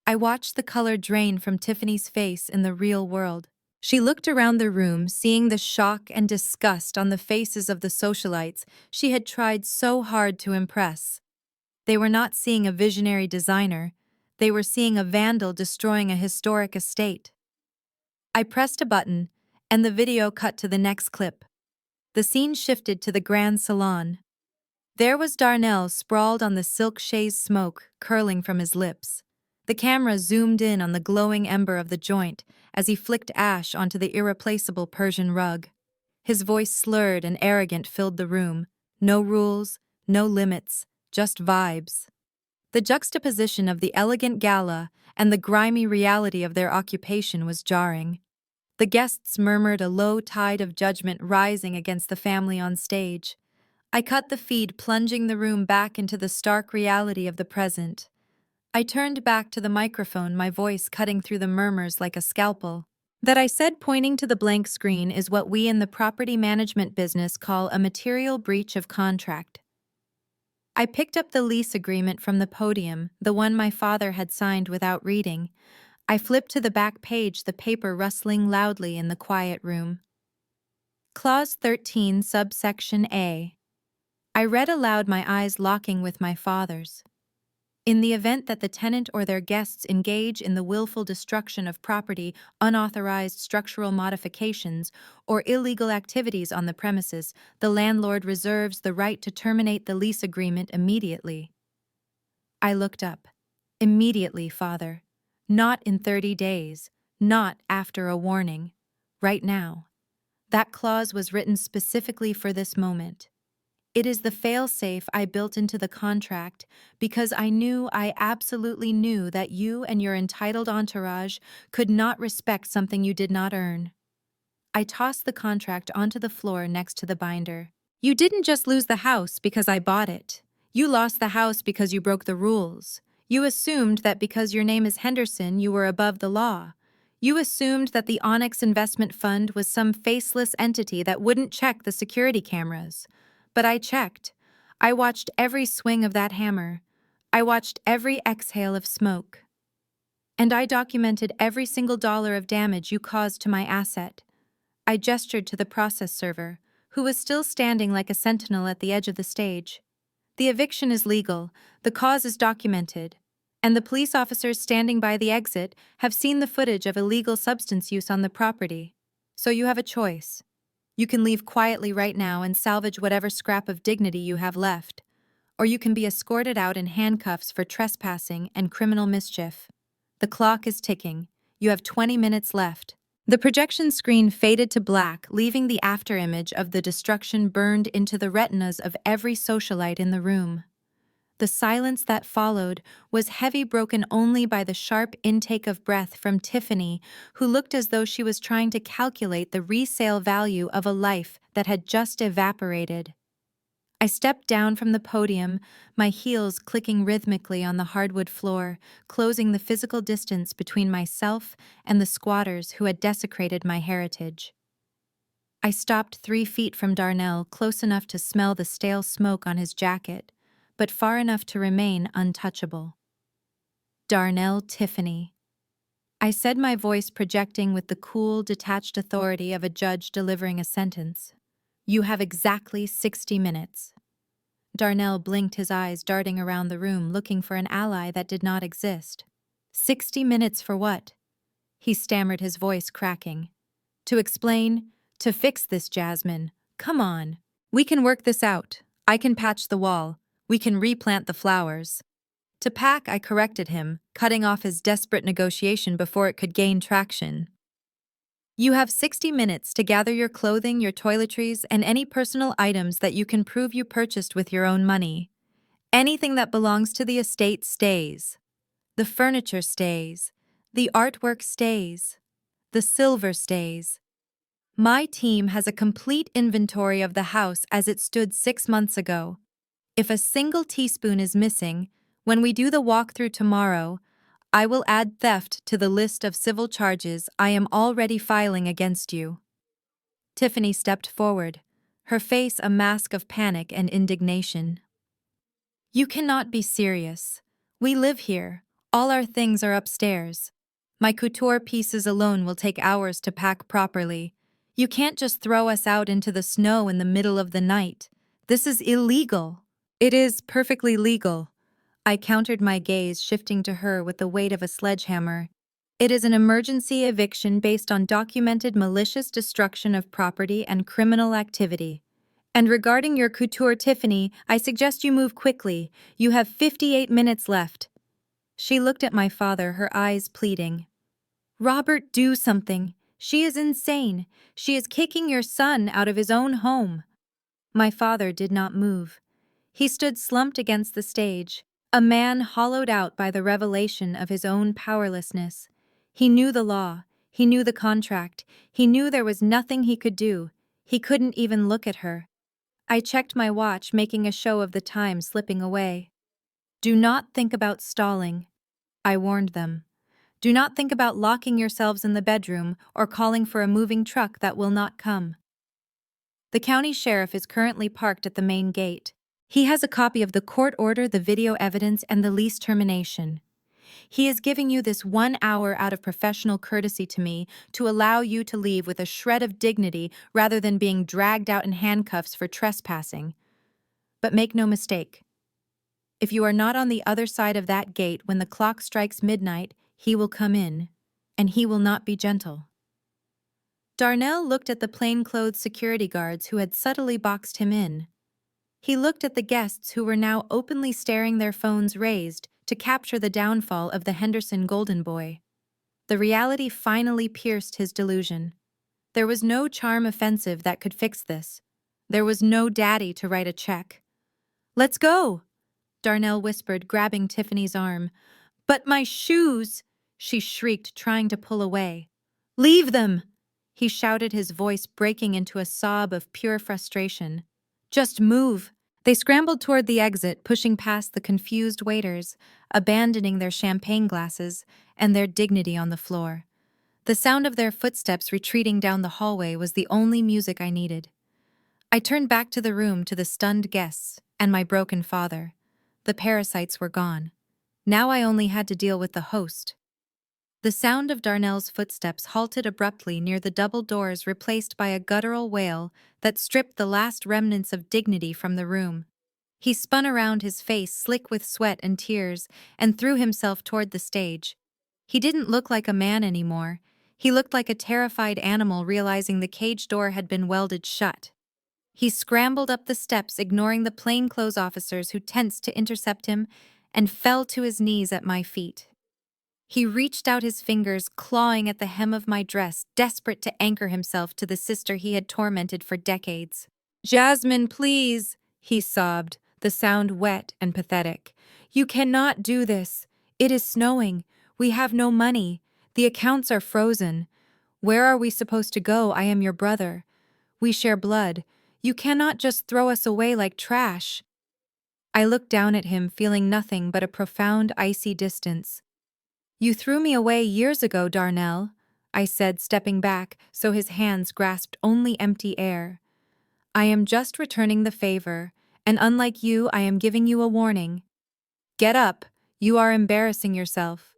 I watched the color drain from Tiffany's face in the real world. She looked around the room, seeing the shock and disgust on the faces of the socialites she had tried so hard to impress. They were not seeing a visionary designer. They were seeing a vandal destroying a historic estate. I pressed a button, and the video cut to the next clip. The scene shifted to the grand salon. There was Darnell sprawled on the silk chaise, smoke curling from his lips. The camera zoomed in on the glowing ember of the joint as he flicked ash onto the irreplaceable Persian rug. His voice, slurred and arrogant, filled the room. No rules, no limits, just vibes. The juxtaposition of the elegant gala and the grimy reality of their occupation was jarring. The guests murmured, a low tide of judgment rising against the family on stage. I cut the feed, plunging the room back into the stark reality of the present. I turned back to the microphone, my voice cutting through the murmurs like a scalpel. That I said, pointing to the blank screen, is what we in the property management business call a material breach of contract. I picked up the lease agreement from the podium, the one my father had signed without reading. I flipped to the back page, the paper rustling loudly in the quiet room. Clause 13, subsection A. I read aloud, my eyes locking with my father's. In the event that the tenant or their guests engage in the willful destruction of property, unauthorized structural modifications, or illegal activities on the premises, the landlord reserves the right to terminate the lease agreement immediately. I looked up. Immediately, father. Not in 30 days. Not after a warning. Right now. That clause was written specifically for this moment. It is the fail-safe I built into the contract because I absolutely knew that you and your entitled entourage could not respect something you did not earn. I tossed the contract onto the floor next to the binder. You didn't just lose the house because I bought it. You lost the house because you broke the rules. You assumed that because your name is Henderson, you were above the law. You assumed that the Onyx Investment Fund was some faceless entity that wouldn't check the security cameras. But I checked. I watched every swing of that hammer. I watched every exhale of smoke. And I documented every single dollar of damage you caused to my asset. I gestured to the process server, who was still standing like a sentinel at the edge of the stage. The eviction is legal, the cause is documented, and the police officers standing by the exit have seen the footage of illegal substance use on the property. So you have a choice. You can leave quietly right now and salvage whatever scrap of dignity you have left, or you can be escorted out in handcuffs for trespassing and criminal mischief. The clock is ticking. You have 20 minutes left. The projection screen faded to black, leaving the afterimage of the destruction burned into the retinas of every socialite in the room. The silence that followed was heavy, broken only by the sharp intake of breath from Tiffany, who looked as though she was trying to calculate the resale value of a life that had just evaporated. I stepped down from the podium, my heels clicking rhythmically on the hardwood floor, closing the physical distance between myself and the squatters who had desecrated my heritage. I stopped 3 feet from Darnell, close enough to smell the stale smoke on his jacket, but far enough to remain untouchable. Darnell Tiffany. I said, my voice projecting with the cool, detached authority of a judge delivering a sentence. You have exactly 60 minutes. Darnell blinked, his eyes darting around the room, looking for an ally that did not exist. 60 minutes for what? He stammered, his voice cracking. To explain, to fix this, Jasmine. Come on. We can work this out. I can patch the wall. We can replant the flowers. To pack, I corrected him, cutting off his desperate negotiation before it could gain traction. You have 60 minutes to gather your clothing, your toiletries, and any personal items that you can prove you purchased with your own money. Anything that belongs to the estate stays. The furniture stays. The artwork stays. The silver stays. My team has a complete inventory of the house as it stood 6 months ago. If a single teaspoon is missing, when we do the walkthrough tomorrow, I will add theft to the list of civil charges I am already filing against you. Tiffany stepped forward, her face a mask of panic and indignation. You cannot be serious. We live here. All our things are upstairs. My couture pieces alone will take hours to pack properly. You can't just throw us out into the snow in the middle of the night. This is illegal. It is perfectly legal. I countered, my gaze shifting to her with the weight of a sledgehammer. It is an emergency eviction based on documented malicious destruction of property and criminal activity. And regarding your couture, Tiffany, I suggest you move quickly. You have 58 minutes left. She looked at my father, her eyes pleading. Robert, do something. She is insane. She is kicking your son out of his own home. My father did not move. He stood slumped against the stage, a man hollowed out by the revelation of his own powerlessness. He knew the law. He knew the contract. He knew there was nothing he could do. He couldn't even look at her. I checked my watch, making a show of the time slipping away. Do not think about stalling, I warned them. Do not think about locking yourselves in the bedroom or calling for a moving truck that will not come. The county sheriff is currently parked at the main gate. He has a copy of the court order, the video evidence, and the lease termination. He is giving you this 1 hour out of professional courtesy to me to allow you to leave with a shred of dignity rather than being dragged out in handcuffs for trespassing. But make no mistake. If you are not on the other side of that gate when the clock strikes midnight, he will come in, and he will not be gentle. Darnell looked at the plainclothes security guards who had subtly boxed him in. He looked at the guests who were now openly staring, their phones raised, to capture the downfall of the Henderson Golden Boy. The reality finally pierced his delusion. There was no charm offensive that could fix this. There was no daddy to write a check. "Let's go," Darnell whispered, grabbing Tiffany's arm. "But my shoes!" she shrieked, trying to pull away. "Leave them!" he shouted, his voice breaking into a sob of pure frustration. "Just move." They scrambled toward the exit, pushing past the confused waiters, abandoning their champagne glasses and their dignity on the floor. The sound of their footsteps retreating down the hallway was the only music I needed. I turned back to the room, to the stunned guests and my broken father. The parasites were gone. Now I only had to deal with the host. The sound of Darnell's footsteps halted abruptly near the double doors, replaced by a guttural wail that stripped the last remnants of dignity from the room. He spun around, his face slick with sweat and tears, and threw himself toward the stage. He didn't look like a man anymore. He looked like a terrified animal realizing the cage door had been welded shut. He scrambled up the steps, ignoring the plainclothes officers who tensed to intercept him, and fell to his knees at my feet. He reached out his fingers, clawing at the hem of my dress, desperate to anchor himself to the sister he had tormented for decades. "Jasmine, please," he sobbed, the sound wet and pathetic. "You cannot do this. It is snowing. We have no money. The accounts are frozen. Where are we supposed to go? I am your brother. We share blood. You cannot just throw us away like trash." I looked down at him, feeling nothing but a profound, icy distance. "You threw me away years ago, Darnell," I said, stepping back so his hands grasped only empty air. "I am just returning the favor, and unlike you, I am giving you a warning. Get up, you are embarrassing yourself."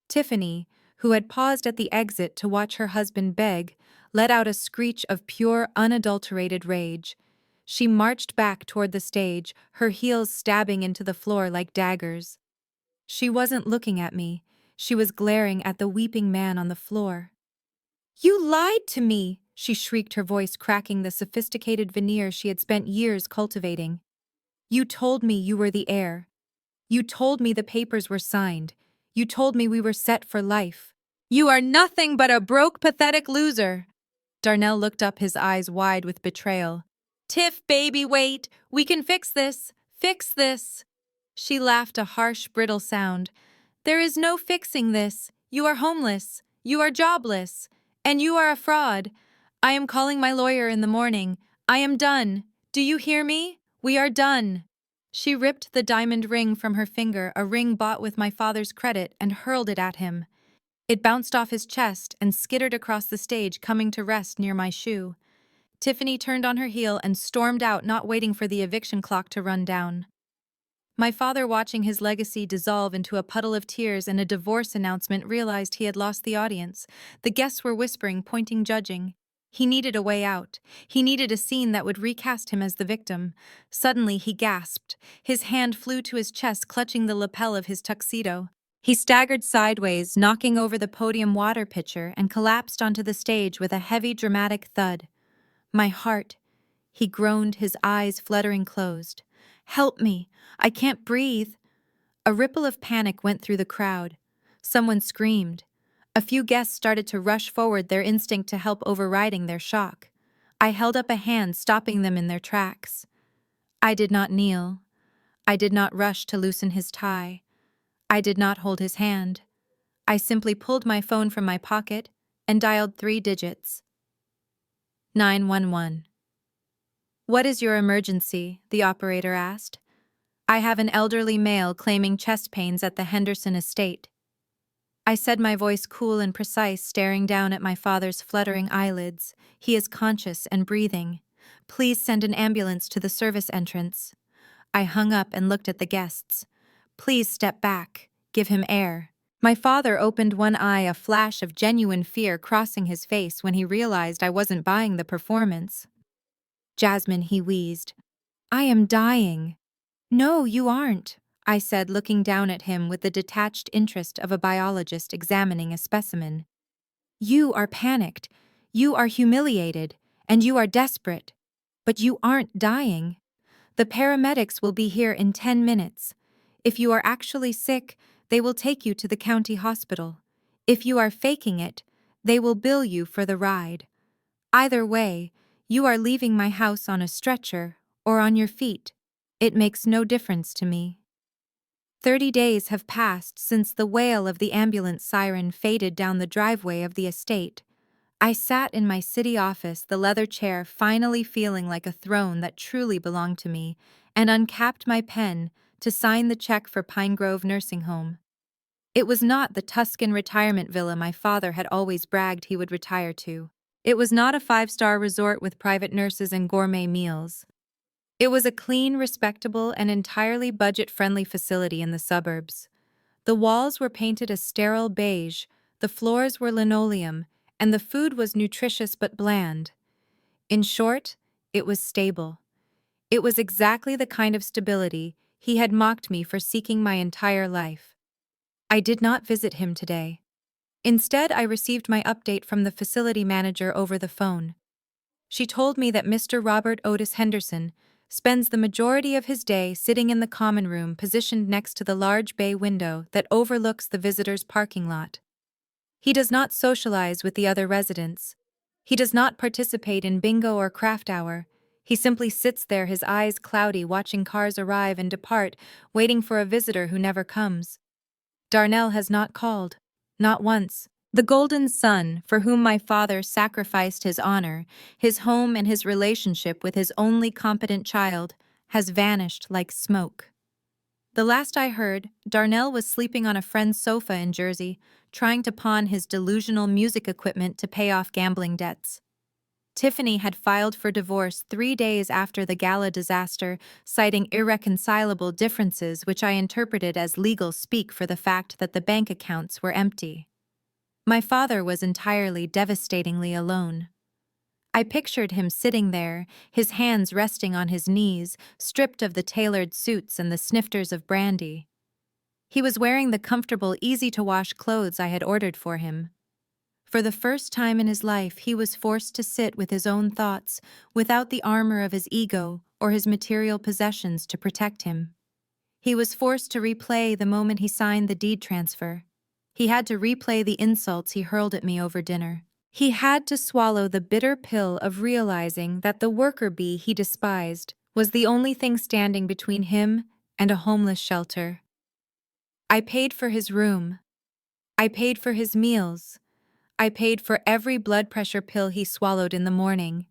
Tiffany, who had paused at the exit to watch her husband beg, let out a screech of pure, unadulterated rage. She marched back toward the stage, her heels stabbing into the floor like daggers. She wasn't looking at me. She was glaring at the weeping man on the floor. "You lied to me!" she shrieked, her voice cracking the sophisticated veneer she had spent years cultivating. "You told me you were the heir. You told me the papers were signed. You told me we were set for life. You are nothing but a broke, pathetic loser." Darnell looked up, his eyes wide with betrayal. "Tiff, baby, wait. We can fix this. Fix this." She laughed, a harsh, brittle sound. "There is no fixing this. You are homeless. You are jobless. And you are a fraud. I am calling my lawyer in the morning. I am done. Do you hear me? We are done." She ripped the diamond ring from her finger, a ring bought with my father's credit, and hurled it at him. It bounced off his chest and skittered across the stage, coming to rest near my shoe. Tiffany turned on her heel and stormed out, not waiting for the eviction clock to run down. My father, watching his legacy dissolve into a puddle of tears and a divorce announcement, realized he had lost the audience. The guests were whispering, pointing, judging. He needed a way out. He needed a scene that would recast him as the victim. Suddenly, he gasped. His hand flew to his chest, clutching the lapel of his tuxedo. He staggered sideways, knocking over the podium water pitcher, and collapsed onto the stage with a heavy, dramatic thud. "My heart," he groaned, his eyes fluttering closed. "Help me! I can't breathe!" A ripple of panic went through the crowd. Someone screamed. A few guests started to rush forward, their instinct to help overriding their shock. I held up a hand, stopping them in their tracks. I did not kneel. I did not rush to loosen his tie. I did not hold his hand. I simply pulled my phone from my pocket and dialed 3 digits. 911. "What is your emergency?" the operator asked. "I have an elderly male claiming chest pains at the Henderson estate." I said, my voice cool and precise, staring down at my father's fluttering eyelids. He is conscious and breathing. Please send an ambulance to the service entrance. I hung up and looked at the guests. Please step back. Give him air. My father opened one eye, a flash of genuine fear crossing his face when he realized I wasn't buying the performance. Jasmine, he wheezed. I am dying. No, you aren't, I said, looking down at him with the detached interest of a biologist examining a specimen. You are panicked, you are humiliated, and you are desperate. But you aren't dying. The paramedics will be here in 10 minutes. If you are actually sick, they will take you to the county hospital. If you are faking it, they will bill you for the ride. Either way, you are leaving my house on a stretcher or on your feet. It makes no difference to me. 30 days have passed since the wail of the ambulance siren faded down the driveway of the estate. I sat in my city office, the leather chair finally feeling like a throne that truly belonged to me, and uncapped my pen to sign the check for Pine Grove Nursing Home. It was not the Tuscan retirement villa my father had always bragged he would retire to. It was not a 5-star resort with private nurses and gourmet meals. It was a clean, respectable, and entirely budget-friendly facility in the suburbs. The walls were painted a sterile beige, the floors were linoleum, and the food was nutritious but bland. In short, it was stable. It was exactly the kind of stability he had mocked me for seeking my entire life. I did not visit him today. Instead, I received my update from the facility manager over the phone. She told me that Mr. Robert Otis Henderson spends the majority of his day sitting in the common room positioned next to the large bay window that overlooks the visitors' parking lot. He does not socialize with the other residents. He does not participate in bingo or craft hour. He simply sits there, his eyes cloudy, watching cars arrive and depart, waiting for a visitor who never comes. Darnell has not called. Not once. The golden son, for whom my father sacrificed his honor, his home, and his relationship with his only competent child, has vanished like smoke. The last I heard, Darnell was sleeping on a friend's sofa in Jersey, trying to pawn his delusional music equipment to pay off gambling debts. Tiffany had filed for divorce 3 days after the gala disaster, citing irreconcilable differences which I interpreted as legal speak for the fact that the bank accounts were empty. My father was entirely, devastatingly alone. I pictured him sitting there, his hands resting on his knees, stripped of the tailored suits and the snifters of brandy. He was wearing the comfortable, easy-to-wash clothes I had ordered for him. For the first time in his life, he was forced to sit with his own thoughts, without the armor of his ego or his material possessions to protect him. He was forced to replay the moment he signed the deed transfer. He had to replay the insults he hurled at me over dinner. He had to swallow the bitter pill of realizing that the worker bee he despised was the only thing standing between him and a homeless shelter. I paid for his room. I paid for his meals. I paid for every blood pressure pill he swallowed in the morning.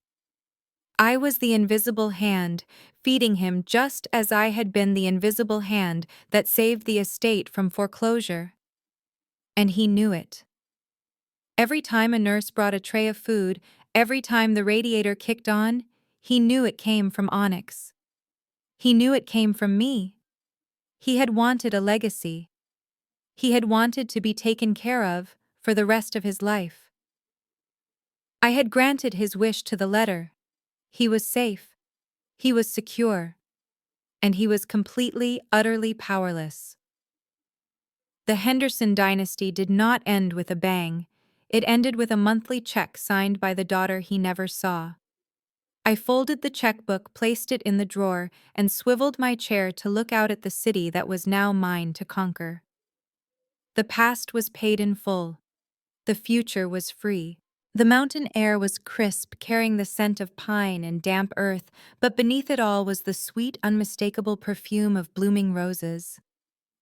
I was the invisible hand, feeding him just as I had been the invisible hand that saved the estate from foreclosure. And he knew it. Every time a nurse brought a tray of food, every time the radiator kicked on, he knew it came from Onyx. He knew it came from me. He had wanted a legacy. He had wanted to be taken care of for the rest of his life. I had granted his wish to the letter. He was safe. He was secure. And he was completely, utterly powerless. The Henderson dynasty did not end with a bang. It ended with a monthly check signed by the daughter he never saw. I folded the checkbook, placed it in the drawer, and swiveled my chair to look out at the city that was now mine to conquer. The past was paid in full. The future was free. The mountain air was crisp, carrying the scent of pine and damp earth, but beneath it all was the sweet, unmistakable perfume of blooming roses.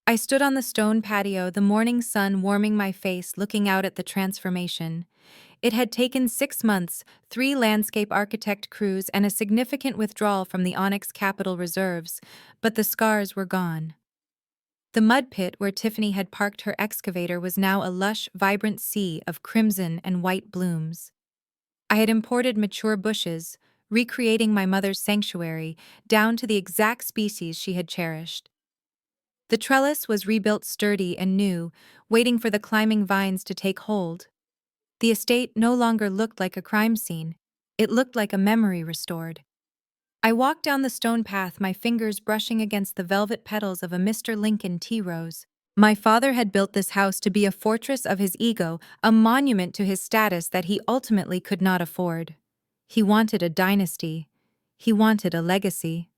I stood on the stone patio, the morning sun warming my face, looking out at the transformation. It had taken 6 months, 3 landscape architect crews, and a significant withdrawal from the Onyx Capital reserves, but the scars were gone. The mud pit where Tiffany had parked her excavator was now a lush, vibrant sea of crimson and white blooms. I had imported mature bushes, recreating my mother's sanctuary down to the exact species she had cherished. The trellis was rebuilt sturdy and new, waiting for the climbing vines to take hold. The estate no longer looked like a crime scene. It looked like a memory restored. I walked down the stone path, my fingers brushing against the velvet petals of a Mr. Lincoln tea rose. My father had built this house to be a fortress of his ego, a monument to his status that he ultimately could not afford. He wanted a dynasty. He wanted a legacy.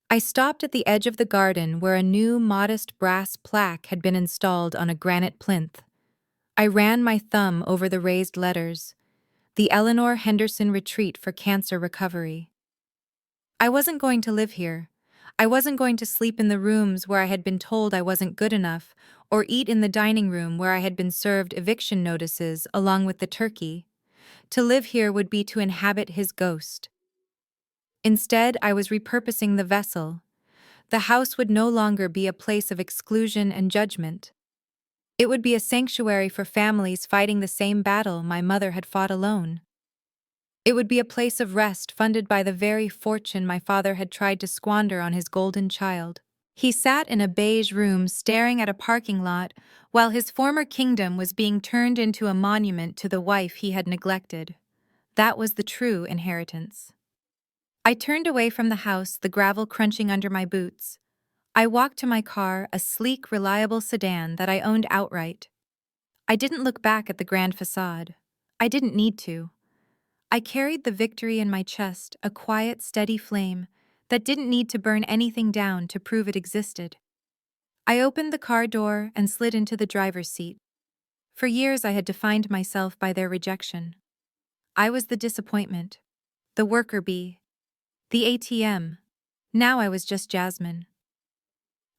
I stopped at the edge of the garden where a new, modest brass plaque had been installed on a granite plinth. I ran my thumb over the raised letters. The Eleanor Henderson Retreat for Cancer Recovery. I wasn't going to live here. I wasn't going to sleep in the rooms where I had been told I wasn't good enough, or eat in the dining room where I had been served eviction notices along with the turkey. To live here would be to inhabit his ghost. Instead, I was repurposing the vessel. The house would no longer be a place of exclusion and judgment. It would be a sanctuary for families fighting the same battle my mother had fought alone. It would be a place of rest funded by the very fortune my father had tried to squander on his golden child. He sat in a beige room staring at a parking lot while his former kingdom was being turned into a monument to the wife he had neglected. That was the true inheritance. I turned away from the house, the gravel crunching under my boots. I walked to my car, a sleek, reliable sedan that I owned outright. I didn't look back at the grand facade. I didn't need to. I carried the victory in my chest, a quiet, steady flame that didn't need to burn anything down to prove it existed. I opened the car door and slid into the driver's seat. For years I had defined myself by their rejection. I was the disappointment, the worker bee, the ATM. Now I was just Jasmine.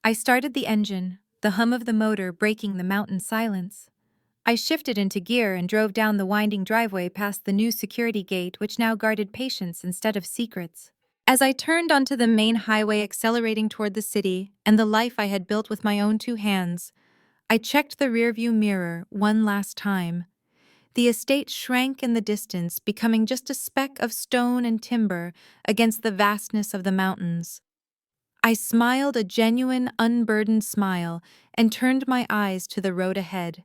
I started the engine, the hum of the motor breaking the mountain silence. I shifted into gear and drove down the winding driveway past the new security gate which now guarded patience instead of secrets. As I turned onto the main highway accelerating toward the city and the life I had built with my own two hands, I checked the rearview mirror one last time. The estate shrank in the distance, becoming just a speck of stone and timber against the vastness of the mountains. I smiled a genuine, unburdened smile and turned my eyes to the road ahead.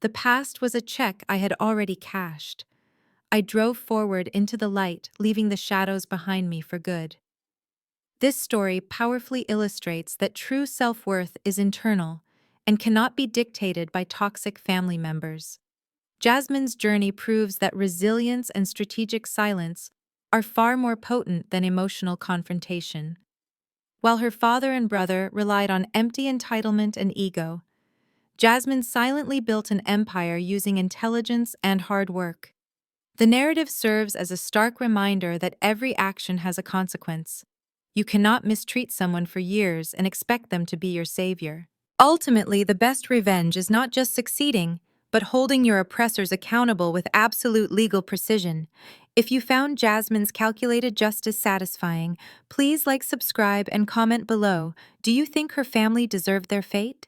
The past was a check I had already cashed. I drove forward into the light, leaving the shadows behind me for good. This story powerfully illustrates that true self-worth is internal and cannot be dictated by toxic family members. Jasmine's journey proves that resilience and strategic silence are far more potent than emotional confrontation. While her father and brother relied on empty entitlement and ego, Jasmine silently built an empire using intelligence and hard work. The narrative serves as a stark reminder that every action has a consequence. You cannot mistreat someone for years and expect them to be your savior. Ultimately, the best revenge is not just succeeding, but holding your oppressors accountable with absolute legal precision. If you found Jasmine's calculated justice satisfying, please like, subscribe, and comment below. Do you think her family deserved their fate?